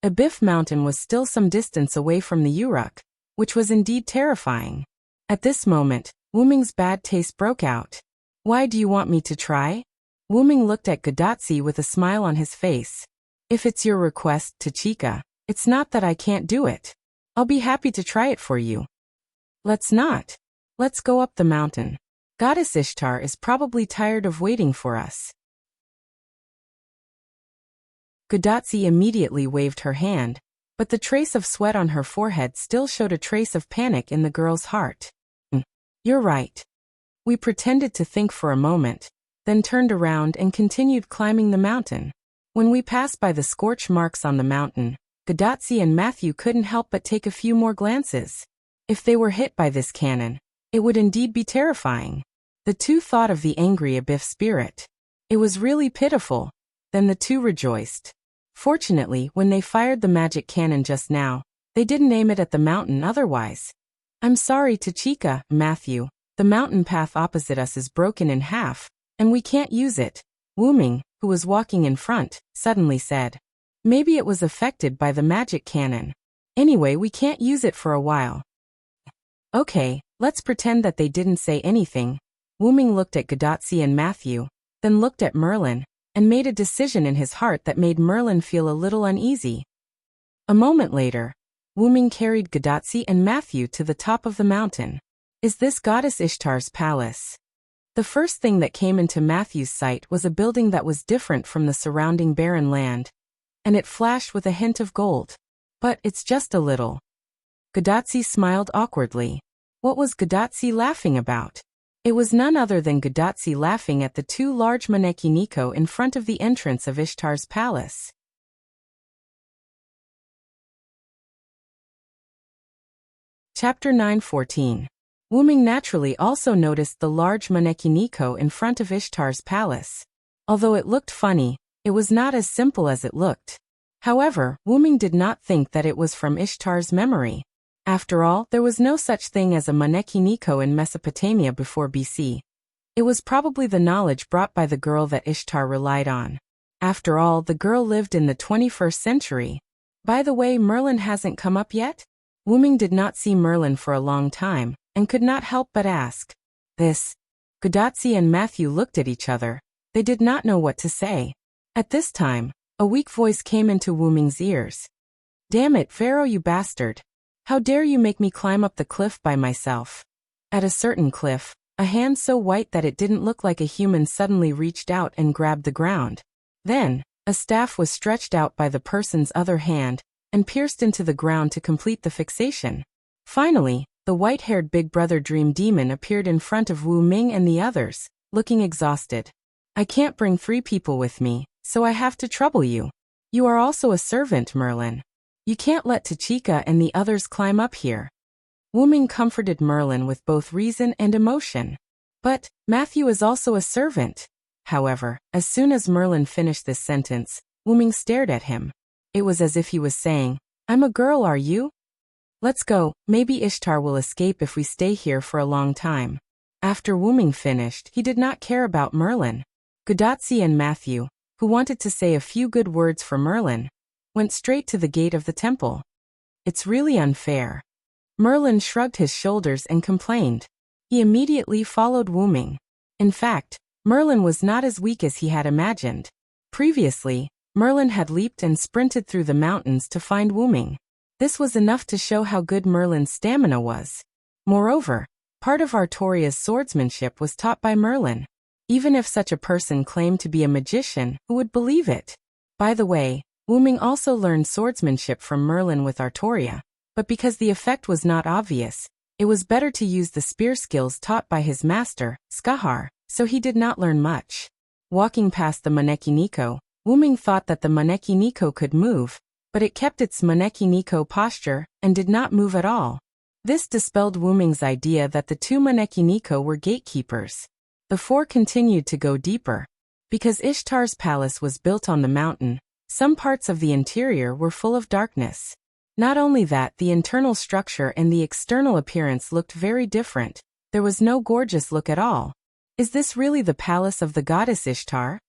Abyss Mountain was still some distance away from the Uruk, which was indeed terrifying. At this moment, Wuming's bad taste broke out. Why do you want me to try? Wuming looked at Gadotsi with a smile on his face. If it's your request, Tachika, it's not that I can't do it. I'll be happy to try it for you. Let's not. Let's go up the mountain. Goddess Ishtar is probably tired of waiting for us. Gadotsi immediately waved her hand, but the trace of sweat on her forehead still showed a trace of panic in the girl's heart. You're right. We pretended to think for a moment, then turned around and continued climbing the mountain. When we passed by the scorch marks on the mountain, Gadotsi and Matthew couldn't help but take a few more glances. If they were hit by this cannon, it would indeed be terrifying. The two thought of the angry Abyss spirit. It was really pitiful. Then the two rejoiced. Fortunately, when they fired the magic cannon just now, they didn't aim it at the mountain otherwise. I'm sorry, Tachika, Matthew. The mountain path opposite us is broken in half, and we can't use it. Wuming, who was walking in front, suddenly said. Maybe it was affected by the magic cannon. Anyway, we can't use it for a while. Okay, let's pretend that they didn't say anything. Wuming looked at Gadotsi and Matthew, then looked at Merlin, and made a decision in his heart that made Merlin feel a little uneasy. A moment later, Wuming carried Gadotsi and Matthew to the top of the mountain. Is this Goddess Ishtar's palace? The first thing that came into Matthew's sight was a building that was different from the surrounding barren land, and it flashed with a hint of gold. But it's just a little. Gadotsi smiled awkwardly. What was Gadotsi laughing about? It was none other than Gadotsi laughing at the two large maneki in front of the entrance of Ishtar's palace. Chapter 9:14. Wuming naturally also noticed the large maneki in front of Ishtar's palace. Although it looked funny, it was not as simple as it looked. However, Wuming did not think that it was from Ishtar's memory. After all, there was no such thing as a maneki in Mesopotamia before BC. It was probably the knowledge brought by the girl that Ishtar relied on. After all, the girl lived in the 21st century. By the way, Merlin hasn't come up yet? Wuming did not see Merlin for a long time, and could not help but ask. This. Gadotsi and Matthew looked at each other. They did not know what to say. At this time, a weak voice came into Wuming's ears. Damn it, Pharaoh, you bastard. How dare you make me climb up the cliff by myself? At a certain cliff, a hand so white that it didn't look like a human suddenly reached out and grabbed the ground. Then, a staff was stretched out by the person's other hand, and pierced into the ground to complete the fixation. Finally, the white-haired big brother Dream Demon appeared in front of Wu Ming and the others, looking exhausted. I can't bring 3 people with me, so I have to trouble you. You are also a servant, Merlin. You can't let Tachika and the others climb up here. Wu Ming comforted Merlin with both reason and emotion. But, Matthew is also a servant. However, as soon as Merlin finished this sentence, Wu Ming stared at him. It was as if he was saying, I'm a girl, are you? Let's go, maybe Ishtar will escape if we stay here for a long time. After Wu Ming finished, he did not care about Merlin. Gadotsi and Matthew, who wanted to say a few good words for Merlin, went straight to the gate of the temple. It's really unfair. Merlin shrugged his shoulders and complained. He immediately followed Wu Ming. In fact, Merlin was not as weak as he had imagined. Previously, Merlin had leaped and sprinted through the mountains to find Wu Ming. This was enough to show how good Merlin's stamina was. Moreover, part of Artoria's swordsmanship was taught by Merlin. Even if such a person claimed to be a magician, who would believe it? By the way, Wu Ming also learned swordsmanship from Merlin with Artoria, but because the effect was not obvious, it was better to use the spear skills taught by his master, Skahar, so he did not learn much. Walking past the maneki Wu Ming thought that the maneki could move, but it kept its maneki posture and did not move at all. This dispelled Wu Ming's idea that the 2 maneki were gatekeepers. The 4 continued to go deeper. Because Ishtar's palace was built on the mountain, some parts of the interior were full of darkness. Not only that, the internal structure and the external appearance looked very different. There was no gorgeous look at all. Is this really the palace of the goddess Ishtar?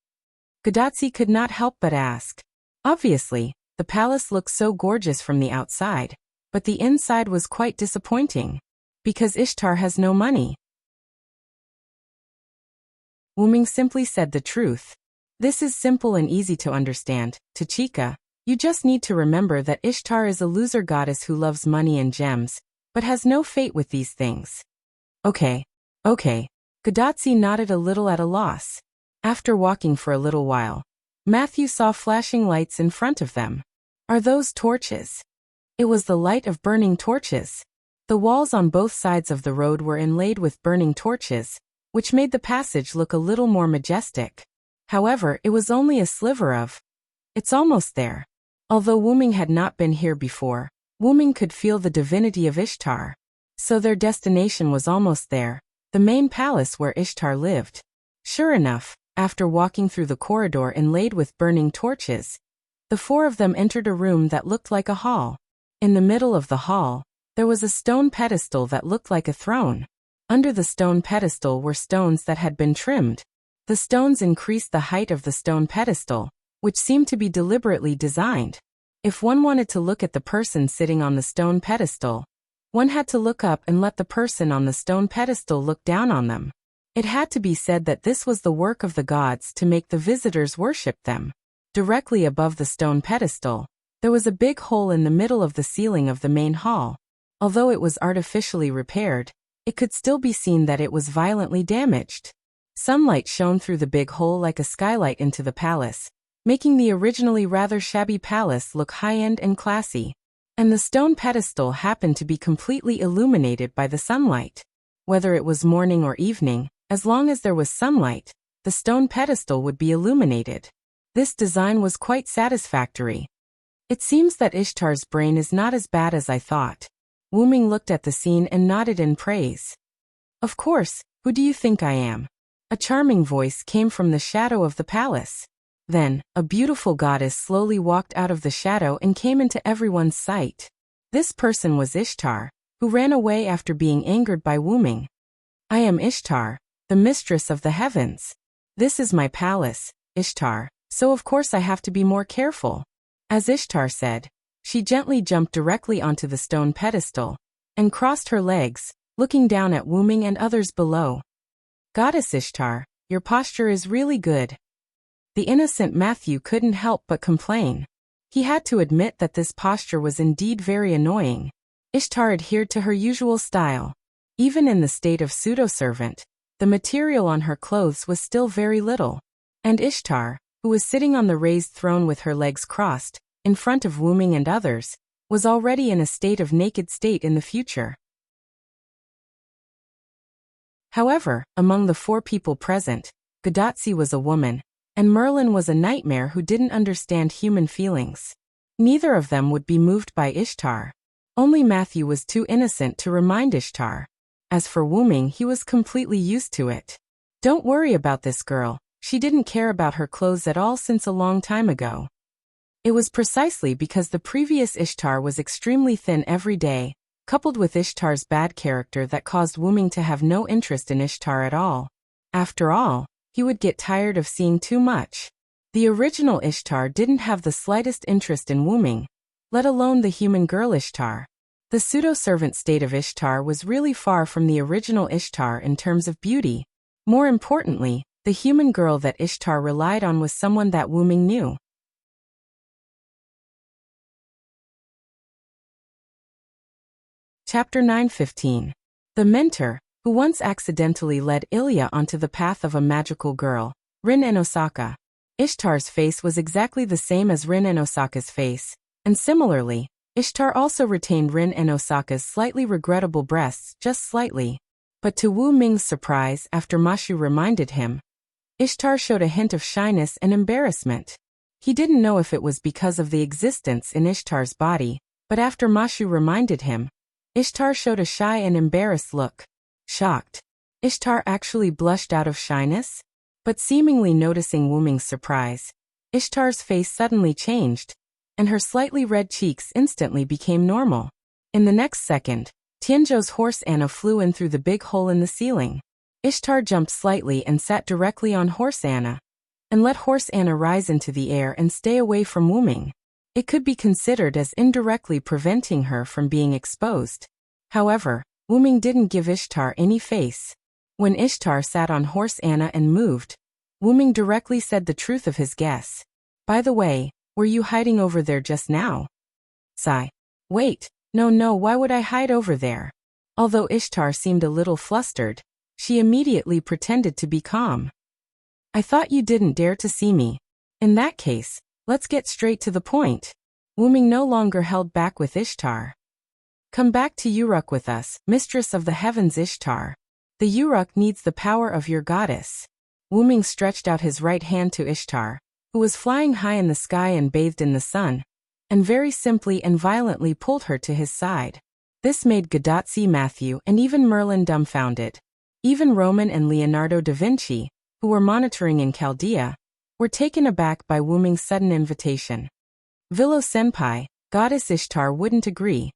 Gadotsi could not help but ask. Obviously, the palace looked so gorgeous from the outside, but the inside was quite disappointing. Because Ishtar has no money. Wu Ming simply said the truth. This is simple and easy to understand, Tachika. You just need to remember that Ishtar is a loser goddess who loves money and gems, but has no fate with these things. Okay. Gadotsi nodded a little at a loss. After walking for a little while, Matthew saw flashing lights in front of them. Are those torches? It was the light of burning torches. The walls on both sides of the road were inlaid with burning torches, which made the passage look a little more majestic. However, it was only a sliver of. It's almost there. Although Wu Ming had not been here before, Wu Ming could feel the divinity of Ishtar. So their destination was almost there, the main palace where Ishtar lived. Sure enough, after walking through the corridor inlaid with burning torches, the 4 of them entered a room that looked like a hall. In the middle of the hall, there was a stone pedestal that looked like a throne. Under the stone pedestal were stones that had been trimmed. The stones increased the height of the stone pedestal, which seemed to be deliberately designed. If one wanted to look at the person sitting on the stone pedestal, one had to look up and let the person on the stone pedestal look down on them. It had to be said that this was the work of the gods to make the visitors worship them. Directly above the stone pedestal, there was a big hole in the middle of the ceiling of the main hall. Although it was artificially repaired, it could still be seen that it was violently damaged. Sunlight shone through the big hole like a skylight into the palace, making the originally rather shabby palace look high-end and classy. And the stone pedestal happened to be completely illuminated by the sunlight. Whether it was morning or evening, as long as there was sunlight, the stone pedestal would be illuminated. This design was quite satisfactory. It seems that Ishtar's brain is not as bad as I thought. Wu Ming looked at the scene and nodded in praise. Of course, who do you think I am? A charming voice came from the shadow of the palace. Then, a beautiful goddess slowly walked out of the shadow and came into everyone's sight. This person was Ishtar, who ran away after being angered by Wu Ming. I am Ishtar, the mistress of the heavens. This is my palace, Ishtar, so of course I have to be more careful. As Ishtar said, she gently jumped directly onto the stone pedestal and crossed her legs, looking down at Wu Ming and others below. Goddess Ishtar, your posture is really good. The innocent Matthew couldn't help but complain. He had to admit that this posture was indeed very annoying. Ishtar adhered to her usual style. Even in the state of pseudo-servant, the material on her clothes was still very little. And Ishtar, who was sitting on the raised throne with her legs crossed, in front of Wu Ming and others, was already in a state of naked state in the future. However, among the 4 people present, Gadotsi was a woman, and Merlin was a nightmare who didn't understand human feelings. Neither of them would be moved by Ishtar. Only Matthew was too innocent to remind Ishtar. As for Wu Ming, he was completely used to it. Don't worry about this girl, she didn't care about her clothes at all since a long time ago. It was precisely because the previous Ishtar was extremely thin every day, coupled with Ishtar's bad character, that caused Wu Ming to have no interest in Ishtar at all. After all, he would get tired of seeing too much. The original Ishtar didn't have the slightest interest in Wu Ming, let alone the human girl Ishtar. The pseudo-servant state of Ishtar was really far from the original Ishtar in terms of beauty. More importantly, the human girl that Ishtar relied on was someone that Wu Ming knew. Chapter 9:15. The mentor, who once accidentally led Ilya onto the path of a magical girl, Rin and Osaka. Ishtar's face was exactly the same as Rin and Osaka's face, and similarly, Ishtar also retained Rin and Osaka's slightly regrettable breasts just slightly. But to Wu Ming's surprise, after Mashu reminded him, Ishtar showed a hint of shyness and embarrassment. He didn't know if it was because of the existence in Ishtar's body, but after Mashu reminded him, Ishtar showed a shy and embarrassed look. Shocked. Ishtar actually blushed out of shyness? But seemingly noticing Wu Ming's surprise, Ishtar's face suddenly changed, and her slightly red cheeks instantly became normal. In the next second, Tianzhou's horse Anna flew in through the big hole in the ceiling. Ishtar jumped slightly and sat directly on horse Anna, and let horse Anna rise into the air and stay away from Wu Ming. It could be considered as indirectly preventing her from being exposed. However, Wu Ming didn't give Ishtar any face. When Ishtar sat on horse Anna and moved, Wu Ming directly said the truth of his guess. By the way, were you hiding over there just now? Sigh. Wait, no, why would I hide over there? Although Ishtar seemed a little flustered, she immediately pretended to be calm. I thought you didn't dare to see me. In that case, let's get straight to the point. Wu Ming no longer held back with Ishtar. Come back to Uruk with us, mistress of the heavens Ishtar. The Uruk needs the power of your goddess. Wu Ming stretched out his right hand to Ishtar, who was flying high in the sky and bathed in the sun, and very simply and violently pulled her to his side. This made Gadotsi, Matthew, and even Merlin dumbfounded. Even Roman and Leonardo da Vinci, who were monitoring in Chaldea, were taken aback by Wu Ming's sudden invitation. Vilo-senpai, goddess Ishtar wouldn't agree.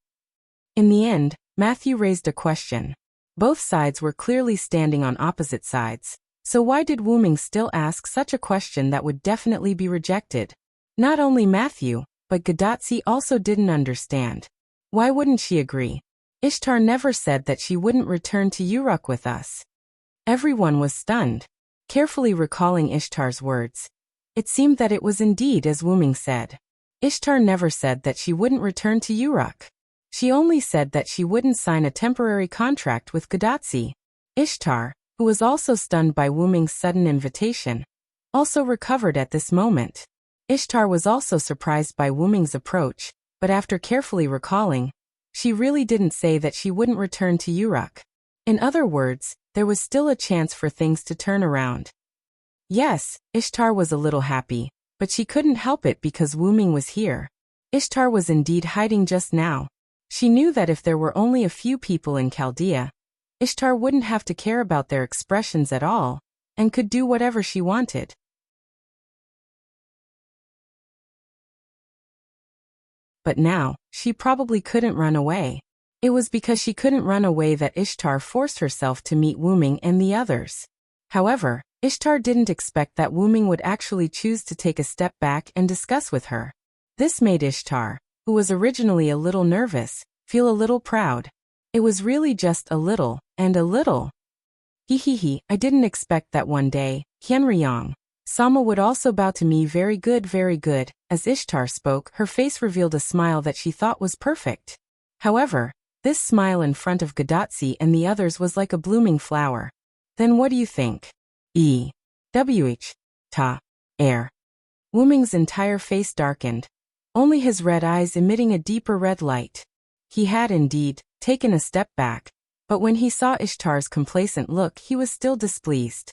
In the end, Matthew raised a question. Both sides were clearly standing on opposite sides, so why did Wu Ming still ask such a question that would definitely be rejected? Not only Matthew, but Gadotsi also didn't understand. Why wouldn't she agree? Ishtar never said that she wouldn't return to Uruk with us. Everyone was stunned. Carefully recalling Ishtar's words, it seemed that it was indeed as Wu Ming said. Ishtar never said that she wouldn't return to Uruk. She only said that she wouldn't sign a temporary contract with Gadotsi. Ishtar, who was also stunned by Wu-Ming's sudden invitation, also recovered at this moment. Ishtar was also surprised by Wu-Ming's approach, but after carefully recalling, she really didn't say that she wouldn't return to Uruk. In other words, there was still a chance for things to turn around. Yes, Ishtar was a little happy, but she couldn't help it because Wu-Ming was here. Ishtar was indeed hiding just now. She knew that if there were only a few people in Chaldea, Ishtar wouldn't have to care about their expressions at all, and could do whatever she wanted. But now, she probably couldn't run away. It was because she couldn't run away that Ishtar forced herself to meet Wu-Ming and the others. However, Ishtar didn't expect that Wu-Ming would actually choose to take a step back and discuss with her. This made Ishtar, who was originally a little nervous, feel a little proud. It was really just a little, and a little. I didn't expect that one day, Hienryong. Sama would also bow to me very good. As Ishtar spoke, her face revealed a smile that she thought was perfect. However, this smile in front of Gadatsi and the others was like a blooming flower. Then what do you think? Air. Wu-Ming's entire face darkened, only his red eyes emitting a deeper red light. He had indeed taken a step back, but when he saw Ishtar's complacent look, he was still displeased.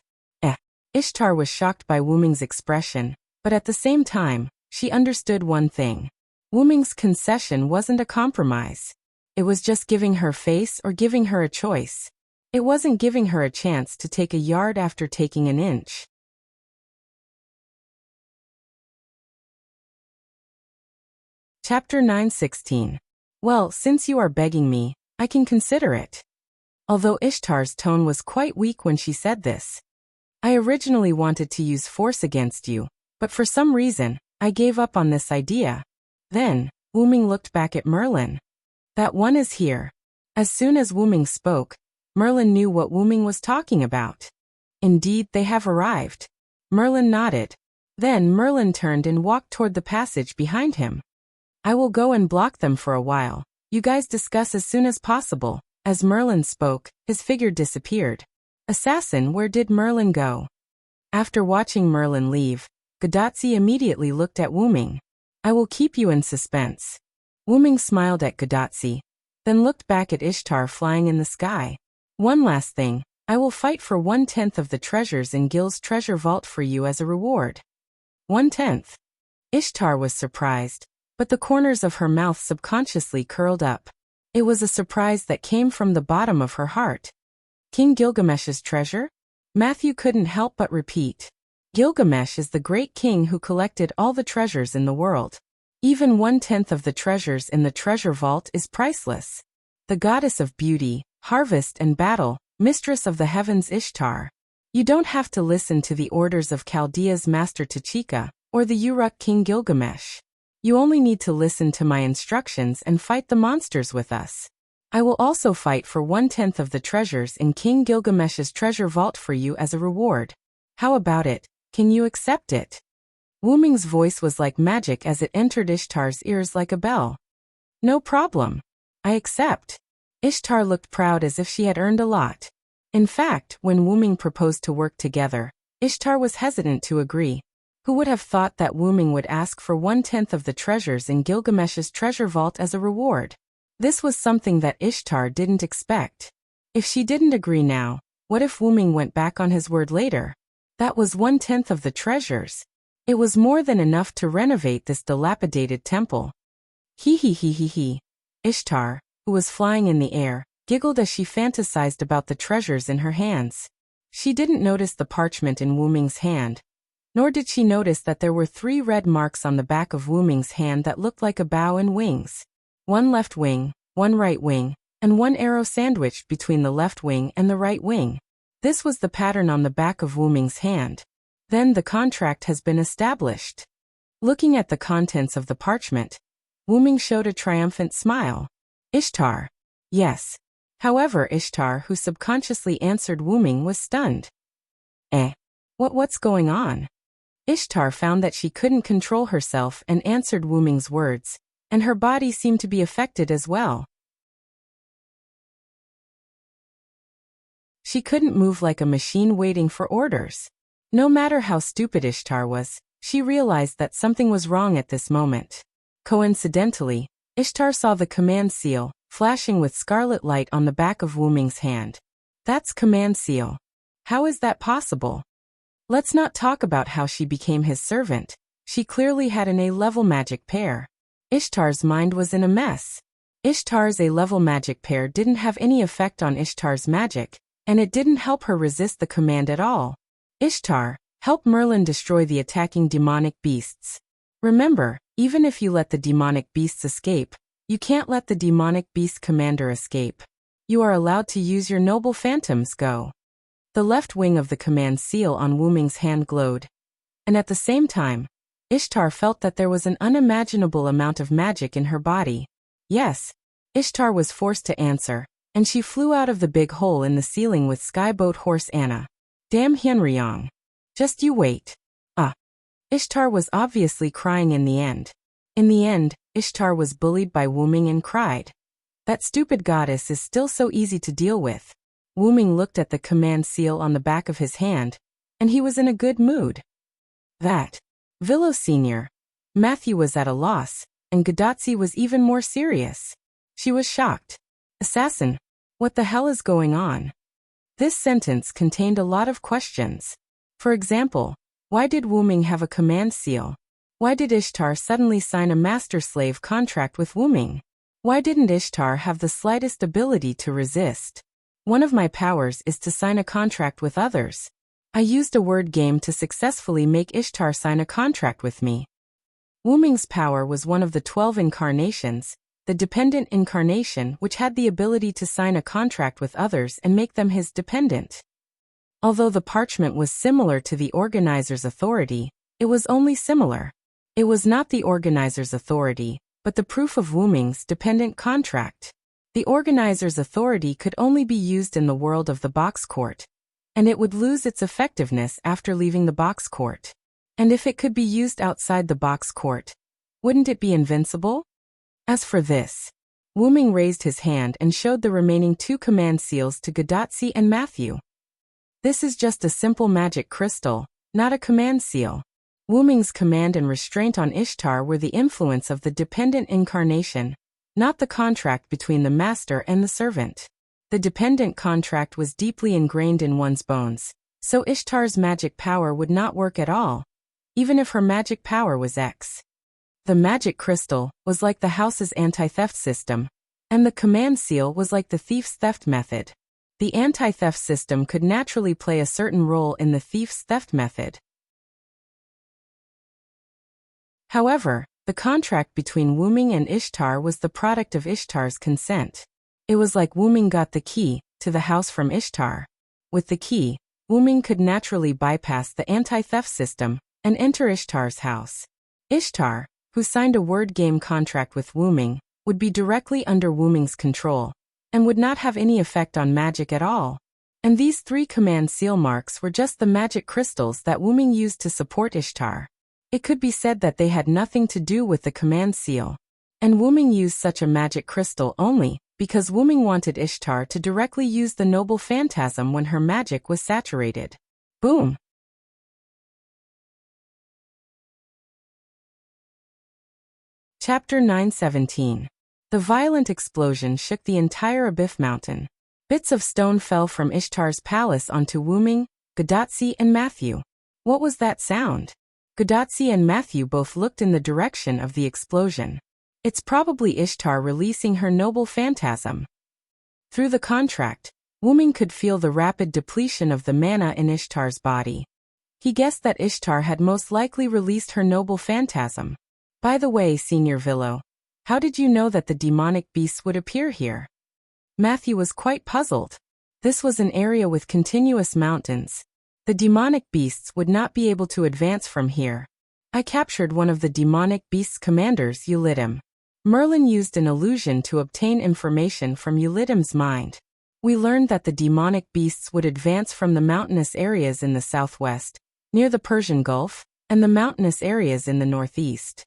Ishtar was shocked by Wu-Ming's expression, but at the same time, she understood one thing. Wu-Ming's concession wasn't a compromise. It was just giving her face or giving her a choice. It wasn't giving her a chance to take a yard after taking an inch. Chapter 9:16. Well, since you are begging me, I can consider it. Although Ishtar's tone was quite weak when she said this. I originally wanted to use force against you, but for some reason, I gave up on this idea. Then, Wu-Ming looked back at Merlin. That one is here. As soon as Wu-Ming spoke, Merlin knew what Wu-Ming was talking about. Indeed, they have arrived. Merlin nodded. Then Merlin turned and walked toward the passage behind him. I will go and block them for a while. You guys discuss as soon as possible. As Merlin spoke, his figure disappeared. Assassin, where did Merlin go? After watching Merlin leave, Gadatsi immediately looked at Wu-Ming. I will keep you in suspense. Wu-Ming smiled at Gadatsi, then looked back at Ishtar flying in the sky. One last thing, I will fight for 1/10 of the treasures in Gil's treasure vault for you as a reward. 1/10. Ishtar was surprised, but the corners of her mouth subconsciously curled up. It was a surprise that came from the bottom of her heart. King Gilgamesh's treasure? Matthew couldn't help but repeat. Gilgamesh is the great king who collected all the treasures in the world. Even 1/10 of the treasures in the treasure vault is priceless. The goddess of beauty, harvest and battle, mistress of the heavens Ishtar. You don't have to listen to the orders of Chaldea's master Tachika, or the Uruk king Gilgamesh. You only need to listen to my instructions and fight the monsters with us. I will also fight for 1/10 of the treasures in King Gilgamesh's treasure vault for you as a reward. How about it? Can you accept it? Wu-Ming's voice was like magic as it entered Ishtar's ears like a bell. No problem. I accept. Ishtar looked proud as if she had earned a lot. In fact, when Wu-Ming proposed to work together, Ishtar was hesitant to agree. Who would have thought that Wu-Ming would ask for 1/10 of the treasures in Gilgamesh's treasure vault as a reward? This was something that Ishtar didn't expect. If she didn't agree now, what if Wu-Ming went back on his word later? That was 1/10 of the treasures. It was more than enough to renovate this dilapidated temple. Ishtar, who was flying in the air, giggled as she fantasized about the treasures in her hands. She didn't notice the parchment in Wu-Ming's hand, nor did she notice that there were 3 red marks on the back of Wu-Ming's hand that looked like a bow and wings. 1 left wing, 1 right wing, and 1 arrow sandwiched between the left wing and the right wing. This was the pattern on the back of Wu-Ming's hand. Then the contract has been established. Looking at the contents of the parchment, Wu-Ming showed a triumphant smile. Ishtar. Yes. However, Ishtar, who subconsciously answered Wu-Ming, was stunned. What's going on? Ishtar found that she couldn't control herself and answered Wu-Ming's words, and her body seemed to be affected as well. She couldn't move like a machine waiting for orders. No matter how stupid Ishtar was, she realized that something was wrong at this moment. Coincidentally, Ishtar saw the command seal, flashing with scarlet light on the back of Wu Ming's hand. That's command seal. How is that possible? Let's not talk about how she became his servant. She clearly had an A-level magic pair. Ishtar's mind was in a mess. Ishtar's A-level magic pair didn't have any effect on Ishtar's magic, and it didn't help her resist the command at all. Ishtar, help Merlin destroy the attacking demonic beasts. Remember, even if you let the demonic beasts escape, you can't let the demonic beast commander escape. You are allowed to use your noble phantoms. Go. The left wing of the command seal on Wu Ming's hand glowed. And at the same time, Ishtar felt that there was an unimaginable amount of magic in her body. Yes, Ishtar was forced to answer, and she flew out of the big hole in the ceiling with Skyboat Horse Anna. Damn Hyunryong. Just you wait. Ishtar was obviously crying in the end. In the end, Ishtar was bullied by Wu Ming and cried. That stupid goddess is still so easy to deal with. Wu Ming looked at the command seal on the back of his hand, and he was in a good mood. That. Villo Sr. Matthew was at a loss, and Gadotsi was even more serious. She was shocked. Assassin, what the hell is going on? This sentence contained a lot of questions. For example, why did Wu Ming have a command seal? Why did Ishtar suddenly sign a master-slave contract with Wu Ming? Why didn't Ishtar have the slightest ability to resist? One of my powers is to sign a contract with others. I used a word game to successfully make Ishtar sign a contract with me. Wu Ming's power was one of the 12 incarnations, the dependent incarnation which had the ability to sign a contract with others and make them his dependent. Although the parchment was similar to the organizer's authority, it was only similar. It was not the organizer's authority, but the proof of Wu Ming's dependent contract. The organizer's authority could only be used in the world of the box court, and it would lose its effectiveness after leaving the box court. And if it could be used outside the box court, wouldn't it be invincible? As for this, Wu Ming raised his hand and showed the remaining 2 command seals to Gadotsi and Matthew. This is just a simple magic crystal, not a command seal. Wu Ming's command and restraint on Ishtar were the influence of the dependent incarnation, not the contract between the master and the servant. The dependent contract was deeply ingrained in one's bones, so Ishtar's magic power would not work at all, even if her magic power was X. The magic crystal was like the house's anti-theft system, and the command seal was like the thief's theft method. The anti-theft system could naturally play a certain role in the thief's theft method. However, the contract between Wu Ming and Ishtar was the product of Ishtar's consent. It was like Wu Ming got the key to the house from Ishtar. With the key, Wu Ming could naturally bypass the anti-theft system and enter Ishtar's house. Ishtar, who signed a word game contract with Wu Ming, would be directly under Wu Ming's control, and would not have any effect on magic at all. And these 3 command seal marks were just the magic crystals that Wu Ming used to support Ishtar. It could be said that they had nothing to do with the command seal. And Wu Ming used such a magic crystal only because Wu Ming wanted Ishtar to directly use the noble phantasm when her magic was saturated. Boom! Chapter 917. The violent explosion shook the entire Abyss Mountain. Bits of stone fell from Ishtar's palace onto Wu Ming, Gadotsi and Matthew. What was that sound? Gadotsi and Matthew both looked in the direction of the explosion. It's probably Ishtar releasing her noble phantasm. Through the contract, Wu Ming could feel the rapid depletion of the mana in Ishtar's body. He guessed that Ishtar had most likely released her noble phantasm. By the way, Senior Villo, how did you know that the demonic beasts would appear here? Matthew was quite puzzled. This was an area with continuous mountains. The demonic beasts would not be able to advance from here. I captured one of the demonic beasts' commanders, Eulidim. Merlin used an illusion to obtain information from Eulidim's mind. We learned that the demonic beasts would advance from the mountainous areas in the southwest, near the Persian Gulf, and the mountainous areas in the northeast.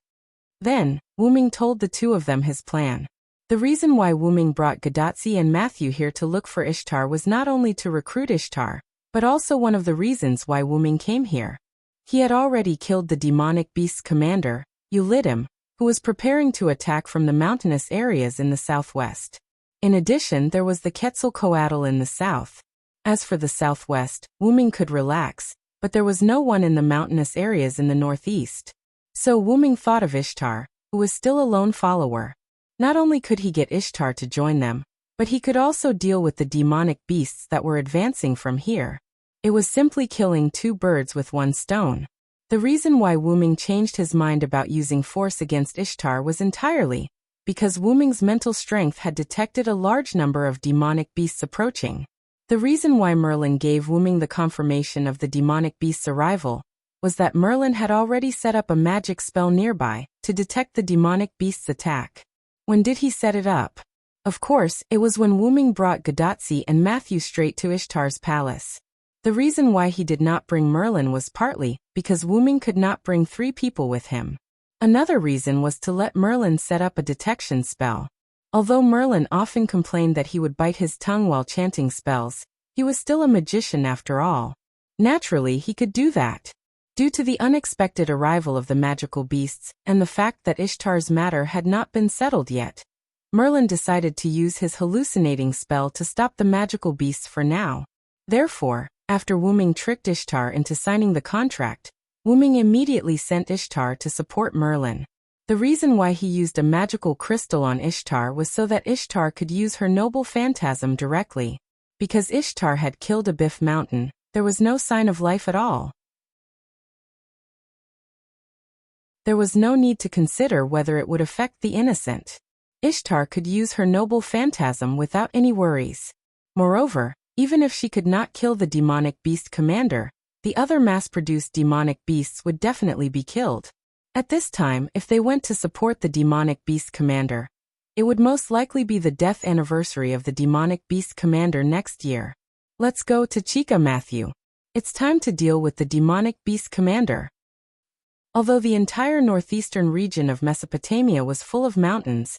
Then, Wu Ming told the 2 of them his plan. The reason why Wu-ming brought Gadotsi and Matthew here to look for Ishtar was not only to recruit Ishtar, but also one of the reasons why Wu-ming came here. He had already killed the demonic beast's commander, Ulidim, who was preparing to attack from the mountainous areas in the southwest. In addition, there was the Quetzalcoatl in the south. As for the southwest, Wu-ming could relax, but there was no one in the mountainous areas in the northeast. So Wu-ming thought of Ishtar, who was still a lone follower. Not only could he get Ishtar to join them, but he could also deal with the demonic beasts that were advancing from here. It was simply killing two birds with one stone. The reason why Wu-ming changed his mind about using force against Ishtar was entirely because Wu-ming's mental strength had detected a large number of demonic beasts approaching. The reason why Merlin gave Wu-ming the confirmation of the demonic beast's arrival was that Merlin had already set up a magic spell nearby to detect the demonic beast's attack. When did he set it up? Of course, it was when Wu-ming brought Gadotsi and Matthew straight to Ishtar's palace. The reason why he did not bring Merlin was partly because Wu-ming could not bring 3 people with him. Another reason was to let Merlin set up a detection spell. Although Merlin often complained that he would bite his tongue while chanting spells, he was still a magician after all. Naturally, he could do that. Due to the unexpected arrival of the magical beasts and the fact that Ishtar's matter had not been settled yet, Merlin decided to use his hallucinating spell to stop the magical beasts for now. Therefore, after Wu-ming tricked Ishtar into signing the contract, Wu-ming immediately sent Ishtar to support Merlin. The reason why he used a magical crystal on Ishtar was so that Ishtar could use her noble phantasm directly. Because Ishtar had killed a Biff Mountain, there was no sign of life at all. There was no need to consider whether it would affect the innocent. Ishtar could use her noble phantasm without any worries. Moreover, even if she could not kill the demonic beast commander, the other mass-produced demonic beasts would definitely be killed. At this time, if they went to support the demonic beast commander, it would most likely be the death anniversary of the demonic beast commander next year. Let's go to Chica Matthew. It's time to deal with the demonic beast commander. Although the entire northeastern region of Mesopotamia was full of mountains,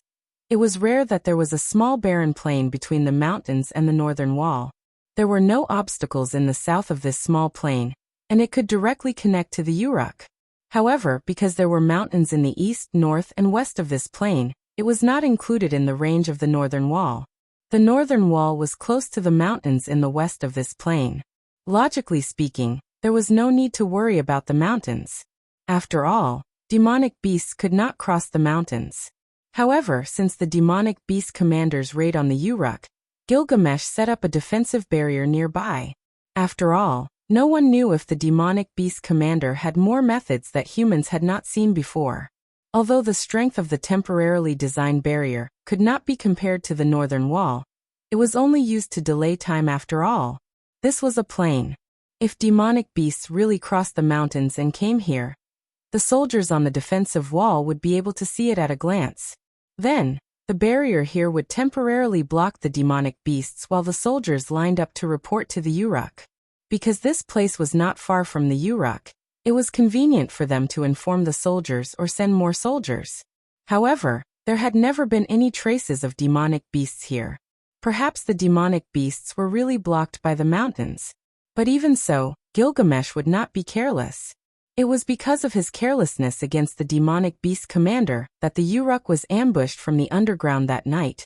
it was rare that there was a small barren plain between the mountains and the northern wall. There were no obstacles in the south of this small plain, and it could directly connect to the Uruk. However, because there were mountains in the east, north, and west of this plain, it was not included in the range of the northern wall. The northern wall was close to the mountains in the west of this plain. Logically speaking, there was no need to worry about the mountains. After all, demonic beasts could not cross the mountains. However, since the demonic beast commander's raid on the Uruk, Gilgamesh set up a defensive barrier nearby. After all, no one knew if the demonic beast commander had more methods that humans had not seen before. Although the strength of the temporarily designed barrier could not be compared to the northern wall, it was only used to delay time after all. This was a plain. If demonic beasts really crossed the mountains and came here, the soldiers on the defensive wall would be able to see it at a glance. Then, the barrier here would temporarily block the demonic beasts while the soldiers lined up to report to the Uruk. Because this place was not far from the Uruk, it was convenient for them to inform the soldiers or send more soldiers. However, there had never been any traces of demonic beasts here. Perhaps the demonic beasts were really blocked by the mountains. But even so, Gilgamesh would not be careless. It was because of his carelessness against the demonic beast commander that the Uruk was ambushed from the underground that night,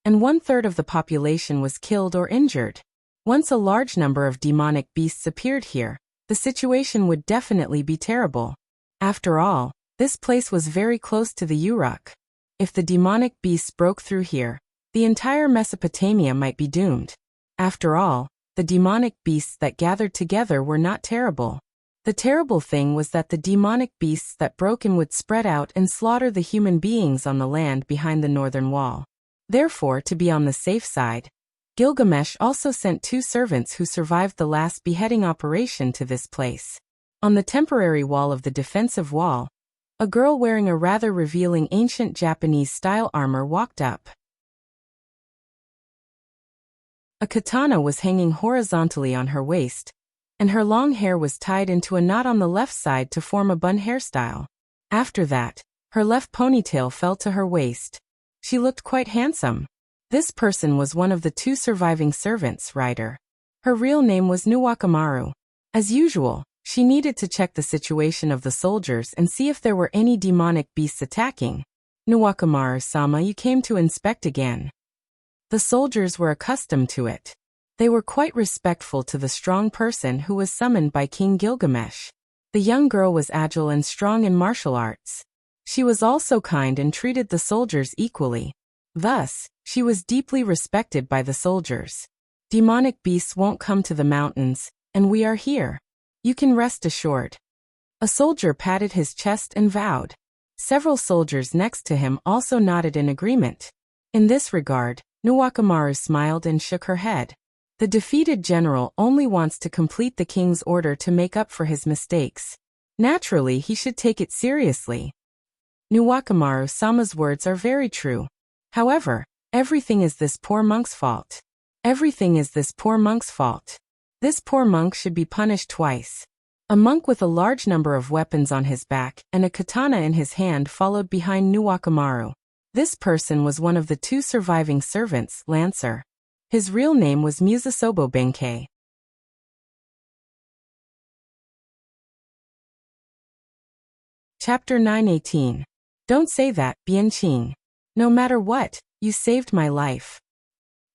and 1/3 of the population was killed or injured. Once a large number of demonic beasts appeared here, the situation would definitely be terrible. After all, this place was very close to the Uruk. If the demonic beasts broke through here, the entire Mesopotamia might be doomed. After all, the demonic beasts that gathered together were not terrible. The terrible thing was that the demonic beasts that broke in would spread out and slaughter the human beings on the land behind the northern wall. Therefore, to be on the safe side, Gilgamesh also sent 2 servants who survived the last beheading operation to this place. On the temporary wall of the defensive wall, a girl wearing a rather revealing ancient Japanese-style armor walked up. A katana was hanging horizontally on her waist, and her long hair was tied into a knot on the left side to form a bun hairstyle. After that, her left ponytail fell to her waist. She looked quite handsome. This person was one of the 2 surviving servants, Rider. Her real name was Nuwakamaru. As usual, she needed to check the situation of the soldiers and see if there were any demonic beasts attacking. Nuwakamaru-sama, you came to inspect again. The soldiers were accustomed to it. They were quite respectful to the strong person who was summoned by King Gilgamesh. The young girl was agile and strong in martial arts. She was also kind and treated the soldiers equally. Thus, she was deeply respected by the soldiers. Demonic beasts won't come to the mountains, and we are here. You can rest assured. A soldier patted his chest and vowed. Several soldiers next to him also nodded in agreement. In this regard, Nuwakamaru smiled and shook her head. The defeated general only wants to complete the king's order to make up for his mistakes. Naturally, he should take it seriously. Nuwakamaru-sama's words are very true. However, everything is this poor monk's fault. Everything is this poor monk's fault. This poor monk should be punished twice. A monk with a large number of weapons on his back and a katana in his hand followed behind Nuwakamaru. This person was one of the 2 surviving servants, Lancer. His real name was Musasobo Benkei. Chapter 9:18. Don't say that, Bianqing. No matter what, you saved my life.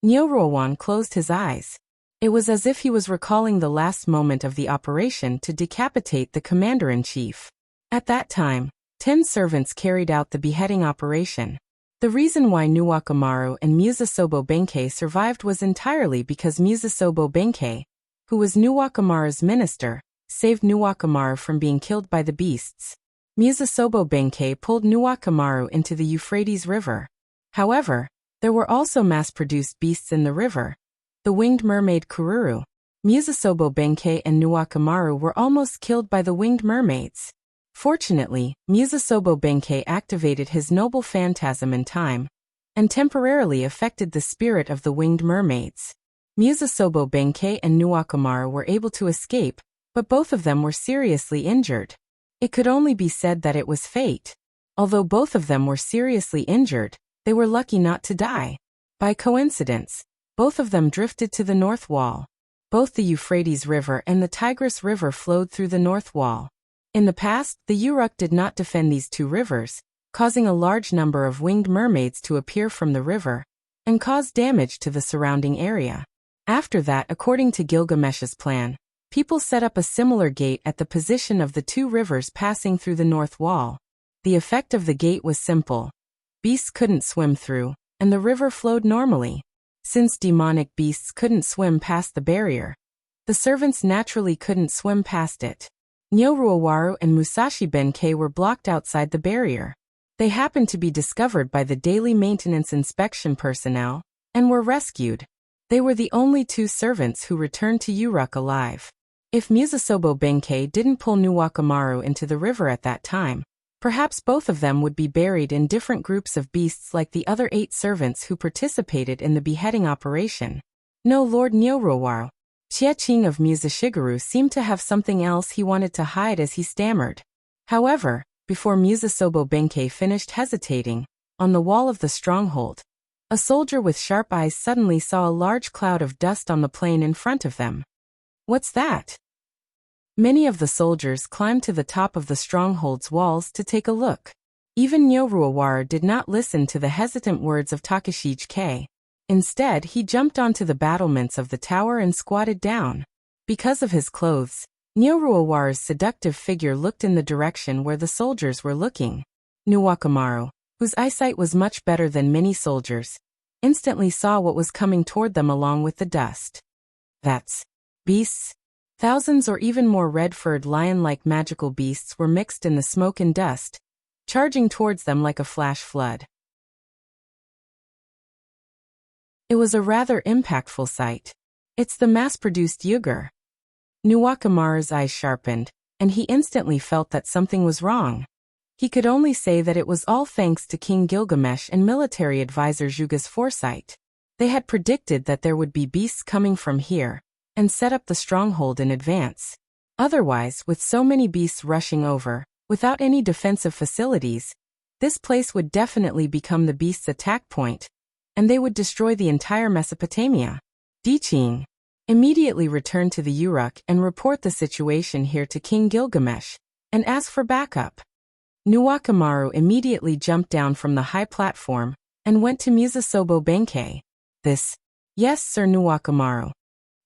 Nyoruowan closed his eyes. It was as if he was recalling the last moment of the operation to decapitate the commander-in-chief. At that time, 10 servants carried out the beheading operation. The reason why Nuwakamaru and Musasobo Benkei survived was entirely because Musasobo Benkei, who was Nuwakamaru's minister, saved Nuwakamaru from being killed by the beasts. Musasobo Benkei pulled Nuwakamaru into the Euphrates River. However, there were also mass-produced beasts in the river. The winged mermaid Kururu. Musasobo Benkei and Nuwakamaru were almost killed by the winged mermaids. Fortunately, Musasobo Benkei activated his noble phantasm in time, and temporarily affected the spirit of the winged mermaids. Musasobo Benkei and Nuwakamaru were able to escape, but both of them were seriously injured. It could only be said that it was fate. Although both of them were seriously injured, they were lucky not to die. By coincidence, both of them drifted to the North Wall. Both the Euphrates River and the Tigris River flowed through the North Wall. In the past, the Uruk did not defend these 2 rivers, causing a large number of winged mermaids to appear from the river, and cause damage to the surrounding area. After that, according to Gilgamesh's plan, people set up a similar gate at the position of the 2 rivers passing through the North Wall. The effect of the gate was simple. Beasts couldn't swim through, and the river flowed normally. Since demonic beasts couldn't swim past the barrier, the servants naturally couldn't swim past it. Nyoruowaru and Musashi Benkei were blocked outside the barrier. They happened to be discovered by the daily maintenance inspection personnel, and were rescued. They were the only 2 servants who returned to Uruk alive. If Musasobo Benkei didn't pull Nuwakamaru into the river at that time, perhaps both of them would be buried in different groups of beasts like the other 8 servants who participated in the beheading operation. No, Lord Nyoruowaru. Chieching of Musashigeru seemed to have something else he wanted to hide as he stammered. However, before Musasobo Benkei finished hesitating, on the wall of the stronghold, a soldier with sharp eyes suddenly saw a large cloud of dust on the plain in front of them. What's that? Many of the soldiers climbed to the top of the stronghold's walls to take a look. Even Nyoruowaru did not listen to the hesitant words of Takashige. Instead, he jumped onto the battlements of the tower and squatted down. Because of his clothes, Nyoruowaru's seductive figure looked in the direction where the soldiers were looking. Nuwakamaru, whose eyesight was much better than many soldiers, instantly saw what was coming toward them along with the dust. That's beasts. Thousands or even more red-furred lion-like magical beasts were mixed in the smoke and dust, charging towards them like a flash flood. It was a rather impactful sight. It's the mass-produced Yugur. Nuwakamaru's eyes sharpened, and he instantly felt that something was wrong. He could only say that it was all thanks to King Gilgamesh and military advisor Zhuge's foresight. They had predicted that there would be beasts coming from here, and set up the stronghold in advance. Otherwise, with so many beasts rushing over, without any defensive facilities, This place would definitely become the beast's attack point, and they would destroy the entire Mesopotamia. Diching immediately returned to the Uruk and report the situation here to King Gilgamesh, and ask for backup. Nuwakamaru immediately jumped down from the high platform and went to Musasobo Benkei. Yes, Sir Nuwakamaru.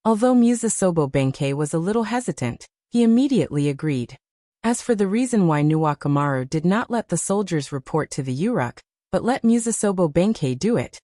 Although Musasobo Benkei was a little hesitant, he immediately agreed. As for the reason why Nuwakamaru did not let the soldiers report to the Uruk, but let Musasobo Benkei do it,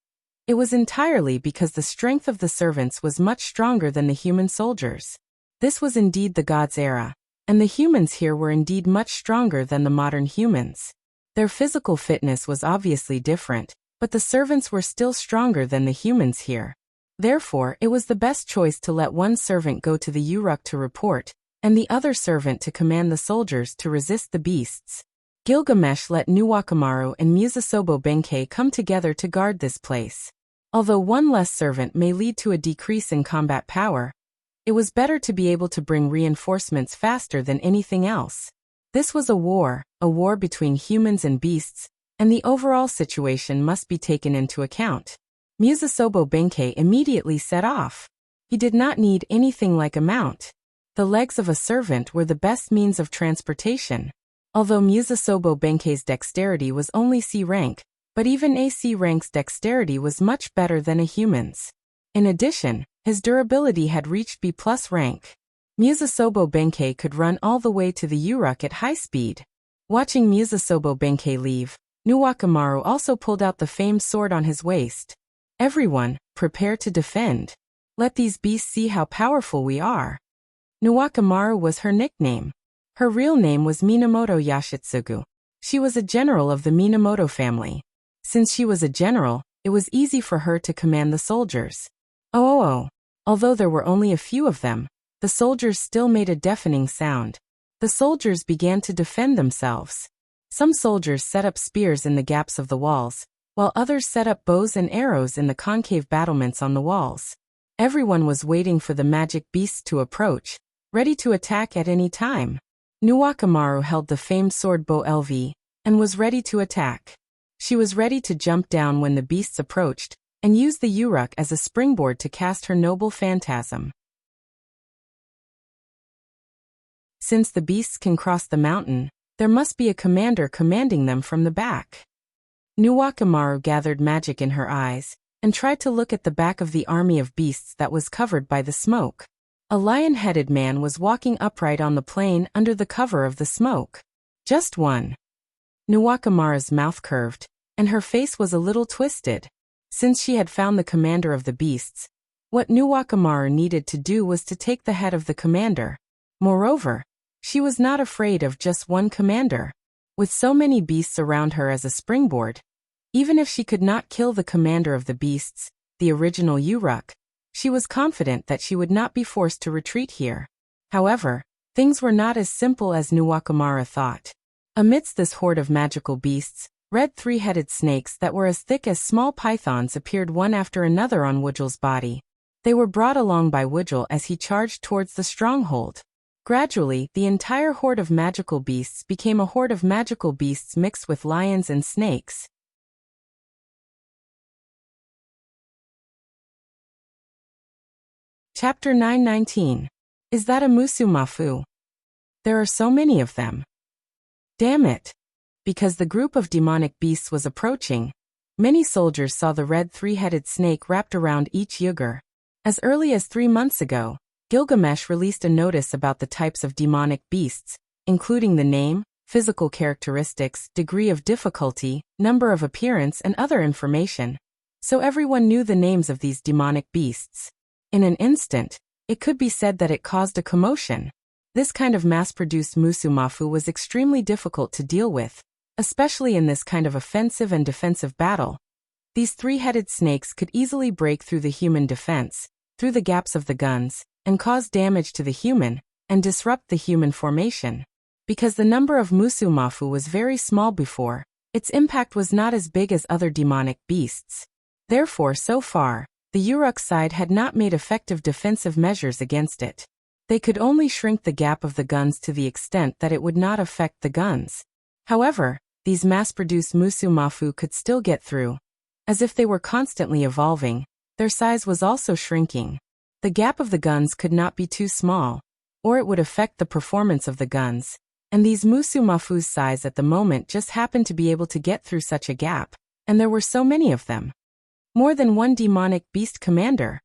it was entirely because the strength of the servants was much stronger than the human soldiers. This was indeed the gods' era, and the humans here were indeed much stronger than the modern humans. Their physical fitness was obviously different, but the servants were still stronger than the humans here. Therefore, it was the best choice to let one servant go to the Uruk to report, and the other servant to command the soldiers to resist the beasts. Gilgamesh let Nuwakamaru and Musasobo Benkei come together to guard this place. Although one less servant may lead to a decrease in combat power, it was better to be able to bring reinforcements faster than anything else. This was a war between humans and beasts, and the overall situation must be taken into account. Musasobo Benkei immediately set off. He did not need anything like a mount. The legs of a servant were the best means of transportation. Although Musasobo Benkei's dexterity was only C rank, but even a C rank's dexterity was much better than a human's. In addition, his durability had reached B+ rank. Musasobo Benkei could run all the way to the Uruk at high speed. Watching Musasobo Benkei leave, Nuwakamaru also pulled out the famed sword on his waist. Everyone, prepare to defend. Let these beasts see how powerful we are. Nuwakamaru was her nickname. Her real name was Minamoto Yashitsugu. She was a general of the Minamoto family. Since she was a general, it was easy for her to command the soldiers. Although there were only a few of them, the soldiers still made a deafening sound. The soldiers began to defend themselves. Some soldiers set up spears in the gaps of the walls, while others set up bows and arrows in the concave battlements on the walls. Everyone was waiting for the magic beasts to approach, ready to attack at any time. Nuwakamaru held the famed sword Bo LV, and was ready to attack. She was ready to jump down when the beasts approached, and use the Uruk as a springboard to cast her noble phantasm. Since the beasts can cross the mountain, there must be a commander commanding them from the back. Nuwakamaru gathered magic in her eyes, and tried to look at the back of the army of beasts that was covered by the smoke. A lion-headed man was walking upright on the plain under the cover of the smoke. Just one. Nuwakamaru's mouth curved, and her face was a little twisted. Since she had found the commander of the beasts, what Nuwakamaru needed to do was to take the head of the commander. Moreover, she was not afraid of just one commander. With so many beasts around her as a springboard, even if she could not kill the commander of the beasts, the original Uruk, she was confident that she would not be forced to retreat here. However, things were not as simple as Nuwakamaru thought. Amidst this horde of magical beasts, red three-headed snakes that were as thick as small pythons appeared one after another on Wudgel's body. They were brought along by Wudgel as he charged towards the stronghold. Gradually, the entire horde of magical beasts became a horde of magical beasts mixed with lions and snakes. Chapter 919. Is that a Musumafu? There are so many of them. Damn it. Because the group of demonic beasts was approaching, many soldiers saw the red three-headed snake wrapped around each Yugur. As early as 3 months ago, Gilgamesh released a notice about the types of demonic beasts, including the name, physical characteristics, degree of difficulty, number of appearance, and other information. So everyone knew the names of these demonic beasts. In an instant, it could be said that it caused a commotion. This kind of mass-produced Musumafu was extremely difficult to deal with, especially in this kind of offensive and defensive battle. These three-headed snakes could easily break through the human defense, through the gaps of the guns, and cause damage to the human, and disrupt the human formation. Because the number of Musumafu was very small before, its impact was not as big as other demonic beasts. Therefore, so far, the Uruk side had not made effective defensive measures against it. They could only shrink the gap of the guns to the extent that it would not affect the guns. However, these mass-produced musumafu could still get through. As if they were constantly evolving, their size was also shrinking. The gap of the guns could not be too small, or it would affect the performance of the guns, and these musumafu's size at the moment just happened to be able to get through such a gap, and there were so many of them. More than one demonic beast commander.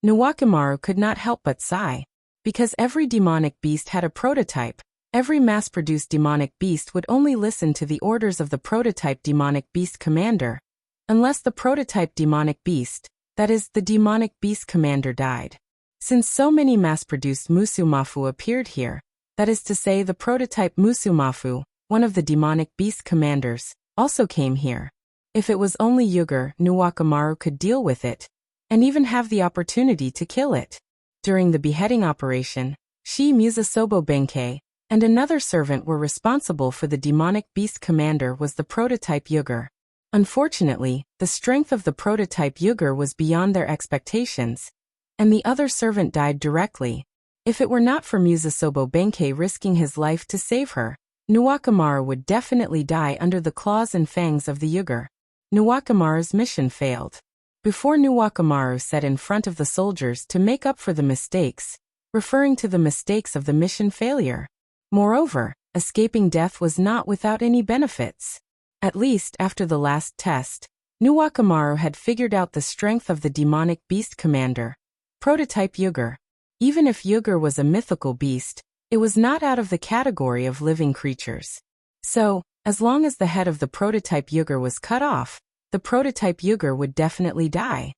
Nuwakamaru could not help but sigh, because every demonic beast had a prototype. Every mass-produced demonic beast would only listen to the orders of the prototype demonic beast commander, unless the prototype demonic beast, that is, the demonic beast commander, died. Since so many mass-produced musumafu appeared here, that is to say the prototype musumafu, one of the demonic beast commanders, also came here. If it was only Yuger, Nuwakamaru could deal with it, and even have the opportunity to kill it. During the beheading operation, Shi Musasobo Benkei and another servant were responsible for the demonic beast commander was the prototype Yuger. Unfortunately, the strength of the prototype Yuger was beyond their expectations, and the other servant died directly. If it were not for Musasobo Benkei risking his life to save her, Nuwakamaru would definitely die under the claws and fangs of the Yuger. Nuwakamaru's mission failed. Before Nuwakamaru said in front of the soldiers to make up for the mistakes, referring to the mistakes of the mission failure. Moreover, escaping death was not without any benefits. At least after the last test, Nuwakamaru had figured out the strength of the demonic beast commander, prototype Yuger. Even if Yuger was a mythical beast, it was not out of the category of living creatures. So, as long as the head of the prototype Yuger was cut off, the prototype Yuger would definitely die.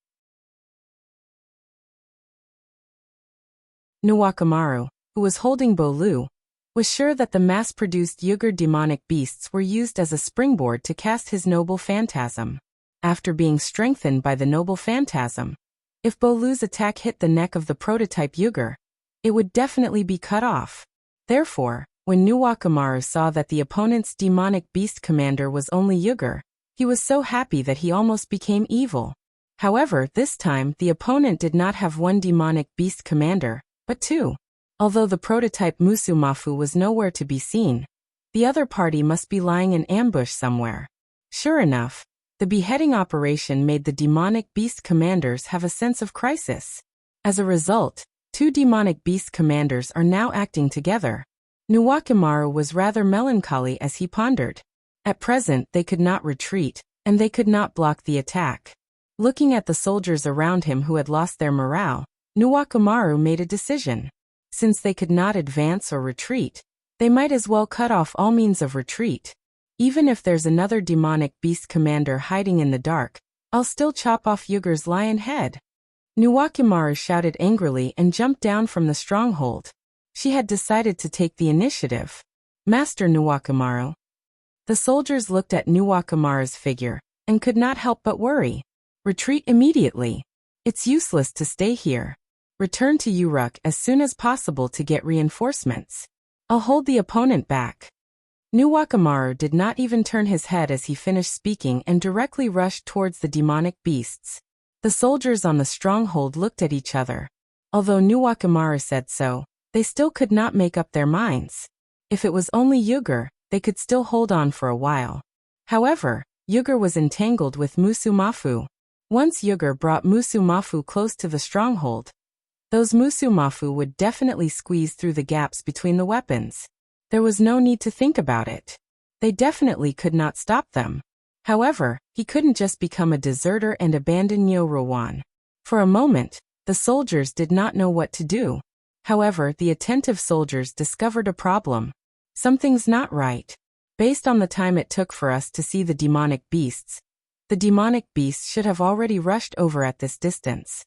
Nuwakamaru, who was holding Bolu, was sure that the mass-produced Yuger demonic beasts were used as a springboard to cast his noble phantasm. After being strengthened by the noble phantasm, if Bolu's attack hit the neck of the prototype Yuger, it would definitely be cut off. Therefore, when Nuwakamaru saw that the opponent's demonic beast commander was only Yuger, he was so happy that he almost became evil. However, this time the opponent did not have one demonic beast commander, but two. Although the prototype musumafu was nowhere to be seen, the other party must be lying in ambush somewhere. Sure enough, the beheading operation made the demonic beast commanders have a sense of crisis. As a result, two demonic beast commanders are now acting together. Nuwakamaru was rather melancholy as he pondered. At present they could not retreat, and they could not block the attack. Looking at the soldiers around him who had lost their morale, Nuwakamaru made a decision. Since they could not advance or retreat, they might as well cut off all means of retreat. Even if there's another demonic beast commander hiding in the dark, I'll still chop off Yuger's lion head. Nuwakamaru shouted angrily and jumped down from the stronghold. She had decided to take the initiative. Master Nuwakamaru. The soldiers looked at Nuwakamaru's figure and could not help but worry. Retreat immediately. It's useless to stay here. Return to Uruk as soon as possible to get reinforcements. I'll hold the opponent back. Nuwakamaru did not even turn his head as he finished speaking and directly rushed towards the demonic beasts. The soldiers on the stronghold looked at each other. Although Nuwakamaru said so, they still could not make up their minds. If it was only Yuger, they could still hold on for a while. However, Yuger was entangled with musumafu. Once Yuger brought musumafu close to the stronghold, those musumafu would definitely squeeze through the gaps between the weapons. There was no need to think about it. They definitely could not stop them. However, he couldn't just become a deserter and abandon Nyoruwan. For a moment, the soldiers did not know what to do. However, the attentive soldiers discovered a problem. Something's not right. Based on the time it took for us to see the demonic beasts, the demonic beasts should have already rushed over at this distance.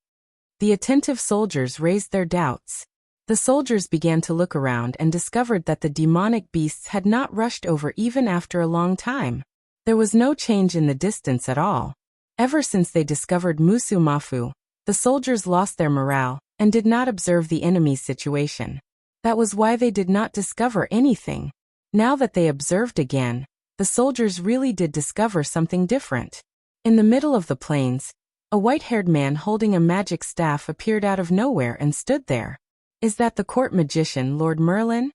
The attentive soldiers raised their doubts. The soldiers began to look around and discovered that the demonic beasts had not rushed over even after a long time. There was no change in the distance at all. Ever since they discovered musumafu, the soldiers lost their morale and did not observe the enemy's situation. That was why they did not discover anything. Now that they observed again, the soldiers really did discover something different. In the middle of the plains, a white-haired man holding a magic staff appeared out of nowhere and stood there. Is that the court magician, Lord Merlin?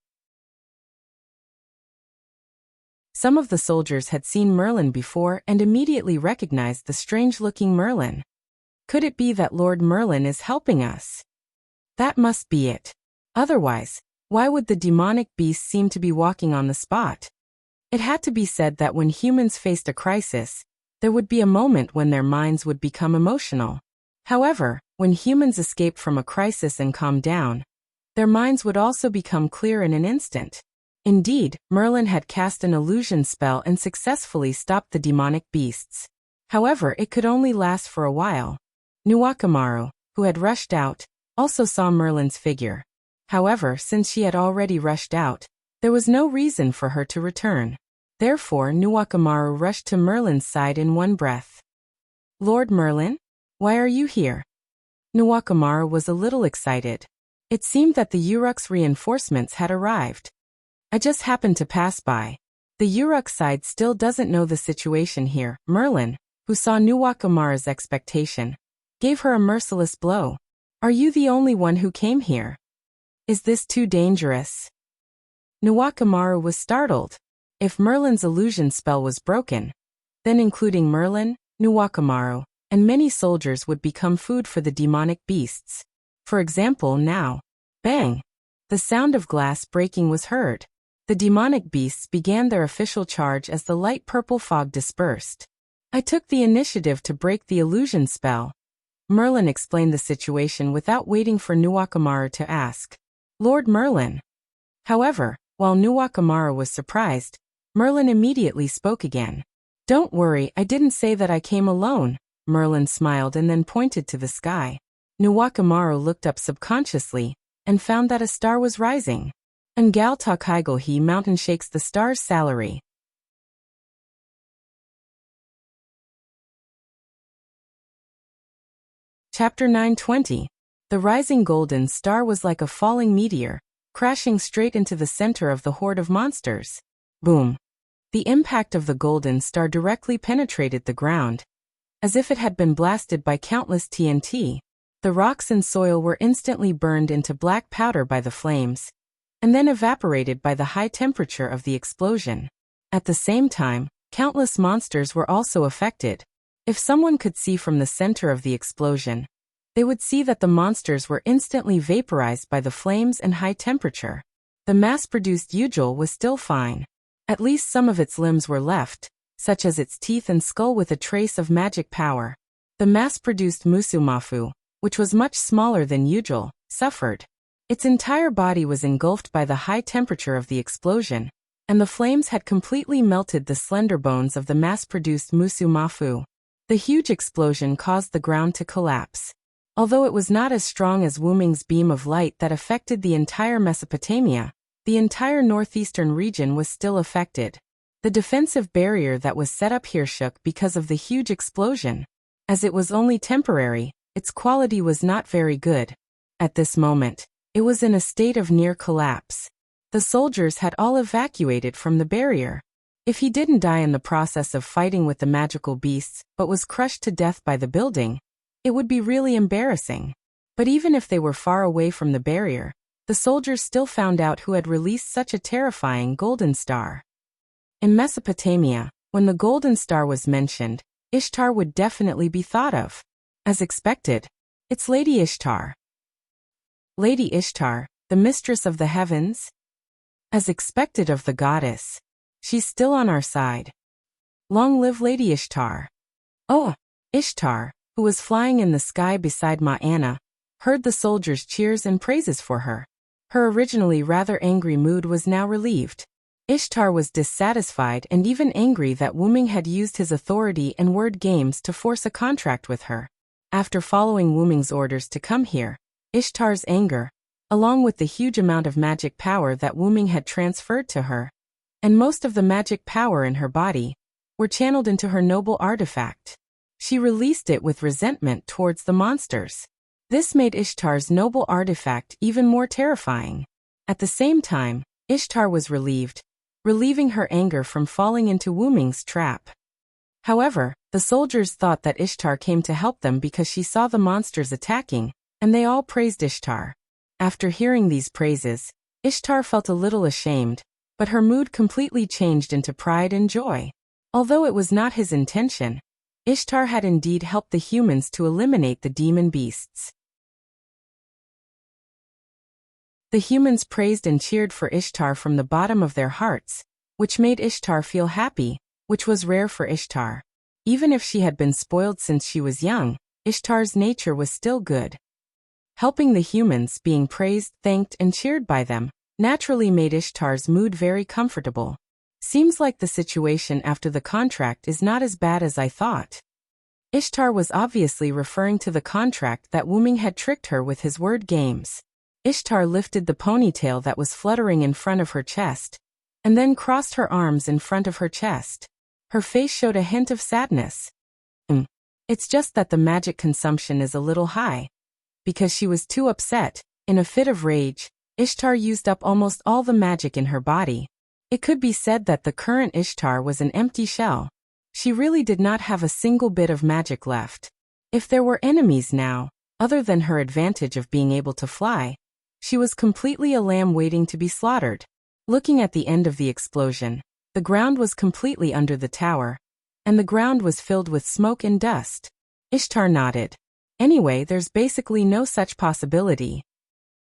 Some of the soldiers had seen Merlin before and immediately recognized the strange-looking Merlin. Could it be that Lord Merlin is helping us? That must be it. Otherwise, why would the demonic beast seem to be walking on the spot? It had to be said that when humans faced a crisis, there would be a moment when their minds would become emotional. However, when humans escape from a crisis and calm down, their minds would also become clear in an instant. Indeed, Merlin had cast an illusion spell and successfully stopped the demonic beasts. However, it could only last for a while. Nuwakamaru, who had rushed out, also saw Merlin's figure. However, since she had already rushed out, there was no reason for her to return. Therefore, Nuwakamaru rushed to Merlin's side in one breath. "Lord Merlin? Why are you here?" Nuwakamaru was a little excited. It seemed that the Uruk's reinforcements had arrived. "I just happened to pass by. The Uruk side still doesn't know the situation here." Merlin, who saw Nuwakamaru's expectation, gave her a merciless blow. "Are you the only one who came here? Is this too dangerous?" Nuwakamaru was startled. If Merlin's illusion spell was broken, then including Merlin, Nuwakamaru, and many soldiers would become food for the demonic beasts. For example, now. Bang! The sound of glass breaking was heard. The demonic beasts began their official charge as the light purple fog dispersed. "I took the initiative to break the illusion spell." Merlin explained the situation without waiting for Nuwakamaru to ask. "Lord Merlin." However, while Nuwakamaru was surprised, Merlin immediately spoke again. "Don't worry, I didn't say that I came alone." Merlin smiled and then pointed to the sky. Nuwakamaru looked up subconsciously and found that a star was rising. "Ngal Takaigohi mountain shakes the star's salary." Chapter 920. The rising golden star was like a falling meteor, crashing straight into the center of the horde of monsters. Boom! The impact of the golden star directly penetrated the ground. As if it had been blasted by countless TNT, the rocks and soil were instantly burned into black powder by the flames, and then evaporated by the high temperature of the explosion. At the same time, countless monsters were also affected. If someone could see from the center of the explosion, they would see that the monsters were instantly vaporized by the flames and high temperature. The mass-produced Yujul was still fine. At least some of its limbs were left, such as its teeth and skull with a trace of magic power. The mass-produced Musumafu, which was much smaller than Yujul, suffered. Its entire body was engulfed by the high temperature of the explosion, and the flames had completely melted the slender bones of the mass-produced Musumafu. The huge explosion caused the ground to collapse. Although it was not as strong as Wuming's beam of light that affected the entire Mesopotamia, the entire northeastern region was still affected. The defensive barrier that was set up here shook because of the huge explosion. As it was only temporary, its quality was not very good. At this moment, it was in a state of near collapse. The soldiers had all evacuated from the barrier. If he didn't die in the process of fighting with the magical beasts, but was crushed to death by the building, it would be really embarrassing. But even if they were far away from the barrier, the soldiers still found out who had released such a terrifying golden star. In Mesopotamia, when the golden star was mentioned, Ishtar would definitely be thought of. As expected, it's Lady Ishtar. Lady Ishtar, the mistress of the heavens? As expected of the goddess. She's still on our side. Long live Lady Ishtar. Oh, Ishtar, who was flying in the sky beside Ma'ana, heard the soldiers' cheers and praises for her. Her originally rather angry mood was now relieved. Ishtar was dissatisfied and even angry that Wuming had used his authority and word games to force a contract with her. After following Wuming's orders to come here, Ishtar's anger, along with the huge amount of magic power that Wuming had transferred to her, and most of the magic power in her body, were channeled into her noble artifact. She released it with resentment towards the monsters. This made Ishtar's noble artifact even more terrifying. At the same time, Ishtar was relieving her anger from falling into Wuming's trap. However, the soldiers thought that Ishtar came to help them because she saw the monsters attacking, and they all praised Ishtar. After hearing these praises, Ishtar felt a little ashamed, but her mood completely changed into pride and joy. Although it was not his intention, Ishtar had indeed helped the humans to eliminate the demon beasts. The humans praised and cheered for Ishtar from the bottom of their hearts, which made Ishtar feel happy, which was rare for Ishtar. Even if she had been spoiled since she was young, Ishtar's nature was still good. Helping the humans, being praised, thanked, and cheered by them, naturally made Ishtar's mood very comfortable. Seems like the situation after the contract is not as bad as I thought. Ishtar was obviously referring to the contract that Wuming had tricked her with his word games. Ishtar lifted the ponytail that was fluttering in front of her chest, and then crossed her arms in front of her chest. Her face showed a hint of sadness. It's just that the magic consumption is a little high. Because she was too upset, in a fit of rage, Ishtar used up almost all the magic in her body. It could be said that the current Ishtar was an empty shell. She really did not have a single bit of magic left. If there were enemies now, other than her advantage of being able to fly, she was completely a lamb waiting to be slaughtered. Looking at the end of the explosion, the ground was completely under the tower, and the ground was filled with smoke and dust. Ishtar nodded. Anyway, there's basically no such possibility.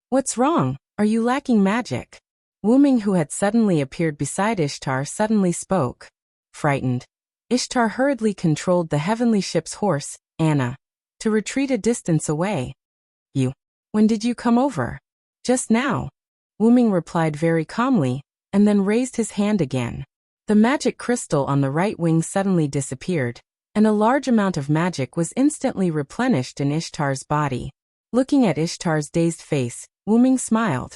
What's wrong? Are you lacking magic? Wuming, who had suddenly appeared beside Ishtar, suddenly spoke. Frightened, Ishtar hurriedly controlled the heavenly ship's horse, Anna, to retreat a distance away. When did you come over? Just now. Wuming replied very calmly, and then raised his hand again. The magic crystal on the right wing suddenly disappeared, and a large amount of magic was instantly replenished in Ishtar's body. Looking at Ishtar's dazed face, Wuming smiled.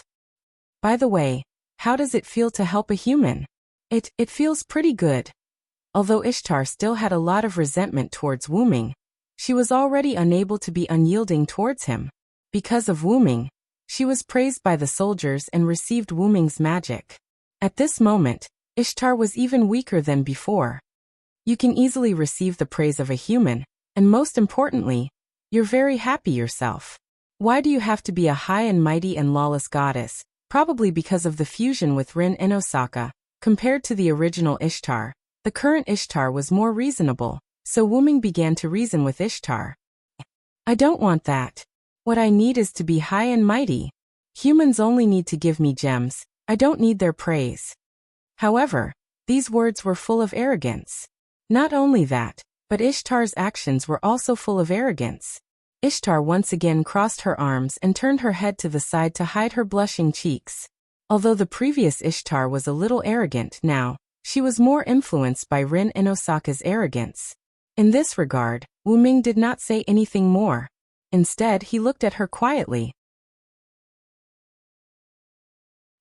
By the way, how does it feel to help a human? It feels pretty good. Although Ishtar still had a lot of resentment towards Wuming, she was already unable to be unyielding towards him. Because of Wuming, she was praised by the soldiers and received Wuming's magic. At this moment, Ishtar was even weaker than before. You can easily receive the praise of a human, and most importantly, you're very happy yourself. Why do you have to be a high and mighty and lawless goddess? Probably because of the fusion with Rin and Osaka. Compared to the original Ishtar, the current Ishtar was more reasonable, so Wuming began to reason with Ishtar. I don't want that. What I need is to be high and mighty. Humans only need to give me gems, I don't need their praise. However, these words were full of arrogance. Not only that, but Ishtar's actions were also full of arrogance. Ishtar once again crossed her arms and turned her head to the side to hide her blushing cheeks. Although the previous Ishtar was a little arrogant now, she was more influenced by Rin and Osaka's arrogance. In this regard, Wuming did not say anything more. Instead, he looked at her quietly.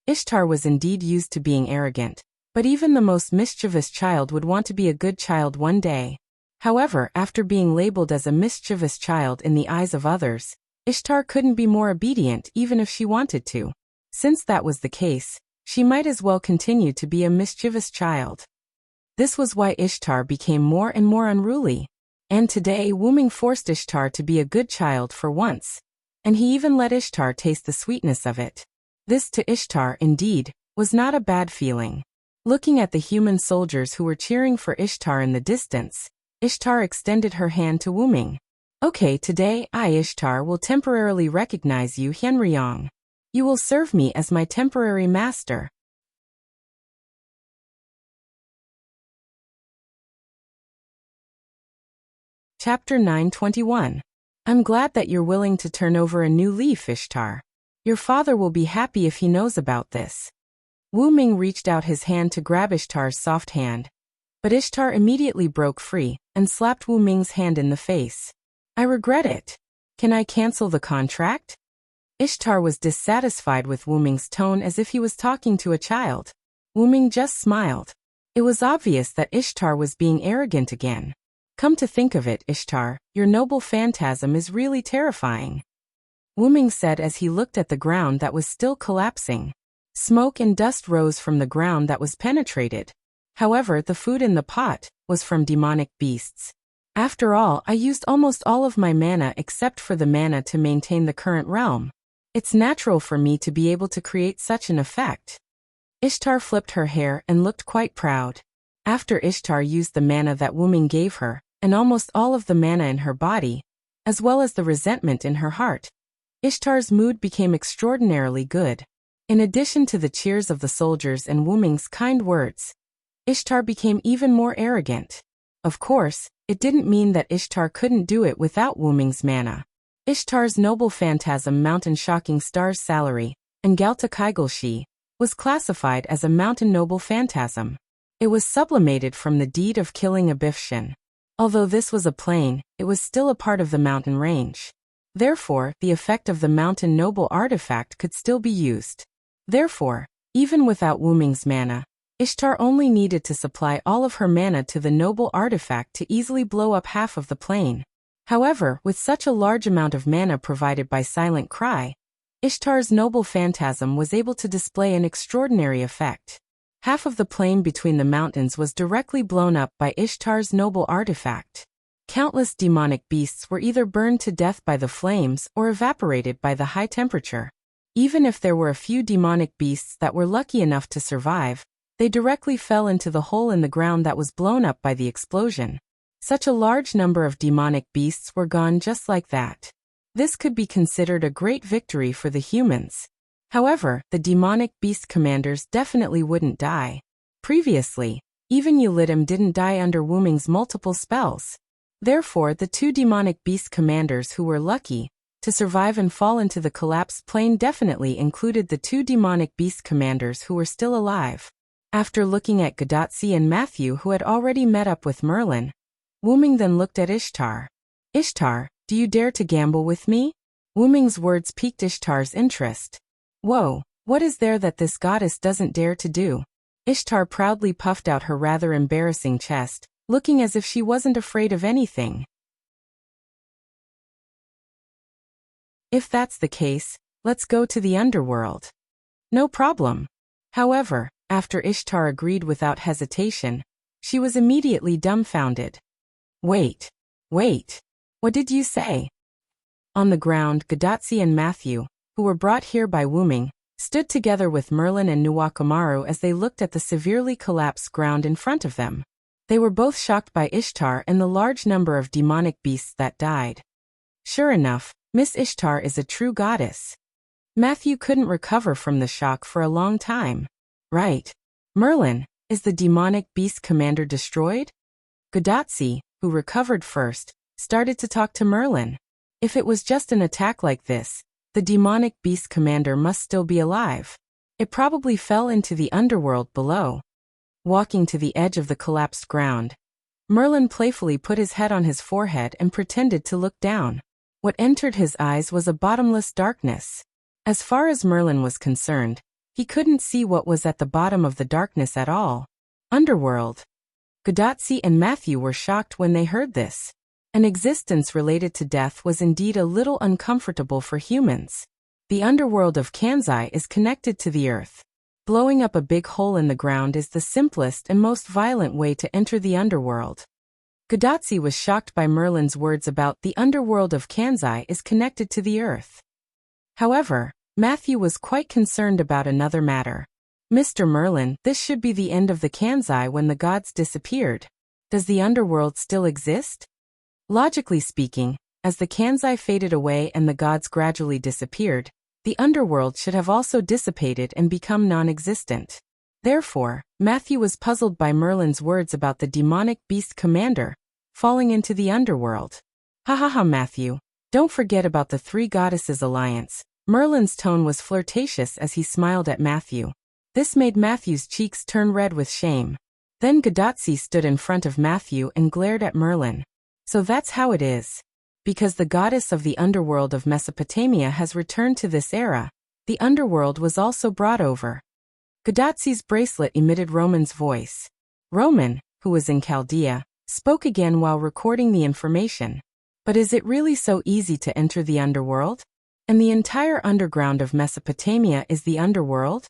Ishtar was indeed used to being arrogant, but even the most mischievous child would want to be a good child one day. However, after being labeled as a mischievous child in the eyes of others, Ishtar couldn't be more obedient even if she wanted to. Since that was the case, she might as well continue to be a mischievous child. This was why Ishtar became more and more unruly. And today Wuming forced Ishtar to be a good child for once, and he even let Ishtar taste the sweetness of it. This to Ishtar, indeed, was not a bad feeling. Looking at the human soldiers who were cheering for Ishtar in the distance, Ishtar extended her hand to Wuming. Okay, today I, Ishtar, will temporarily recognize you, Hyunryong. You will serve me as my temporary master. Chapter 921. I'm glad that you're willing to turn over a new leaf, Ishtar. Your father will be happy if he knows about this. Wuming reached out his hand to grab Ishtar's soft hand, but Ishtar immediately broke free and slapped Wuming's hand in the face. I regret it. Can I cancel the contract? Ishtar was dissatisfied with Wuming's tone as if he was talking to a child. Wuming just smiled. It was obvious that Ishtar was being arrogant again. Come to think of it, Ishtar, your noble phantasm is really terrifying. Wuming said as he looked at the ground that was still collapsing. Smoke and dust rose from the ground that was penetrated. However, the food in the pot was from demonic beasts. After all, I used almost all of my mana except for the mana to maintain the current realm. It's natural for me to be able to create such an effect. Ishtar flipped her hair and looked quite proud. After Ishtar used the mana that Wuming gave her, and almost all of the mana in her body, as well as the resentment in her heart, Ishtar's mood became extraordinarily good. In addition to the cheers of the soldiers and Wuming's kind words, Ishtar became even more arrogant. Of course, it didn't mean that Ishtar couldn't do it without Wuming's mana. Ishtar's noble phantasm Mountain Shocking Star's salary, and Galta Kaigelshi, was classified as a mountain noble phantasm. It was sublimated from the deed of killing Abifshin. Although this was a plain, it was still a part of the mountain range. Therefore, the effect of the mountain noble artifact could still be used. Therefore, even without Wuming's mana, Ishtar only needed to supply all of her mana to the noble artifact to easily blow up half of the plain. However, with such a large amount of mana provided by Silent Cry, Ishtar's noble phantasm was able to display an extraordinary effect. Half of the plain between the mountains was directly blown up by Ishtar's noble artifact. Countless demonic beasts were either burned to death by the flames or evaporated by the high temperature. Even if there were a few demonic beasts that were lucky enough to survive, they directly fell into the hole in the ground that was blown up by the explosion. Such a large number of demonic beasts were gone just like that. This could be considered a great victory for the humans. However, the demonic beast commanders definitely wouldn't die. Previously, even Ulidim didn't die under Wuming's multiple spells. Therefore, the two demonic beast commanders who were lucky to survive and fall into the collapsed plain definitely included the two demonic beast commanders who were still alive. After looking at Gadotsi and Matthew who had already met up with Merlin, Wuming then looked at Ishtar. Ishtar, do you dare to gamble with me? Wuming's words piqued Ishtar's interest. Whoa, what is there that this goddess doesn't dare to do? Ishtar proudly puffed out her rather embarrassing chest, looking as if she wasn't afraid of anything. If that's the case, let's go to the underworld. No problem. However, after Ishtar agreed without hesitation, she was immediately dumbfounded. Wait. What did you say? On the ground, Gadotsi and Matthew, who were brought here by Wuming, stood together with Merlin and Nuwakamaru as they looked at the severely collapsed ground in front of them. They were both shocked by Ishtar and the large number of demonic beasts that died. Sure enough, Miss Ishtar is a true goddess. Matthew couldn't recover from the shock for a long time. Right. Merlin, is the demonic beast commander destroyed? Gadotsi, who recovered first, started to talk to Merlin. If it was just an attack like this, the demonic beast commander must still be alive. It probably fell into the underworld below. Walking to the edge of the collapsed ground, Merlin playfully put his head on his forehead and pretended to look down. What entered his eyes was a bottomless darkness. As far as Merlin was concerned, he couldn't see what was at the bottom of the darkness at all. Underworld. Gadotsi and Matthew were shocked when they heard this. An existence related to death was indeed a little uncomfortable for humans. The underworld of Kanzai is connected to the earth. Blowing up a big hole in the ground is the simplest and most violent way to enter the underworld. Gadotsi was shocked by Merlin's words about the underworld of Kanzai is connected to the earth. However, Matthew was quite concerned about another matter. Mr. Merlin, this should be the end of the Kanzai when the gods disappeared. Does the underworld still exist? Logically speaking, as the Kanzai faded away and the gods gradually disappeared, the underworld should have also dissipated and become non-existent. Therefore, Matthew was puzzled by Merlin's words about the demonic beast commander falling into the underworld. Ha ha ha, Matthew, don't forget about the three goddesses alliance. Merlin's tone was flirtatious as he smiled at Matthew. This made Matthew's cheeks turn red with shame. Then Gadotsi stood in front of Matthew and glared at Merlin. So that's how it is. Because the goddess of the underworld of Mesopotamia has returned to this era, the underworld was also brought over. Gadotsi's bracelet emitted Roman's voice. Roman, who was in Chaldea, spoke again while recording the information. But is it really so easy to enter the underworld? And the entire underground of Mesopotamia is the underworld?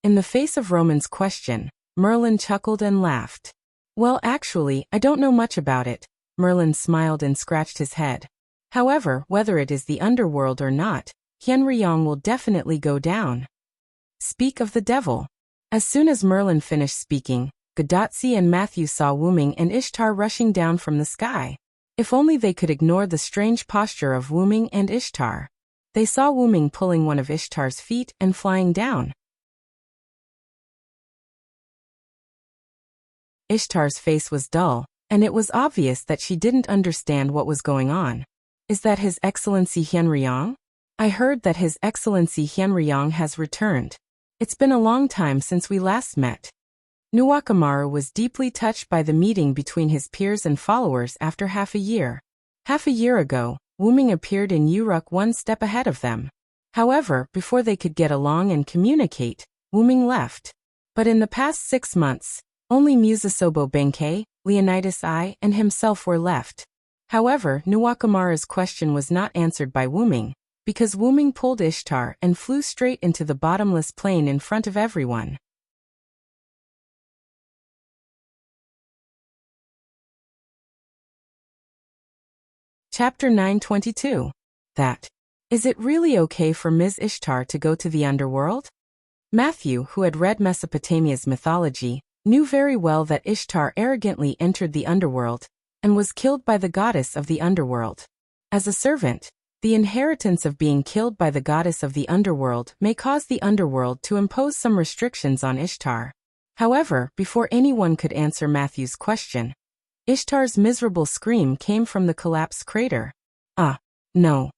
In the face of Roman's question, Merlin chuckled and laughed. Well, actually, I don't know much about it. Merlin smiled and scratched his head. However, whether it is the underworld or not, Qianriyang will definitely go down. Speak of the devil. As soon as Merlin finished speaking, Gadotsi and Matthew saw Wuming and Ishtar rushing down from the sky. If only they could ignore the strange posture of Wuming and Ishtar. They saw Wuming pulling one of Ishtar's feet and flying down. Ishtar's face was dull, and it was obvious that she didn't understand what was going on. Is that His Excellency Hyenryong? I heard that His Excellency Hyenryong has returned. It's been a long time since we last met. Nuwakamaru was deeply touched by the meeting between his peers and followers after half a year. Half a year ago, Wuming appeared in Uruk one step ahead of them. However, before they could get along and communicate, Wuming left. But in the past 6 months, only Musasobo Benkei, Leonidas I, and himself were left. However, Nuwakamaru's question was not answered by Wuming, because Wuming pulled Ishtar and flew straight into the bottomless plain in front of everyone. Chapter 922. That. Is it really okay for Ms. Ishtar to go to the underworld? Matthew, who had read Mesopotamia's mythology, knew very well that Ishtar arrogantly entered the underworld and was killed by the goddess of the underworld. As a servant, the inheritance of being killed by the goddess of the underworld may cause the underworld to impose some restrictions on Ishtar. However, before anyone could answer Matthew's question, Ishtar's miserable scream came from the collapsed crater. Ah, no.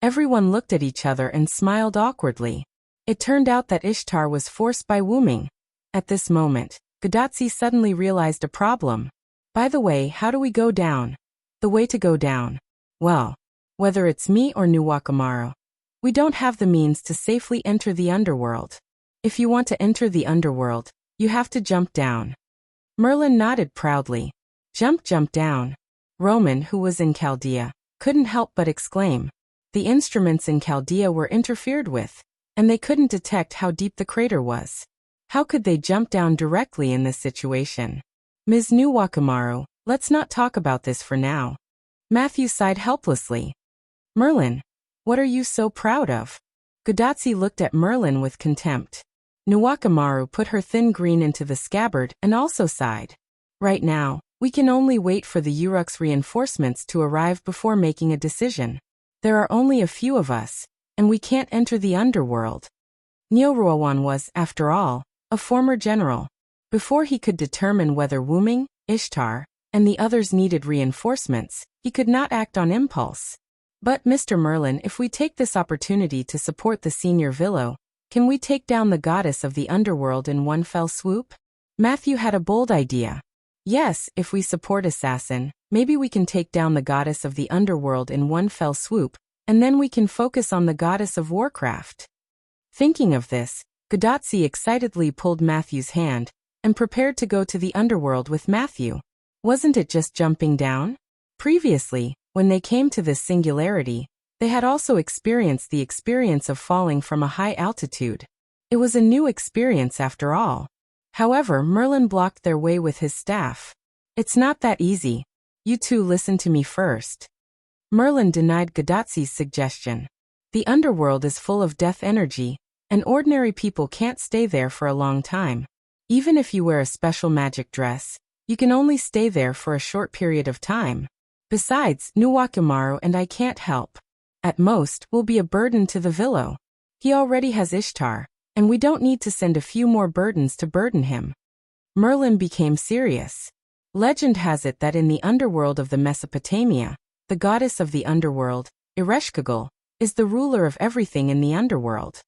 Everyone looked at each other and smiled awkwardly. It turned out that Ishtar was forced by Wuming. At this moment, Gadotsi suddenly realized a problem. By the way, how do we go down? The way to go down. Well, whether it's me or Nuwakamaru, we don't have the means to safely enter the underworld. If you want to enter the underworld, you have to jump down. Merlin nodded proudly. Jump down. Roman, who was in Chaldea, couldn't help but exclaim. The instruments in Chaldea were interfered with, and they couldn't detect how deep the crater was. How could they jump down directly in this situation? Ms. Nuwakamaru, let's not talk about this for now. Matthew sighed helplessly. Merlin, what are you so proud of? Gadotsi looked at Merlin with contempt. Nuwakamaru put her thin green into the scabbard and also sighed. Right now, we can only wait for the Uruk's reinforcements to arrive before making a decision. There are only a few of us, and we can't enter the underworld. Nyoruawan was, after all, a former general. Before he could determine whether Wuming, Ishtar, and the others needed reinforcements, he could not act on impulse. But, Mr. Merlin, if we take this opportunity to support the senior Villo, can we take down the goddess of the underworld in one fell swoop? Matthew had a bold idea. Yes, if we support Assassin, maybe we can take down the goddess of the underworld in one fell swoop, and then we can focus on the goddess of Warcraft. Thinking of this, Gadotsi excitedly pulled Matthew's hand and prepared to go to the underworld with Matthew. Wasn't it just jumping down? Previously, when they came to this singularity, they had also experienced the experience of falling from a high altitude. It was a new experience after all. However, Merlin blocked their way with his staff. It's not that easy. You two listen to me first. Merlin denied Gadotsi's suggestion. The underworld is full of death energy, and ordinary people can't stay there for a long time. Even if you wear a special magic dress, you can only stay there for a short period of time. Besides, Nuwakamaru and I can't help. At most, we'll be a burden to the Villo. He already has Ishtar, and we don't need to send a few more burdens to burden him. Merlin became serious. Legend has it that in the underworld of the Mesopotamia, the goddess of the underworld, Ereshkigal, is the ruler of everything in the underworld.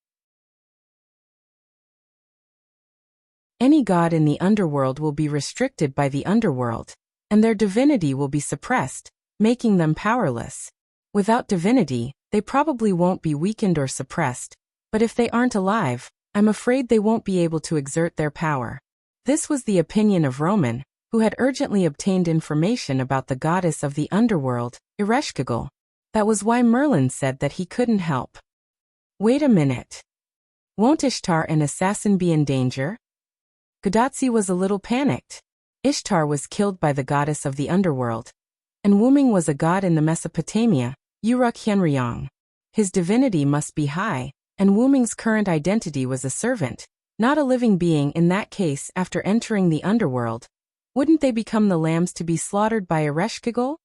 Any god in the underworld will be restricted by the underworld, and their divinity will be suppressed, making them powerless. Without divinity, they probably won't be weakened or suppressed, but if they aren't alive, I'm afraid they won't be able to exert their power. This was the opinion of Roman, who had urgently obtained information about the goddess of the underworld, Ereshkigal. That was why Merlin said that he couldn't help. Wait a minute. Won't Ishtar and Assassin be in danger? Gadotsi was a little panicked. Ishtar was killed by the goddess of the underworld, and Wuming was a god in the Mesopotamia, Uruk Hyenryong. His divinity must be high, and Wuming's current identity was a servant, Not a living being in that case after entering the underworld. Wouldn't they become the lambs to be slaughtered by Ereshkigal?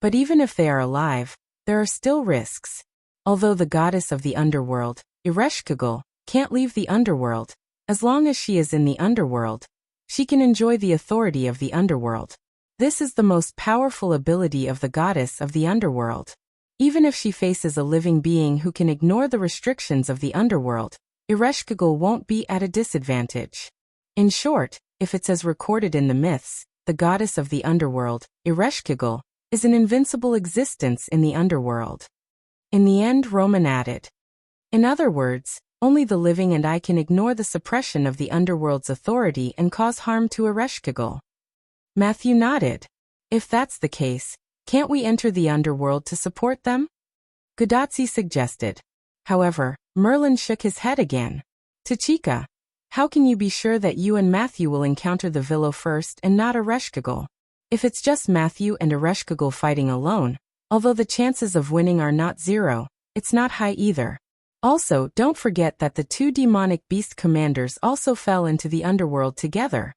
But even if they are alive, there are still risks. Although the goddess of the underworld, Ereshkigal, can't leave the underworld, as long as she is in the underworld, she can enjoy the authority of the underworld. This is the most powerful ability of the goddess of the underworld. Even if she faces a living being who can ignore the restrictions of the underworld, Ereshkigal won't be at a disadvantage. In short, if it's as recorded in the myths, the goddess of the underworld, Ereshkigal, is an invincible existence in the underworld. In the end, Roman added. In other words, only the living and I can ignore the suppression of the underworld's authority and cause harm to Ereshkigal. Matthew nodded. If that's the case, can't we enter the underworld to support them? Gadotsi suggested. However, Merlin shook his head again. Tachika, how can you be sure that you and Matthew will encounter the Villo first and not Ereshkigal? If it's just Matthew and Ereshkigal fighting alone, although the chances of winning are not zero, it's not high either. Also, don't forget that the two demonic beast commanders also fell into the underworld together.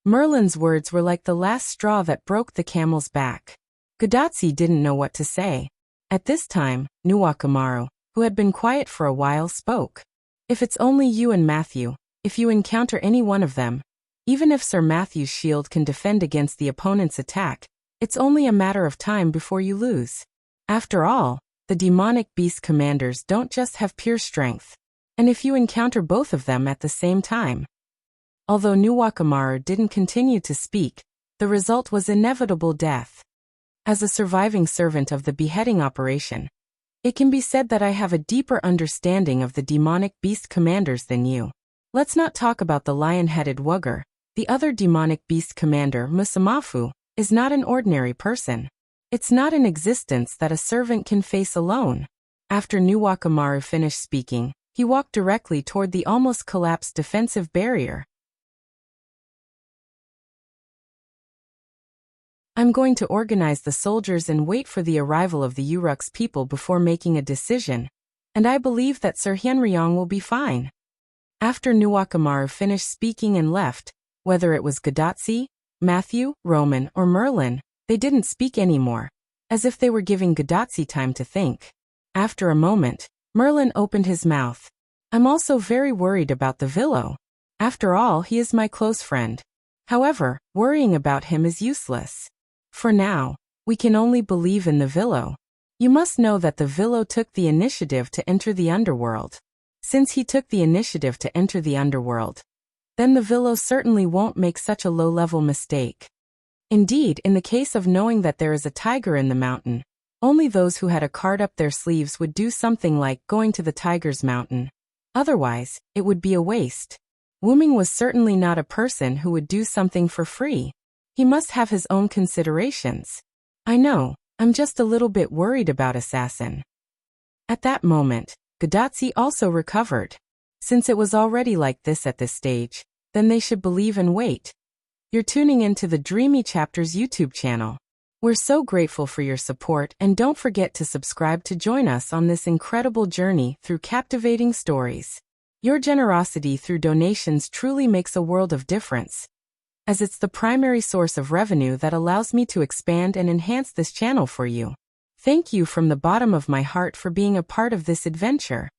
Merlin's words were like the last straw that broke the camel's back. Gadotsi didn't know what to say. At this time, Nuwakamaru, who had been quiet for a while, spoke. If it's only you and Matthew, if you encounter any one of them, even if Sir Matthew's shield can defend against the opponent's attack, it's only a matter of time before you lose. After all, the demonic beast commanders don't just have pure strength. And if you encounter both of them at the same time. Although Nuwakamaru didn't continue to speak, the result was inevitable death. As a surviving servant of the beheading operation, it can be said that I have a deeper understanding of the demonic beast commanders than you. Let's not talk about the lion-headed Wugger. The other demonic beast commander, Musamafu, is not an ordinary person. It's not an existence that a servant can face alone. After Nuwakamaru finished speaking, he walked directly toward the almost collapsed defensive barrier. I'm going to organize the soldiers and wait for the arrival of the Uruk's people before making a decision, and I believe that Sir Hyenryong will be fine. After Nuwakamaru finished speaking and left, whether it was Gadotsi, Matthew, Roman, or Merlin, they didn't speak anymore, as if they were giving Gadotsi time to think. After a moment, Merlin opened his mouth. I'm also very worried about the Villo. After all, he is my close friend. However, worrying about him is useless. For now, we can only believe in the Villo. You must know that the Villo took the initiative to enter the underworld. Since he took the initiative to enter the underworld, then the Villo certainly won't make such a low-level mistake. Indeed, in the case of knowing that there is a tiger in the mountain, only those who had a card up their sleeves would do something like going to the tiger's mountain. Otherwise, it would be a waste. Wuming was certainly not a person who would do something for free. He must have his own considerations. I know, I'm just a little bit worried about Assassin. At that moment, Gadotsi also recovered. Since it was already like this at this stage, then they should believe and wait. You're tuning into the Dreamy Chapters YouTube channel. We're so grateful for your support, and don't forget to subscribe to join us on this incredible journey through captivating stories. Your generosity through donations truly makes a world of difference, as it's the primary source of revenue that allows me to expand and enhance this channel for you. Thank you from the bottom of my heart for being a part of this adventure.